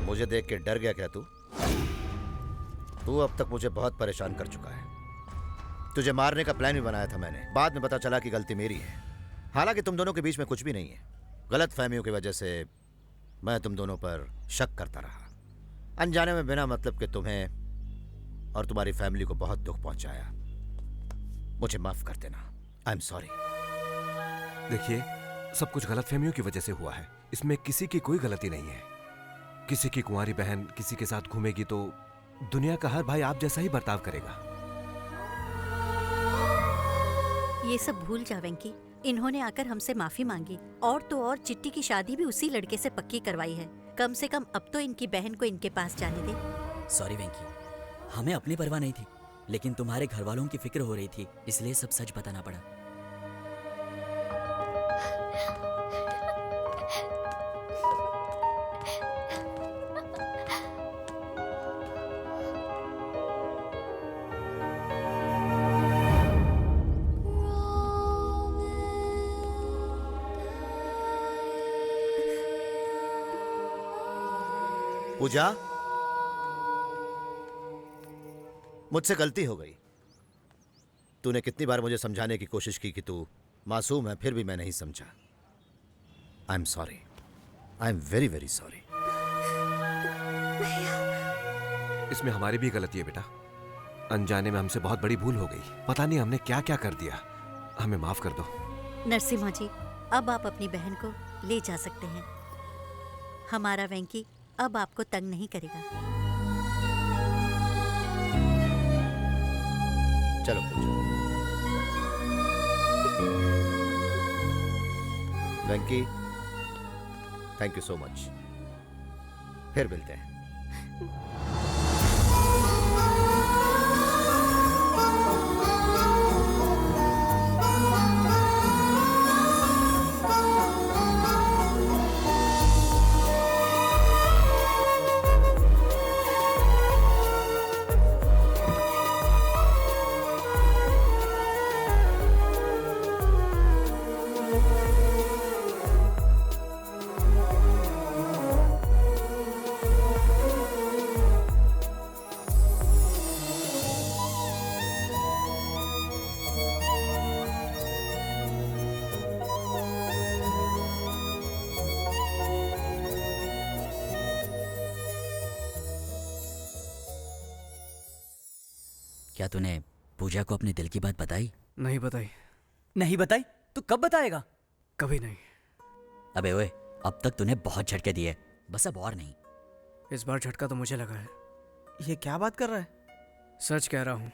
मुझे देख के डर गया क्या तू? तू अब तक मुझे बहुत परेशान कर चुका है। तुझे मारने का प्लान भी बनाया था मैंने, बाद में पता चला कि गलती मेरी है। हालांकि तुम दोनों के बीच में कुछ भी नहीं है। गलत फहमियों की वजह से मैं तुम दोनों पर शक करता रहा, अनजाने में बिना मतलब के तुम्हें और तुम्हारी फैमिली को बहुत दुख पहुंचाया। मुझे माफ कर देना। I am sorry. देखिए, सब कुछ गलतफहमियों की वजह से हुआ है। इसमें किसी की कोई गलती नहीं है। किसी की कुंवारी बहन किसी के साथ घूमेगी तो दुनिया का हर भाई आप जैसा ही बर्ताव करेगा। ये सब भूल जा वेंकी। इन्होंने आकर हमसे माफी मांगी और तो और चिट्टी की शादी भी उसी लड़के से पक्की करवाई है। कम से कम अब तो इनकी बहन को इनके पास जाने दे। सॉरी वेंकी, हमें अपनी परवाह नहीं थी, लेकिन तुम्हारे घर वालों की फिक्र हो रही थी, इसलिए सब सच बताना पड़ा। पूजा, मुझसे गलती हो गई। तूने कितनी बार मुझे समझाने की कोशिश की कि तू मासूम है, फिर भी मैं नहीं समझा। I am sorry. I am very very sorry. इसमें हमारी भी गलती है बेटा। अनजाने में हमसे बहुत बड़ी भूल हो गई। पता नहीं हमने क्या क्या कर दिया। हमें माफ कर दो। नरसिम्हा जी, अब आप अपनी बहन को ले जा सकते हैं। हमारा वेंकी अब आपको तंग नहीं करेगा। चलो पूजा। वेंकी, थैंक यू सो मच। फिर मिलते हैं। क्या तूने पूजा को अपने दिल की बात बताई? नहीं बताई। नहीं बताई? तू कब बताएगा? कभी नहीं। अबे ओए, अब तक तूने बहुत झटके दिए, बस अब और नहीं। इस बार झटका तो मुझे लगा है। ये क्या बात कर रहा है? सच कह रहा हूँ।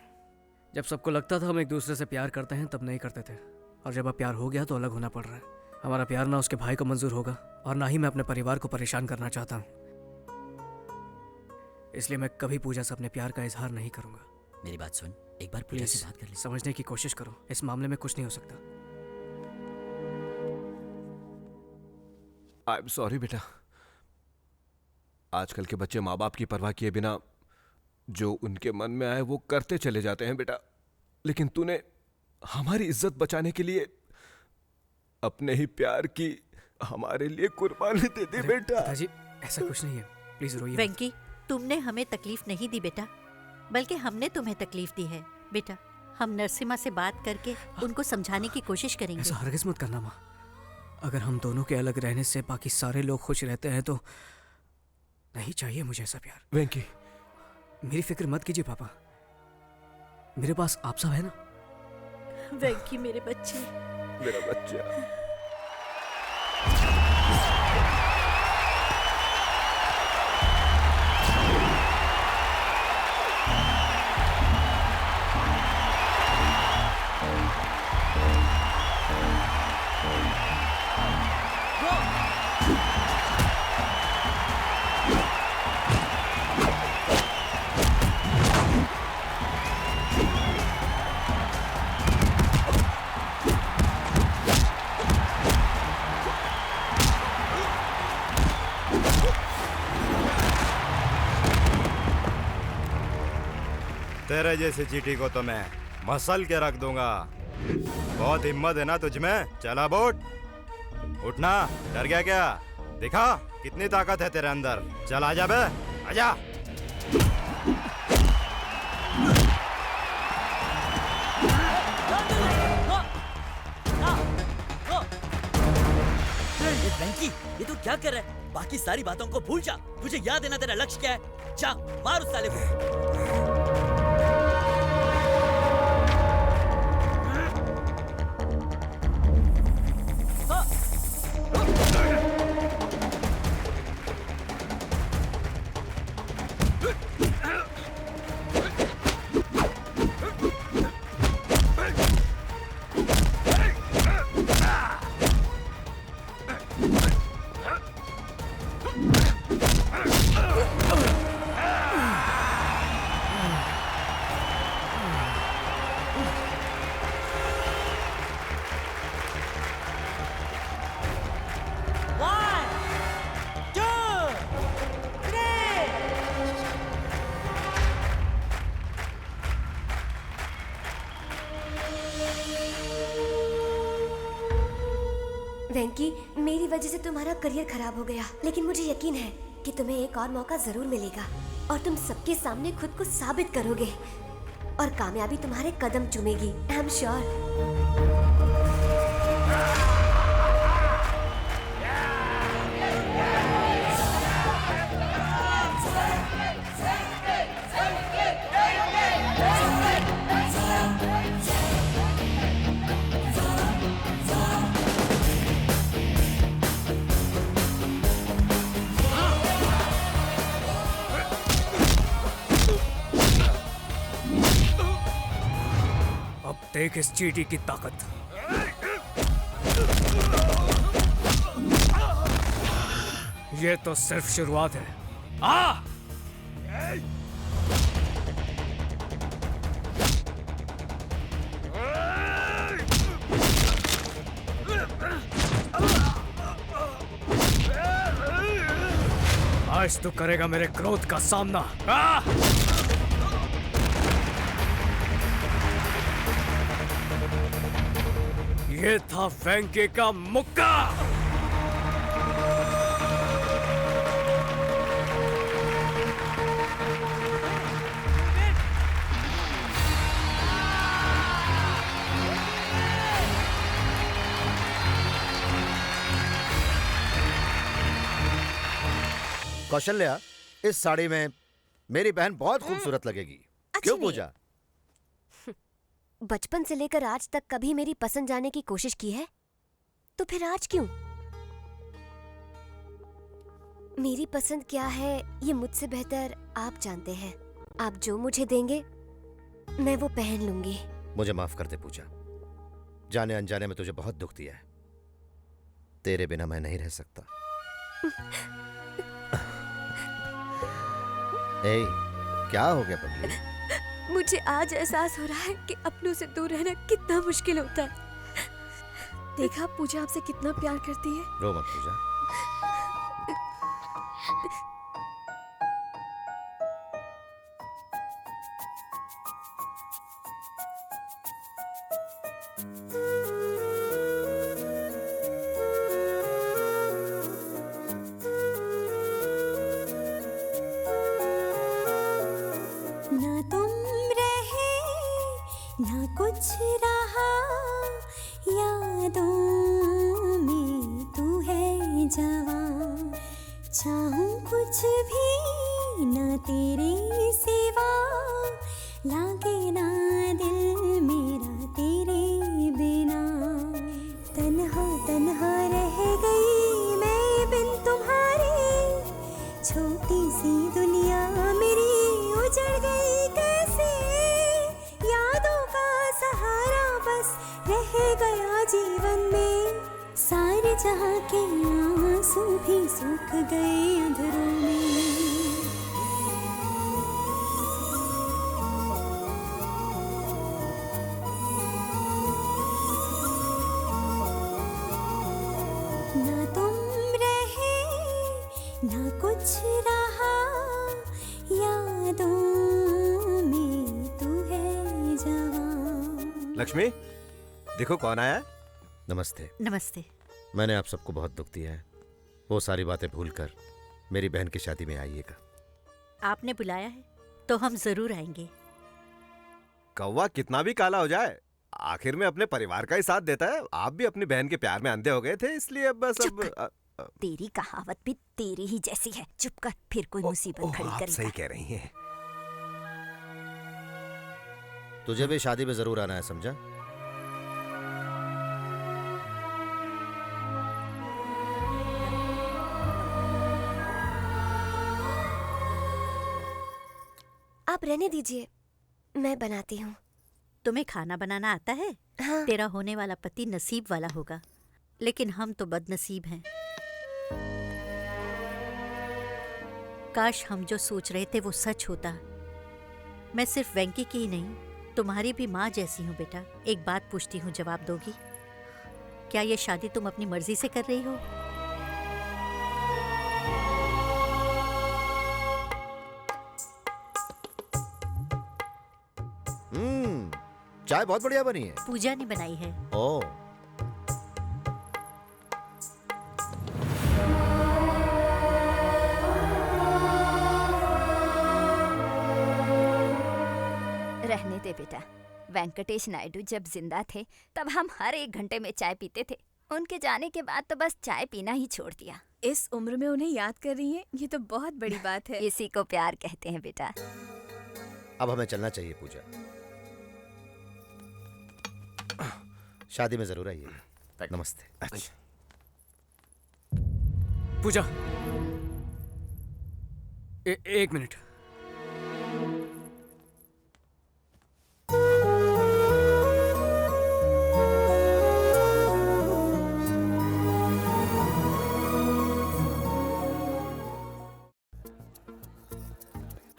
जब सबको लगता था हम एक दूसरे से प्यार करते हैं तब नहीं करते थे, और जब अब प्यार हो गया तो अलग होना पड़ रहा है। हमारा प्यार ना उसके भाई को मंजूर होगा और ना ही मैं अपने परिवार को परेशान करना चाहता हूँ। इसलिए मैं कभी पूजा से अपने प्यार का इजहार नहीं करूंगा। मेरी बात सुन, एक बार पूजा से बात कर ले। समझने की कोशिश करो, इस मामले में कुछ नहीं हो सकता। आई एम सॉरी बेटा। आजकल के बच्चे माँ बाप की परवाह किए बिना जो उनके मन में आए वो करते चले जाते हैं बेटा। लेकिन तूने हमारी इज्जत बचाने के लिए अपने ही प्यार की हमारे लिए कुर्बानी दे दी बेटा। पिताजी, ऐसा कुछ नहीं है, प्लीज रोइए मत। वेंकी, तुमने हमें तकलीफ नहीं दी बेटा, बल्कि हमने तुम्हें तकलीफ दी है। बेटा, हम नरसिम्हा से बात करके उनको समझाने की कोशिश करेंगे। ऐसा हरगिज़ मत करना माँ। अगर हम दोनों के अलग रहने से बाकी सारे लोग खुश रहते हैं तो नहीं चाहिए मुझे ऐसा प्यार। वेंकी, मेरी फिक्र मत कीजिए पापा, मेरे पास आप सब है ना। वेंकी मेरे बच्चे, मेरा बच्चा। तेरे जैसे चीटी को तो मैं मसल के रख दूंगा। बहुत हिम्मत है ना तुझ में? चला बोट, उठना। डर गया क्या? दिखा कितनी ताकत है तेरे अंदर। चल आजा बे, आजा। वेंकी, ये तू क्या कर रहा है? बाकी सारी बातों को भूल जा। तुझे याद है ना तेरा लक्ष्य क्या है? जा मार उस साले को। वेंकी, मेरी वजह से तुम्हारा करियर खराब हो गया, लेकिन मुझे यकीन है कि तुम्हें एक और मौका जरूर मिलेगा और तुम सबके सामने खुद को साबित करोगे और कामयाबी तुम्हारे कदम चूमेगी। I am sure. देख इस चीटी की ताकत। ये तो सिर्फ शुरुआत है। आ! आज तू करेगा मेरे क्रोध का सामना। आ! ये था वेंकी का मुक्का। कौशल्या, इस साड़ी में मेरी बहन बहुत खूबसूरत लगेगी। क्यों पूजा? बचपन से लेकर आज तक कभी मेरी पसंद जाने की कोशिश की है? तो फिर आज क्यों? मेरी पसंद क्या है ये मुझसे बेहतर आप जानते हैं। आप जो मुझे देंगे मैं वो पहन लूंगी। मुझे माफ कर दे पूजा, जाने अनजाने में तुझे बहुत दुख दिया है। तेरे बिना मैं नहीं रह सकता। ए, क्या हो गया पगली? मुझे आज एहसास हो रहा है कि अपनों से दूर रहना कितना मुश्किल होता है। देखा पूजा आपसे कितना प्यार करती है। रो मत पूजा। ना तुम रहे ना कुछ रहा, यादों में तू है जवां। चाहूं कुछ भी ना तेरे सिवा, लागे ना दिल मेरा तेरे बिना। तन्हा तन्हा रह गई मैं बिन तुम्हारे, छोटी सी दुनिया मेरी उजड़ गई कैसे। यादों का सहारा बस रह गया जीवन में, सारे जहां के आंसू भी सूख गए अंधेरों में। ना तुम रहे ना कुछ रहा, यादों में तू लक्ष्मी, देखो कौन आया है। नमस्ते। नमस्ते। मैंने आप सबको बहुत दुख दिया है। वो सारी बातें भूलकर मेरी बहन की शादी में आइएगा। आपने बुलाया है तो हम जरूर आएंगे। कौवा कितना भी काला हो जाए, आखिर में अपने परिवार का ही साथ देता है। आप भी अपनी बहन के प्यार में अंधे हो गए थे, इसलिए अब बस अब तेरी कहावत भी तेरी ही जैसी है। चुप कर, फिर कोई मुसीबत खड़ी आप करेगा। सही कह रही हैं। तुझे भी शादी में जरूर आना है, समझा? आप रहने दीजिए, मैं बनाती हूँ। तुम्हें खाना बनाना आता है? हाँ। तेरा होने वाला पति नसीब वाला होगा, लेकिन हम तो बदनसीब हैं। काश हम जो सोच रहे थे वो सच होता। मैं सिर्फ वेंकी की ही नहीं, तुम्हारी भी माँ जैसी हूँ बेटा। एक बात पूछती हूँ, जवाब दोगी? क्या ये शादी तुम अपनी मर्जी से कर रही हो? चाय बहुत बढ़िया बनी है। पूजा ने बनाई है। ओह, रहने दे बेटा। वेंकटेश नायडू जब जिंदा थे तब हम हर 1 घंटे में चाय पीते थे। उनके जाने के बाद तो बस चाय पीना ही छोड़ दिया। इस उम्र में उन्हें याद कर रही है, ये तो बहुत बड़ी बात है। इसी को प्यार कहते हैं बेटा। अब हमें चलना चाहिए पूजा। शादी में जरूर आइए। नमस्ते। अच्छा पूजा, एक मिनट।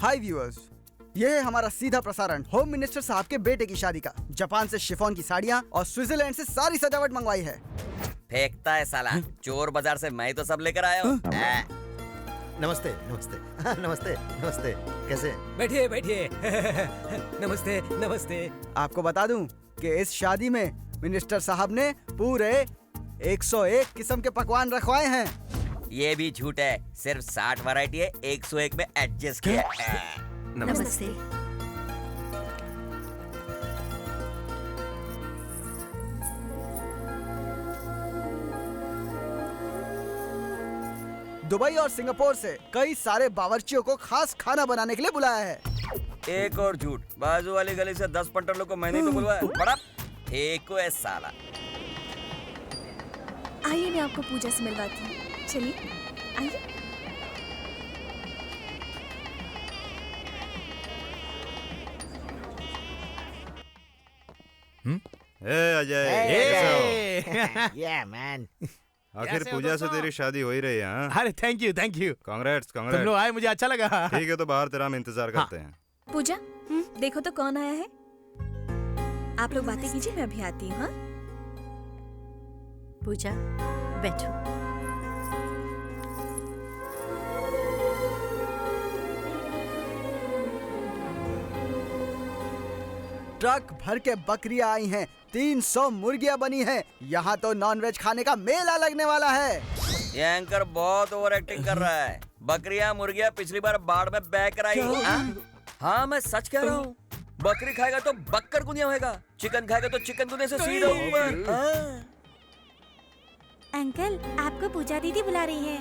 हाय व्यूअर्स, ये है हमारा सीधा प्रसारण होम मिनिस्टर साहब के बेटे की शादी का। जापान से शिफॉन की साड़ियाँ और स्विट्जरलैंड से सारी सजावट मंगवाई है। फेंकता है साला, चोर बाजार से मैं तो सब लेकर आया हूँ। नमस्ते नमस्ते। नमस्ते नमस्ते। कैसे? बैठिए बैठिए। नमस्ते नमस्ते। आपको बता दूं कि इस शादी में मिनिस्टर साहब ने पूरे 101 किस्म के पकवान रखवाए हैं। ये भी झूठ है, सिर्फ 60 वैरायटी है, 101 में एडजस्ट किया है। नमस्ते। दुबई और सिंगापुर से कई सारे बावर्चियों को खास खाना बनाने के लिए बुलाया है। एक और झूठ, बाजू वाली गली से 10 पंटरों को मैंने तो बुलवाया। बड़ा फेंको है साला। आइए मैं आपको पूजा से मिलवाती हूँ। चलिए आइए। Ajay, Yeah, man. आखिर पूजा से तेरी शादी हो ही रही है। हाँ? अरे थैंक यू कांग्रेट्स तुम लोग आए, मुझे अच्छा लगा। ठीक है, तो बाहर तेरा हम इंतजार करते हैं। पूजा, देखो तो कौन आया है। आप लोग बातें कीजिए, मैं अभी आती हूँ। हाँ? पूजा बैठो। ट्रक भर के बकरियां आई हैं, 300 मुर्गियां बनी हैं। यहाँ तो नॉनवेज खाने का मेला लगने वाला है। ये एंकर बहुत ओवर एक्टिंग कर रहा है। बकरियां मुर्गियां पिछली बार बाढ़ में बह कर आई। हाँ मैं सच कह रहा हूँ। बकरी खाएगा तो बक्कर गुनिया होगा, चिकन खाएगा तो चिकन गुनिया से सीधा ऊपर। अंकल, आपको पूजा दीदी बुला रही है।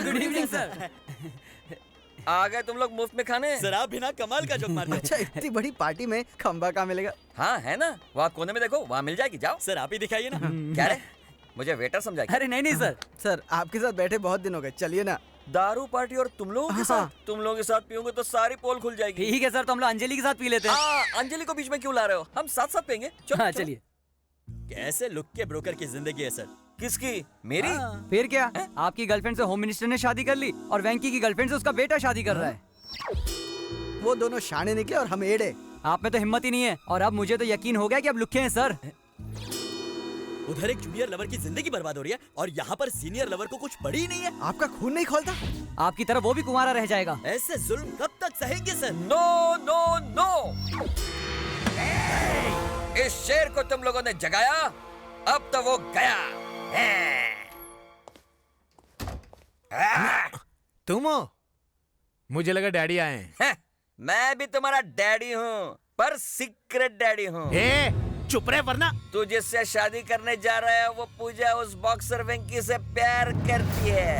Good evening sir. आ गए तुम लोग मुफ्त में खाने। सर आप बिना कमाल का जोक मारते हैं। अच्छा, इतनी बड़ी पार्टी में खंबा कहाँ मिलेगा? हाँ है ना, वहाँ कोने में देखो, वहाँ मिल जाएगी। जाओ सर आप ही दिखाइए ना। क्या रे, मुझे वेटर समझा? अरे नहीं सर, सर आपके साथ बैठे बहुत दिन हो गए, चलिए ना। दारू पार्टी और तुम लोगों के साथ? तुम लोगों के साथ पीओगे तो सारी पोल खुल जाएगी। ठीक है सर, तो हम लोग अंजलि के साथ पी लेते हैं। अंजलि को बीच में क्यों ला रहे हो? हम साथ साथ पियेंगे। हाँ चलिए। कैसे लुक के ब्रोकर की जिंदगी है सर। किसकी? मेरी? फिर क्या, आपकी गर्लफ्रेंड से होम मिनिस्टर ने शादी कर ली और वेंकी की गर्लफ्रेंड से उसका बेटा शादी कर रहा है। वो दोनों शाने निकले और हम एड़े। आप में तो हिम्मत ही नहीं है, और अब मुझे तो यकीन हो गया कि अब लुक्के हैं सर। उधर एक जूनियर लवर की जिंदगी बर्बाद हो रही है और यहाँ पर सीनियर लवर को कुछ पड़ी ही नहीं है। आपका खून नहीं खोलता? आपकी तरफ वो भी कुंवारा रह जाएगा। ऐसे जुल्म कब तक सहेंगे सर? No no no. इस शेर को तुम लोगों ने जगाया, अब तो वो गया। तुम हो? मुझे लगा डैडी आए हैं। मैं भी तुम्हारा डैडी हूँ, पर सीक्रेट डैडी हूँ। चुप रहे वरना। तू जिससे शादी करने जा रहा है वो पूजा उस बॉक्सर वेंकी से प्यार करती है।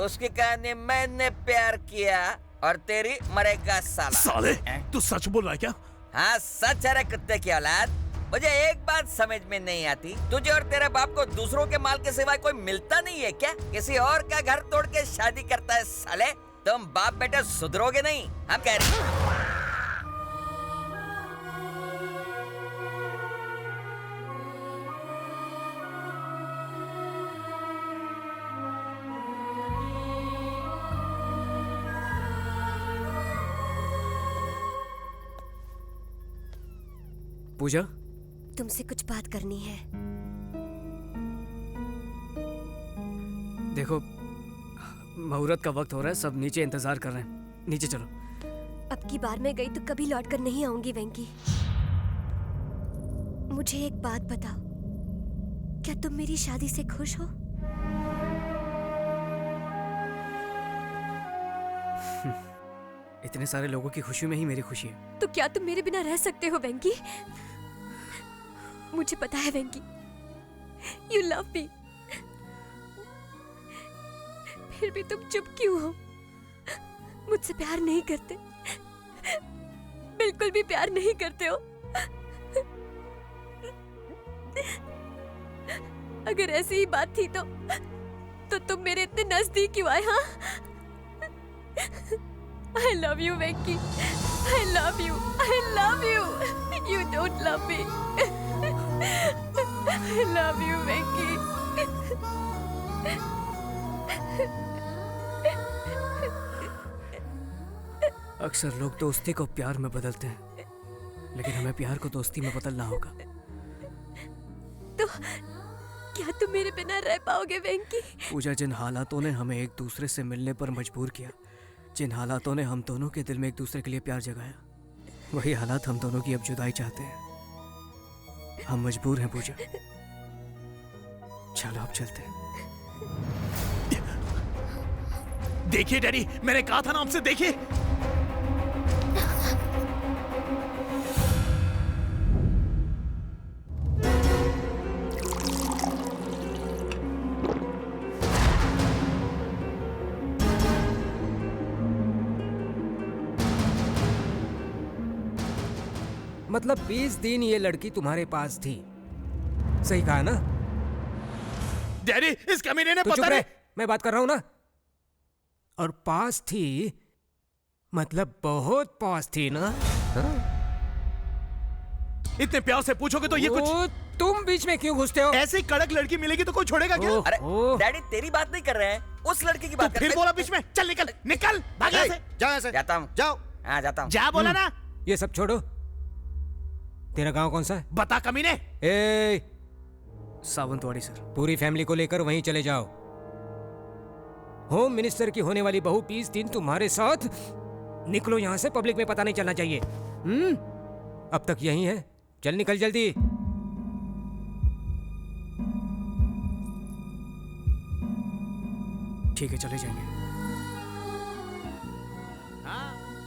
उसकी कहानी मैंने प्यार किया और तेरी मरेगा साला। साले, तू सच बोल रहा है क्या? हाँ सच है रे कुत्ते की औलाद। मुझे एक बात समझ में नहीं आती, तुझे और तेरे बाप को दूसरों के माल के सिवाय कोई मिलता नहीं है क्या? किसी और का घर तोड़ के शादी करता है साले। तुम बाप बेटे सुधरोगे नहीं, हम कह रहे हैं। पूजा, तुमसे कुछ बात करनी है। देखो, मुहूर्त का वक्त हो रहा है, सब नीचे इंतजार कर रहे हैं। नीचे चलो। अब की बार मैं गई तो कभी लौट कर नहीं आऊंगी वेंकी। मुझे एक बात बताओ, क्या तुम मेरी शादी से खुश हो? इतने सारे लोगों की खुशी में ही मेरी खुशी है। तो क्या तुम मेरे बिना रह सकते हो वेंकी? मुझे पता है वेंकी, यू लव मी। फिर भी तुम चुप क्यों हो? मुझसे प्यार नहीं करते, बिल्कुल भी प्यार नहीं करते हो। अगर ऐसी ही बात थी तो तुम मेरे इतने नजदीक क्यों आए? हाँ, I love you, Venki. I love you. I love you. You don't love me. I love you, Venki. अक्सर लोग दोस्ती को प्यार में बदलते हैं, लेकिन हमें प्यार को दोस्ती में बदलना होगा। तो क्या तुम मेरे बिना रह पाओगे वेंकी? पूजा, जिन हालातों ने हमें एक दूसरे से मिलने पर मजबूर किया, जिन हालातों ने हम दोनों के दिल में एक दूसरे के लिए प्यार जगाया, वही हालात हम दोनों की अब जुदाई चाहते हैं। हम मजबूर हैं पूजा। चलो अब चलते हैं। देखिए डैडी, मैंने कहा था ना आपसे, देखिए। मतलब 20 दिन ये लड़की तुम्हारे पास थी, सही कहा ना? डैडी, इस कमीने ने तो पता नहीं। मैं बात कर रहा हूं ना। और पास थी मतलब बहुत पास थी ना? हाँ? इतने प्यार से पूछोगे तो ये कुछ। तुम बीच में क्यों घुसते हो? ऐसी कड़क लड़की मिलेगी तो कोई छोड़ेगा क्या? अरे डैडी, तेरी बात नहीं कर रहे हैं, उस लड़की की बात कर रहे हैं। फिर बोला बीच में, चल निकल निकल, भाग यहाँ से। जाओ यहाँ से। जाता हूँ। जाओ। हाँ जाता हूँ। जा बोला ना। ये सब छोड़ो, तेरा गांव कौन सा है? बता कमीने। ए, सावंतवाड़ी सर। पूरी फैमिली को लेकर वहीं चले जाओ। होम मिनिस्टर की होने वाली बहू 20 दिन तुम्हारे साथ। निकलो यहाँ से, पब्लिक में पता नहीं चलना चाहिए। अब तक यहीं है, चल निकल जल्दी। ठीक है, चले जाएंगे।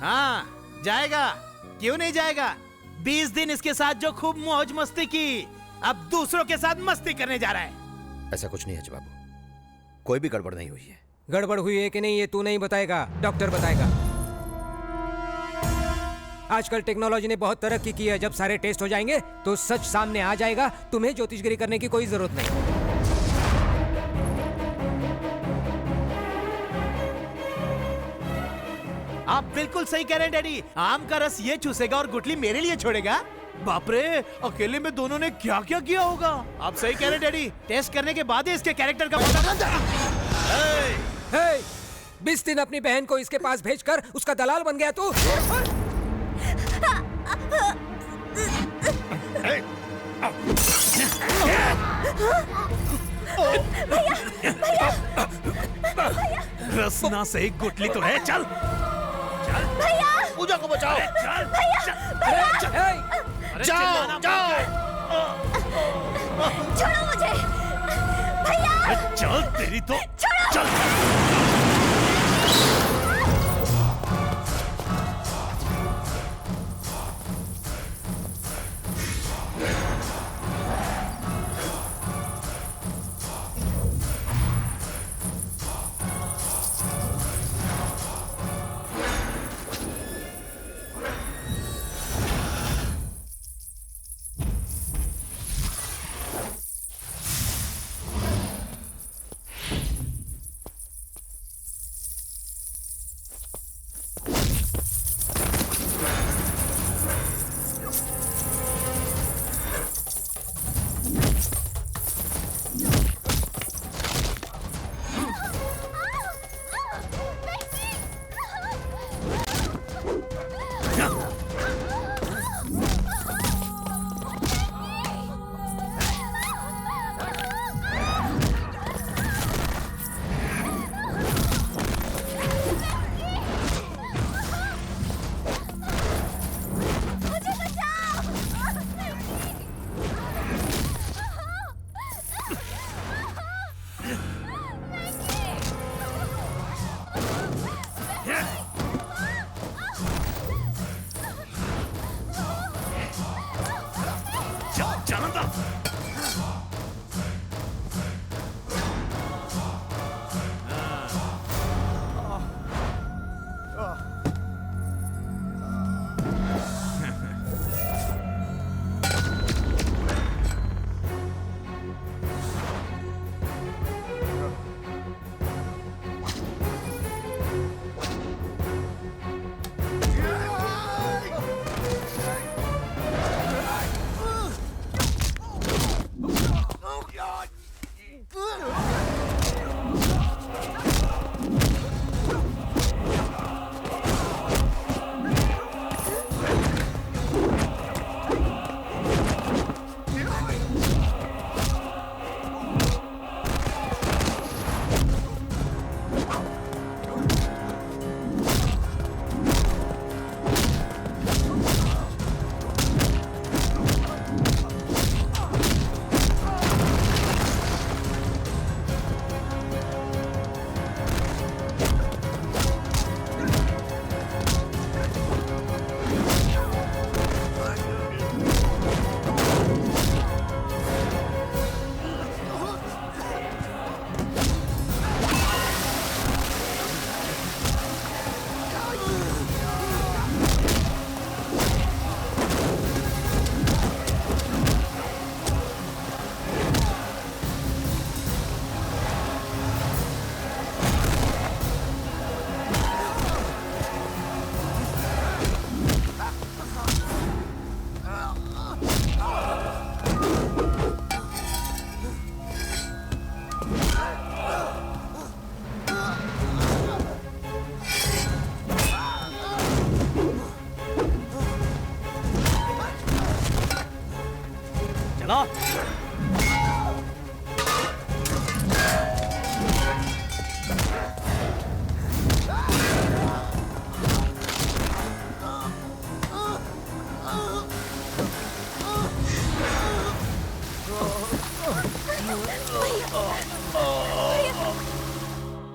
हाँ जाएगा, क्यों नहीं जाएगा? 20 दिन इसके साथ जो खूब मौज मस्ती की, अब दूसरों के साथ मस्ती करने जा रहा है। ऐसा कुछ नहीं है बाबू, कोई भी गड़बड़ नहीं हुई है। गड़बड़ हुई है कि नहीं ये तू नहीं बताएगा, डॉक्टर बताएगा। आजकल टेक्नोलॉजी ने बहुत तरक्की की है, जब सारे टेस्ट हो जाएंगे तो सच सामने आ जाएगा। तुम्हें ज्योतिषगिरी करने की कोई जरूरत नहीं। आप बिल्कुल सही कह रहे हैं डैडी। आम का रस ये चूसेगा और गुटली मेरे लिए छोड़ेगा। बाप रे, अकेले में दोनों ने क्या क्या किया होगा। आप सही कह रहे हैं डैडी, टेस्ट करने के बाद ही इसके कैरेक्टर का पता चलता है। 20 दिन अपनी बहन को इसके पास भेजकर उसका दलाल बन गया तू। रसना से गुटली तो है। चल पूजा को बचाओ। जाओ जाओ। छोड़ो मुझे भैया। चल तेरी तो चल।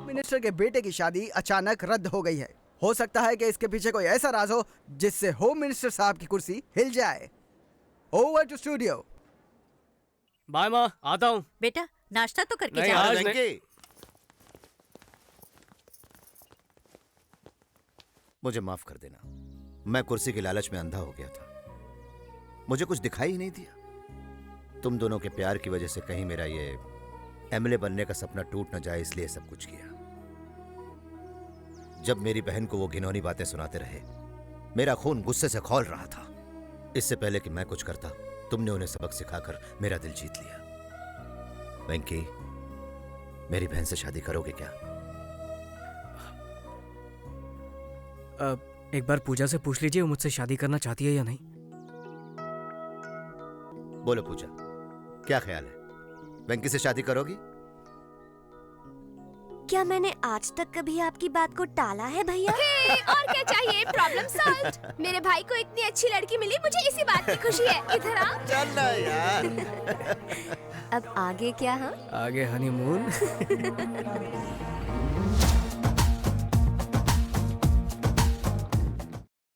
मिनिस्टर के बेटे की शादी अचानक रद्द हो गई है। हो सकता है कि इसके पीछे कोई ऐसा राज हो जिससे होम मिनिस्टर साहब की कुर्सी हिल जाए। Over to studio. बाय माँ, आता हूँ। बेटा नाश्ता तो करके नहीं, जा। आज नहीं। मुझे माफ कर देना, मैं कुर्सी के लालच में अंधा हो गया था। मुझे कुछ दिखाई ही नहीं दिया। तुम दोनों के प्यार की वजह से कहीं मेरा ये एमएलए बनने का सपना टूट न जाए, इसलिए सब कुछ किया। जब मेरी बहन को वो घिनौनी बातें सुनाते रहे, मेरा खून गुस्से से खौल रहा था। इससे पहले कि मैं कुछ करता, तुमने उन्हें सबक सिखाकर मेरा दिल जीत लिया। वेंकी, मेरी बहन से शादी करोगे क्या? एक बार पूजा से पूछ लीजिए वो मुझसे शादी करना चाहती है या नहीं। बोलो पूजा, क्या ख्याल है? वेंकी से शादी करोगी? क्या मैंने आज तक कभी आपकी बात को टाला है भैया? और क्या चाहिए? Problem solve. मेरे भाई को इतनी अच्छी लड़की मिली, मुझे इसी बात की खुशी है। इधर आ। चल ना यार। अब आगे क्या? हाँ आगे हनीमून।